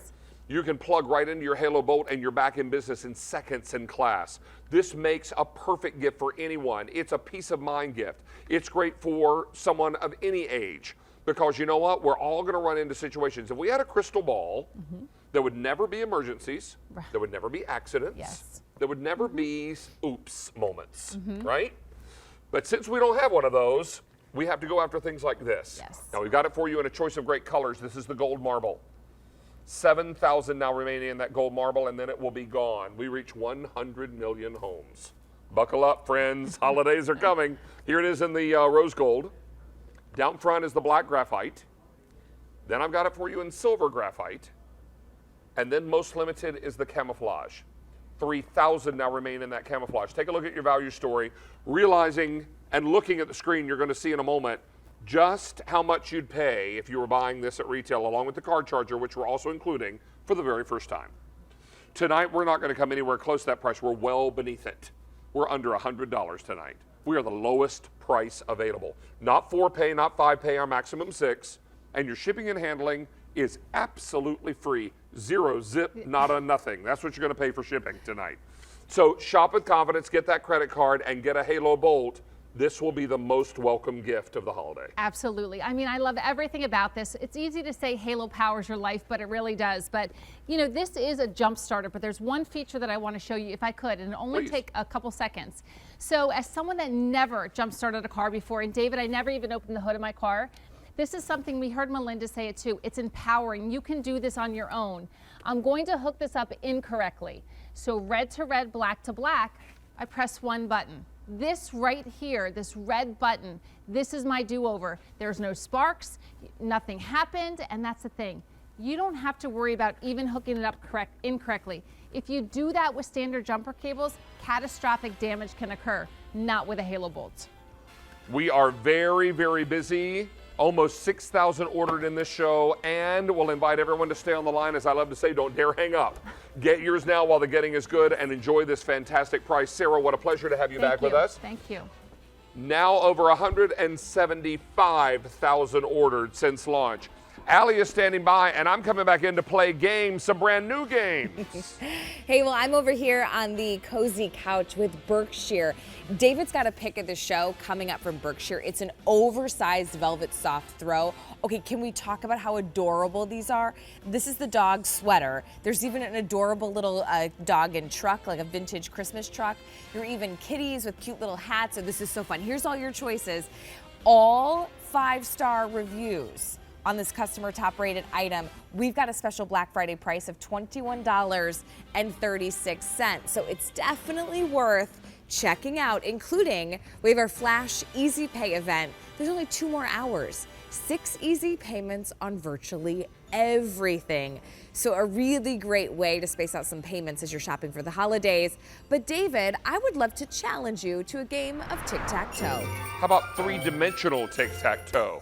You can plug right into your Halo Bolt and you're back in business in seconds in class. This makes a perfect gift for anyone. It's a peace of mind gift. It's great for someone of any age because you know what? We're all going to run into situations. If we had a crystal ball, there would never be emergencies. There would never be accidents. Yes. There would never be oops moments, right? But since we don't have one of those, we have to go after things like this. Yes. Now we've got it for you in a choice of great colors. This is the gold marble. 7,000 now remaining in that gold marble, and then it will be gone. We reach 100 million homes. Buckle up, friends. Holidays are coming. Here it is in the rose gold. Down front is the black graphite. Then I've got it for you in silver graphite. And then most limited is the camouflage. 3,000 now remain in that camouflage. Take a look at your value story, realizing and looking at the screen, you're going to see in a moment just how much you'd pay if you were buying this at retail, along with the card charger, which we're also including for the very first time. Tonight, we're not going to come anywhere close to that price. We're well beneath it. we're under $100 tonight. We are the lowest price available. Not 4-pay, not 5-pay, our maximum 6. And your shipping and handling is absolutely free. 0 zip, not a nothing. That's what you're going to pay for shipping tonight. So shop with confidence, get that credit card, and get a Halo Bolt. This will be the most welcome gift of the holiday. Absolutely. I mean, I love everything about this. It's easy to say Halo powers your life, but it really does. But, you know, this is a jump starter, but there's one feature that I want to show you if I could, and it'll only take a couple seconds. So as someone that never jump started a car before, and David, I never even opened the hood of my car, this is something we heard Melinda say it too. It's empowering. You can do this on your own. I'm going to hook this up incorrectly. So red to red, black to black, I press one button. This right here, this red button, this is my do-over. There's no sparks, nothing happened, and that's the thing. You don't have to worry about even hooking it up incorrectly. If you do that with standard jumper cables, catastrophic damage can occur, not with a Halo Bolt. We are very, very busy. Almost 6,000 ordered in this show, and we'll invite everyone to stay on the line. As I love to say, don't dare hang up. Get yours now while the getting is good, and enjoy this fantastic price. Sarah, what a pleasure to have you back with us. Thank you. Now over 175,000 ordered since launch. Allie is standing by, and I'm coming back in to play games, some brand new games. Hey, well, I'm over here on the cozy couch with Berkshire. David's got a pick of the show coming up from Berkshire. It's an oversized velvet soft throw. Okay, can we talk about how adorable these are? This is the dog sweater. There's even an adorable little dog in truck, like a vintage Christmas truck. There are even kitties with cute little hats, so this is so fun. Here's all your choices. All 5-star reviews on this customer top rated item. We've got a special Black Friday price of $21.36. So it's definitely worth checking out, including we have our Flash Easy Pay event. There's only 2 more hours. 6 easy payments on virtually everything. So a really great way to space out some payments as you're shopping for the holidays. But David, I would love to challenge you to a game of tic-tac-toe. How about 3-dimensional tic-tac-toe?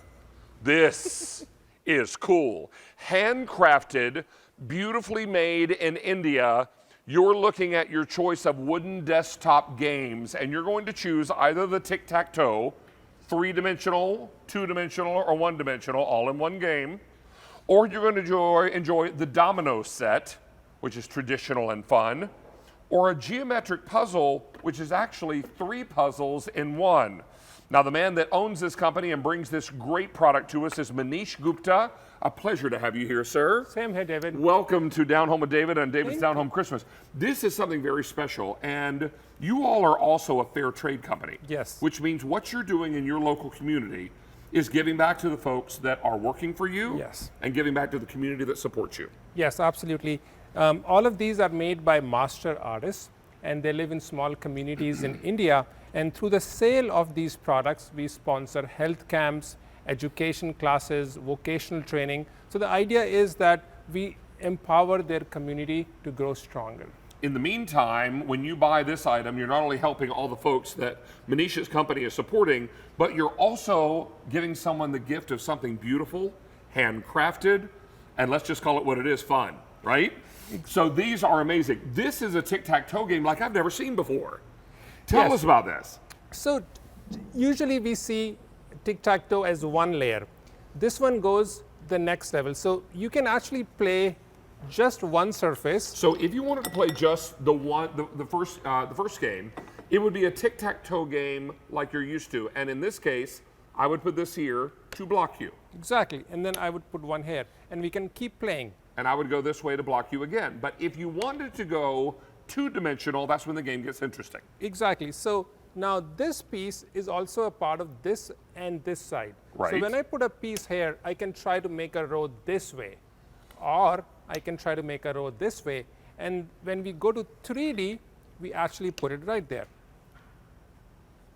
This is cool. Handcrafted, beautifully made in India. You're looking at your choice of wooden desktop games, and you're going to choose either the tic-tac-toe, 3-dimensional, 2-dimensional, or 1-dimensional, all in one game, or you're going to enjoy the domino set, which is traditional and fun, or a geometric puzzle, which is actually 3 puzzles in one. Now, the man that owns this company and brings this great product to us is Manish Gupta. A pleasure to have you here, sir. Same here, David. Welcome to Down Home with David and David's Down Home Christmas. This is something very special, and you all are also a fair trade company. Yes. Which means what you're doing in your local community is giving back to the folks that are working for you. Yes. And giving back to the community that supports you. Yes, absolutely. All of these are made by master artists, and they live in small communities in India. And through the sale of these products, we sponsor health camps, education classes, vocational training. So the idea is that we empower their community to grow stronger. In the meantime, when you buy this item, you're not only helping all the folks that Manish's company is supporting, but you're also giving someone the gift of something beautiful, handcrafted, and let's just call it what it is, fun, right? So these are amazing. This is a tic-tac-toe game like I've never seen before. Tell us about this. So usually we see tic-tac-toe as one layer. This one goes the next level. So you can actually play just one surface. So if you wanted to play just the first game, it would be a tic-tac-toe game like you're used to. And in this case, I would put this here to block you. Exactly. And then I would put one here, and we can keep playing. And I would go this way to block you again. But if you wanted to go 2-dimensional, that's when the game gets interesting. Exactly. So now this piece is also a part of this and this side. Right. So when I put a piece here, I can try to make a row this way, or I can try to make a row this way. And when we go to 3D, we actually put it right there.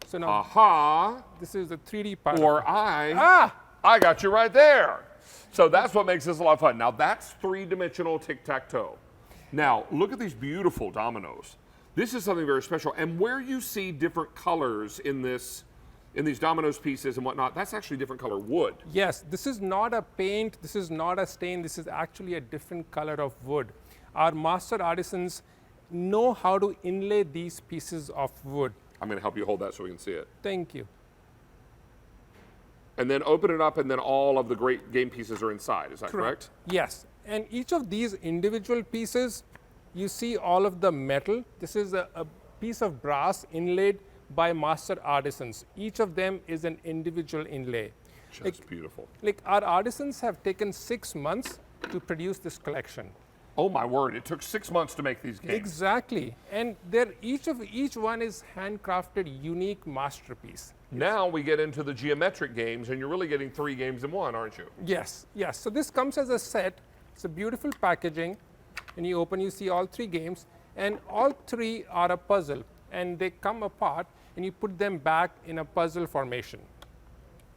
So now, this is the 3D part. Or I got you right there. So that's what makes this a lot of fun. Now that's 3-dimensional tic-tac-toe. Now look at these beautiful dominoes. This is something very special. And where you see different colors in these dominoes pieces and whatnot, that's actually different color wood. Yes, this is not a paint, this is not a stain, this is actually a different color of wood. Our master artisans know how to inlay these pieces of wood. I'm going to help you hold that so we can see it. Thank you. And then open it up, and then all of the great game pieces are inside. Is that correct? Yes. And each of these individual pieces, you see all of the metal. This is a piece of brass inlaid by master artisans. Each of them is an individual inlay. Just beautiful. Like our artisans have taken 6 months to produce this collection. Oh my word! It took 6 months to make these games. Exactly, and each one is handcrafted, unique masterpiece. Now we get into the geometric games, and you're really getting 3 games in one, aren't you? Yes, yes. So this comes as a set. It's a beautiful packaging, and you open, you see all 3 games, and all 3 are a puzzle, and they come apart, and you put them back in a puzzle formation.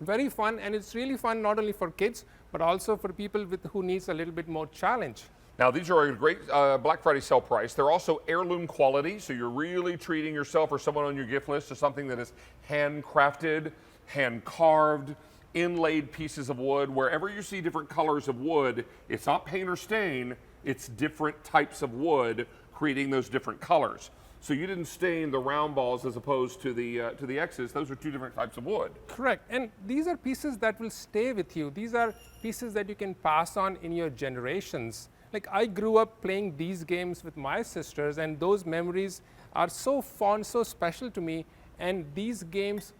Very fun, and it's really fun not only for kids, but also for people who needs a little bit more challenge. Now, these are a great Black Friday sale price. They're also heirloom quality, so you're really treating yourself or someone on your gift list to something that is handcrafted, hand-carved, inlaid pieces of wood. Wherever you see different colors of wood, it's not paint or stain, it's different types of wood creating those different colors. So you didn't stain the round balls as opposed to the X's. Those are 2 different types of wood. Correct, and these are pieces that will stay with you. These are pieces that you can pass on in your generations. Like I grew up playing these games with my sisters, and those memories are so fond, so special to me, and these games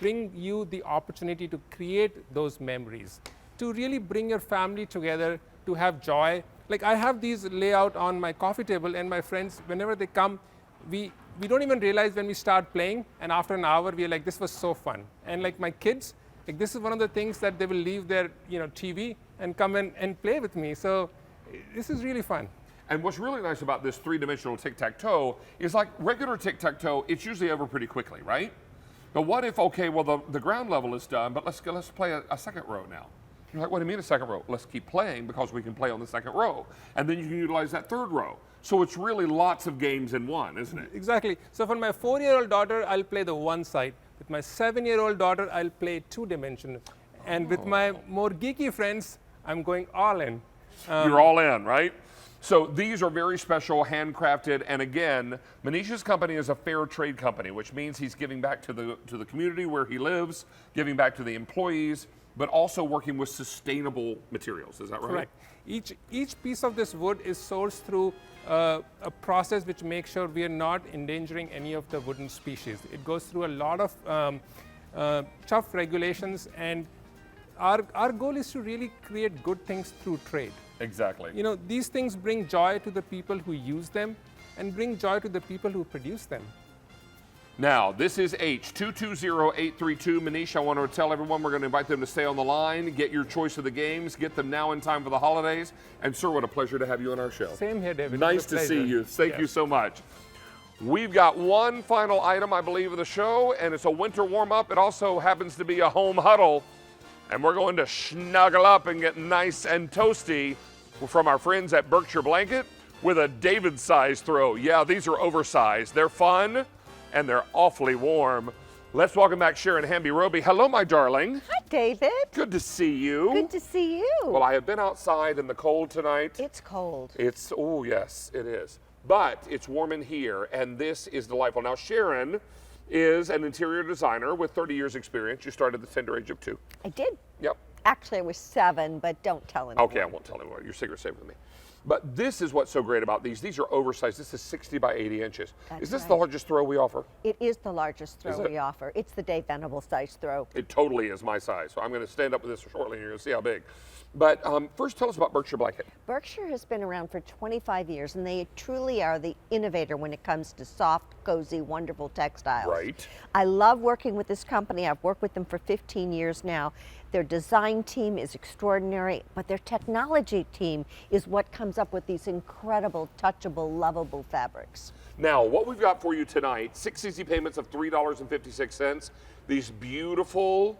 bring you the opportunity to create those memories, to really bring your family together, to have joy. Like I have these layout on my coffee table, and my friends, whenever they come, we don't even realize when we start playing, and after an hour we are like, this was so fun. And like my kids, like this is one of the things that they will leave their TV and come in and play with me. So this is really fun. And what's really nice about this 3-dimensional tic-tac-toe is like regular tic-tac-toe, it's usually over pretty quickly, right? But what if, okay, well the ground level is done, but let's play a second row now. You're like, what do you mean a second row? Let's keep playing because we can play on the second row. And then you can utilize that third row. So it's really lots of games in one, isn't it? Exactly. So for my 4-year-old daughter, I'll play the one side. With my 7-year-old daughter, I'll play 2-dimensional. And with my more geeky friends, I'm going all in. You're all in, right? So these are very special, handcrafted, and again, Manisha's company is a fair trade company, which means he's giving back to the community where he lives, giving back to the employees, but also working with sustainable materials. Is that right? Correct. Each piece of this wood is sourced through a process which makes sure we are not endangering any of the wooden species. It goes through a lot of tough regulations, and our goal is to really create good things through trade. Exactly. These things bring joy to the people who use them and bring joy to the people who produce them. Now, this is H220832. Manish, I want to tell everyone we're going to invite them to stay on the line, get your choice of the games, get them now in time for the holidays. And sir, what a pleasure to have you on our show. Same here, David. Nice to see you. Thank you so much. We've got one final item, I believe, of the show, and it's a winter warm-up. It also happens to be a home huddle. And we're going to snuggle up and get nice and toasty from our friends at Berkshire Blanket with a David-size throw. Yeah, these are oversized. They're fun, and they're awfully warm. Let's welcome back Sharon Hamby-Roby. Hello, my darling. Hi, David. Good to see you. Good to see you. Well, I have been outside in the cold tonight. It's cold. Oh, yes, it is. But it's warm in here, and this is delightful. Now, Sharon is an interior designer with 30 years experience. You started at the tender age of 2. I did. Yep. Actually, I was 7, but don't tell anyone. Okay, I won't tell anyone. Your secret's safe with me. But this is what's so great about these. These are oversized. This is 60 by 80 inches. Is this the largest throw we offer? It is the largest throw we offer. It's the Dave Venable size throw. It totally is my size. So I'm going to stand up with this shortly and you're going to see how big. But first, tell us about Berkshire Blanket. Berkshire has been around for 25 years, and they truly are the innovator when it comes to soft, cozy, wonderful textiles. Right. I love working with this company. I've worked with them for 15 years now. Their design team is extraordinary, but their technology team is what comes up with these incredible, touchable, lovable fabrics. Now, what we've got for you tonight, 6 easy payments of $3.56. These beautiful,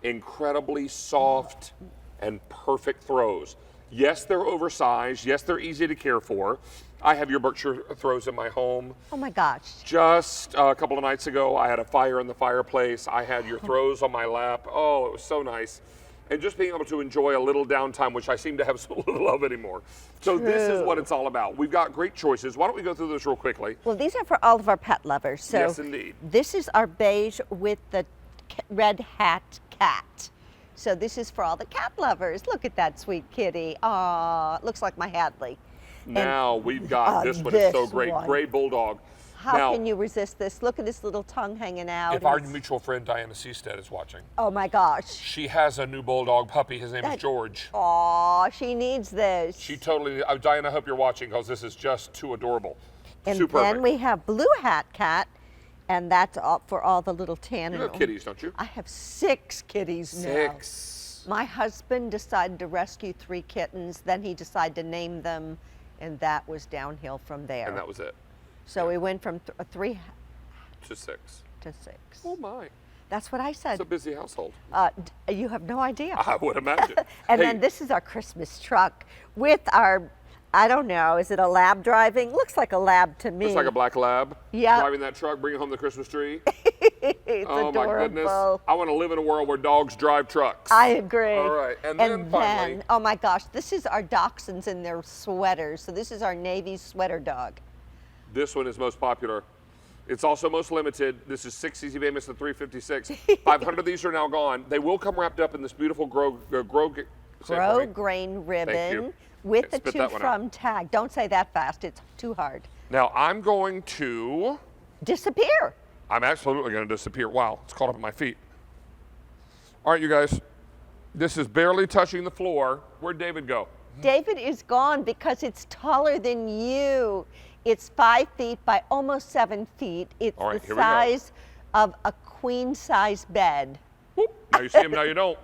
incredibly soft, and perfect throws. Yes, they're oversized. Yes, they're easy to care for. I have your Berkshire throws in my home. Oh my gosh. Just a couple of nights ago, I had a fire in the fireplace. I had your throws on my lap. Oh, it was so nice. and just being able to enjoy a little downtime, which I seem to have so little of anymore. So this is what it's all about. We've got great choices. Why don't we go through this real quickly? Well, these are for all of our pet lovers. So Yes, indeed. This is our beige with the red hat cat. So this is for all the cat lovers. Look at that sweet kitty. Aw, it looks like my Hadley. Now we've got this one. Is so great. one. Gray Bulldog. How now, can you resist this? Look at his little tongue hanging out. if our mutual friend Diana Seastead is watching, Oh my gosh. she has a new Bulldog puppy. His name is George. Aw, she needs this. She totally, Diana, I hope you're watching because this is just too adorable. And Superb. then we have blue hat cat, and that's all for all the little tan. You have kitties, don't you? I have 6 kitties now. 6. My husband decided to rescue 3 kittens, then he decided to name them, and that was downhill from there. And that was it. So we went from 3 to 6. to 6. Oh my. That's what I said. It's a busy household. You have no idea. I would imagine. And Hey, then this is our Christmas truck with our, I don't know, is it a lab driving? Looks like a lab to me. looks like a black lab. Yeah. Driving that truck, bringing home the Christmas tree. It's Oh adorable. my goodness. I want to live in a world where dogs drive trucks. I agree. All right. And then finally, oh my gosh, this is our dachshunds in their sweaters. So this is our Navy sweater dog. this one is most popular. It's also most limited. This is 6 Easy Famous at 356. 500 of these are now gone. They will come wrapped up in this beautiful grow grain ribbon with the to from tag. Don't say that fast. It's too hard. Now I'm going to disappear. I'm absolutely going to disappear. Wow, it's caught up at my feet. All right, you guys. This is barely touching the floor. Where'd David go? David is gone because it's taller than you. It's 5 feet by almost 7 feet. It's All right, the here we go. size of a queen size bed. Now you see him, now you don't.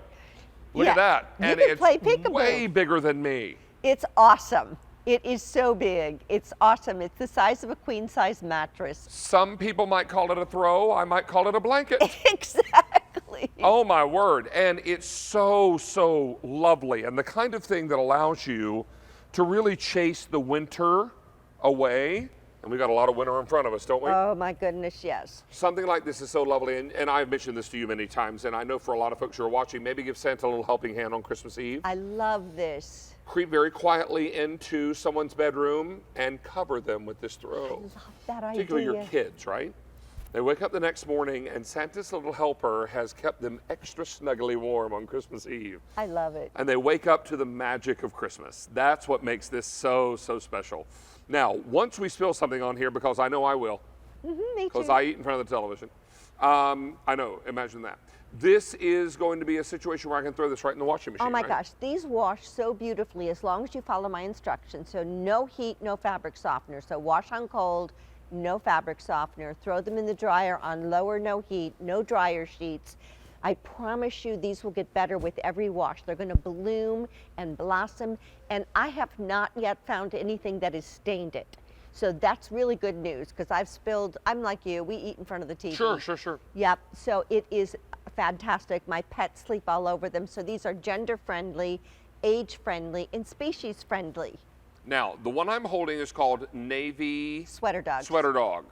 Look Yeah, at that. you And can it's play peekaboo. way bigger than me. It's awesome. It is so big. It's awesome. It's the size of a queen size mattress. Some people might call it a throw. I might call it a blanket. Exactly. Oh my word. And it's so, so lovely. And the kind of thing that allows you to really chase the winter away. And we got a lot of winter in front of us, don't we? Oh my goodness, yes. Something like this is so lovely. And I've mentioned this to you many times. And I know for a lot of folks who are watching, maybe give Santa a little helping hand on Christmas Eve. I love this. Creep very quietly into someone's bedroom and cover them with this throw. I love that idea. Particularly your kids, right? They wake up the next morning and Santa's little helper has kept them extra snuggly warm on Christmas Eve. I love it. And they wake up to the magic of Christmas. That's what makes this so, so special. Now, once we spill something on here, because I know I will, Me too. because I eat in front of the television. I know, imagine that. This is going to be a situation where I can throw this right in the washing machine. Oh my right? gosh, these wash so beautifully as long as you follow my instructions. So no heat, no fabric softener. So wash on cold, no fabric softener. Throw them in the dryer on low or no heat, no dryer sheets. I promise you these will get better with every wash. They're going to bloom and blossom, and I have not yet found anything that has stained it. So that's really good news because I've spilled, I'm like you, we eat in front of the TV. Sure. Yep, so it is fantastic. My pets sleep all over them. So these are gender friendly, age friendly, and species friendly. Now, the one I'm holding is called Navy Sweater Dog. Sweater Dog.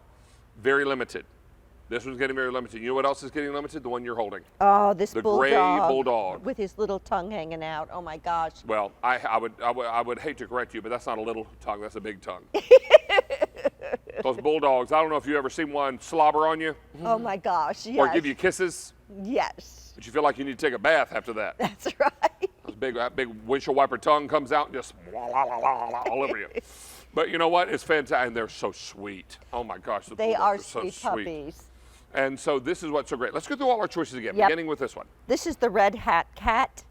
Very limited. This one's getting very limited. You know what else is getting limited? The one you're holding. Oh, this the bulldog. gray bulldog. With his little tongue hanging out. Oh my gosh. Well, I would hate to correct you, but that's not a little tongue. That's a big tongue. Those bulldogs. I don't know if you ever seen one slobber on you. Oh my gosh. Yes. Or give you kisses. Yes. But you feel like you need to take a bath after that. That's right. That big windshield wiper tongue comes out and just all over you. But you know what? It's fantastic. And they're so sweet. Oh my gosh. They are so sweet puppies. And so this is what's so great. Let's go through all our choices again, Yep. beginning with this one. This is the red hat cat.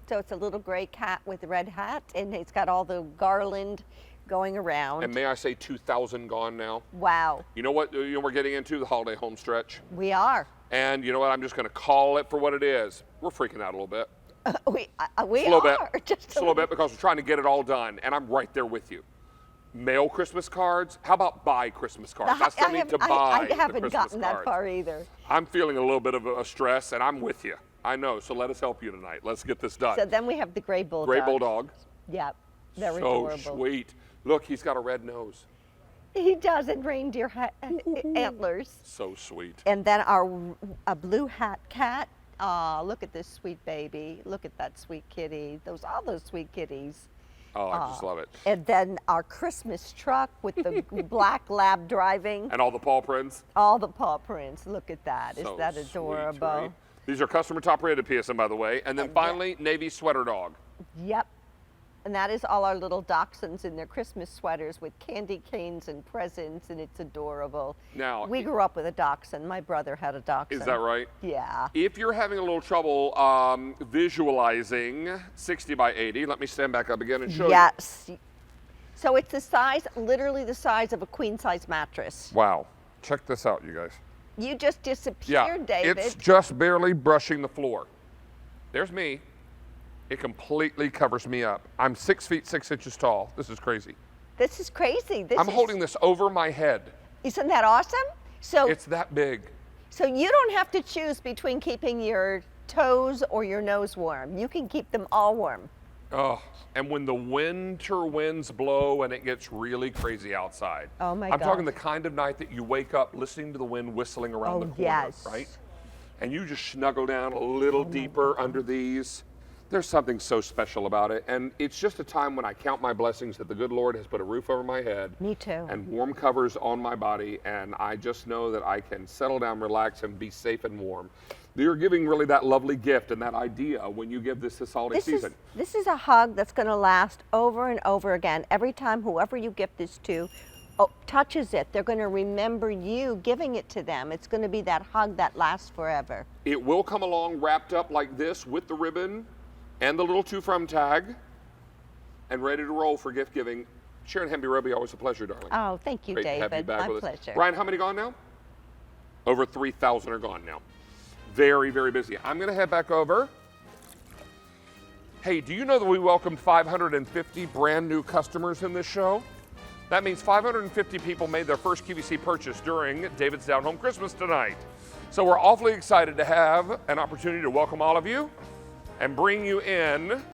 So it's a little gray cat with a red hat, and it's got all the garland going around. And may I say 2,000 gone now? Wow. You know what we're getting into? The holiday home stretch. We are. And you know what? I'm just going to call it for what it is. We're freaking out a little bit. We Just a little are. bit. Just Just a little bit because we're trying to get it all done. And I'm right there with you. Mail Christmas cards? How about buy Christmas cards? I still need to buy I the haven't Christmas gotten that cards. far either. I'm feeling a little bit of a stress, and I'm with you. I know, so let us help you tonight. Let's get this done. So then we have the gray bulldog. Gray bulldog. Yep. They're so adorable. sweet. Look, he's got a red nose. He does, and reindeer antlers. So sweet. And then our blue hat cat. Aw, look at this sweet baby. Look at that sweet kitty. All those sweet kitties. Oh, I just love it. And then our Christmas truck with the black lab driving. And all the paw prints. All the paw prints. Look at that. So Is that sweet, adorable? right? These are customer top rated PSN, by the way. And then finally, Navy sweater dog. Yep. And that is all our little dachshunds in their Christmas sweaters with candy canes and presents, and it's adorable. Now, we grew up with a dachshund. My brother had a dachshund. Is that right? Yeah. If you're having a little trouble visualizing 60 by 80, let me stand back up again and show you. Yes. So it's the size, literally the size of a queen size mattress. Wow. Check this out, you guys. You just disappeared, David. It's just barely brushing the floor. There's me. It completely covers me up. I'm 6 feet 6 inches tall. This is crazy. This is crazy. I'm holding this over my head. Isn't that awesome? So it's that big. So you don't have to choose between keeping your toes or your nose warm. You can keep them all warm. Oh, and when the winter winds blow and it gets really crazy outside. Oh my I'm God. talking the kind of night that you wake up listening to the wind whistling around the corner, yes. right? And you just snuggle down a little deeper under these. There's something so special about it. And it's just a time when I count my blessings that the good Lord has put a roof over my head. Me too. And warm covers on my body. And I just know that I can settle down, relax, and be safe and warm. You're giving really that lovely gift and that idea when you give this holiday season. This is a hug that's going to last over and over again. Every time whoever you gift this to touches it, they're going to remember you giving it to them. It's going to be that hug that lasts forever. It will come along wrapped up like this with the ribbon and the little to from tag and ready to roll for gift giving. Sharon Hemby-Roby, always a pleasure, darling. Oh, thank you, Great to David. have you back My with us. pleasure. Brian, how many gone now? Over 3,000 are gone now. Very, very busy. I'm going to head back over. Hey, do you know that we welcomed 550 brand new customers in this show? That means 550 people made their first QVC purchase during David's Down Home Christmas tonight. So we're awfully excited to have an opportunity to welcome all of you and bring you in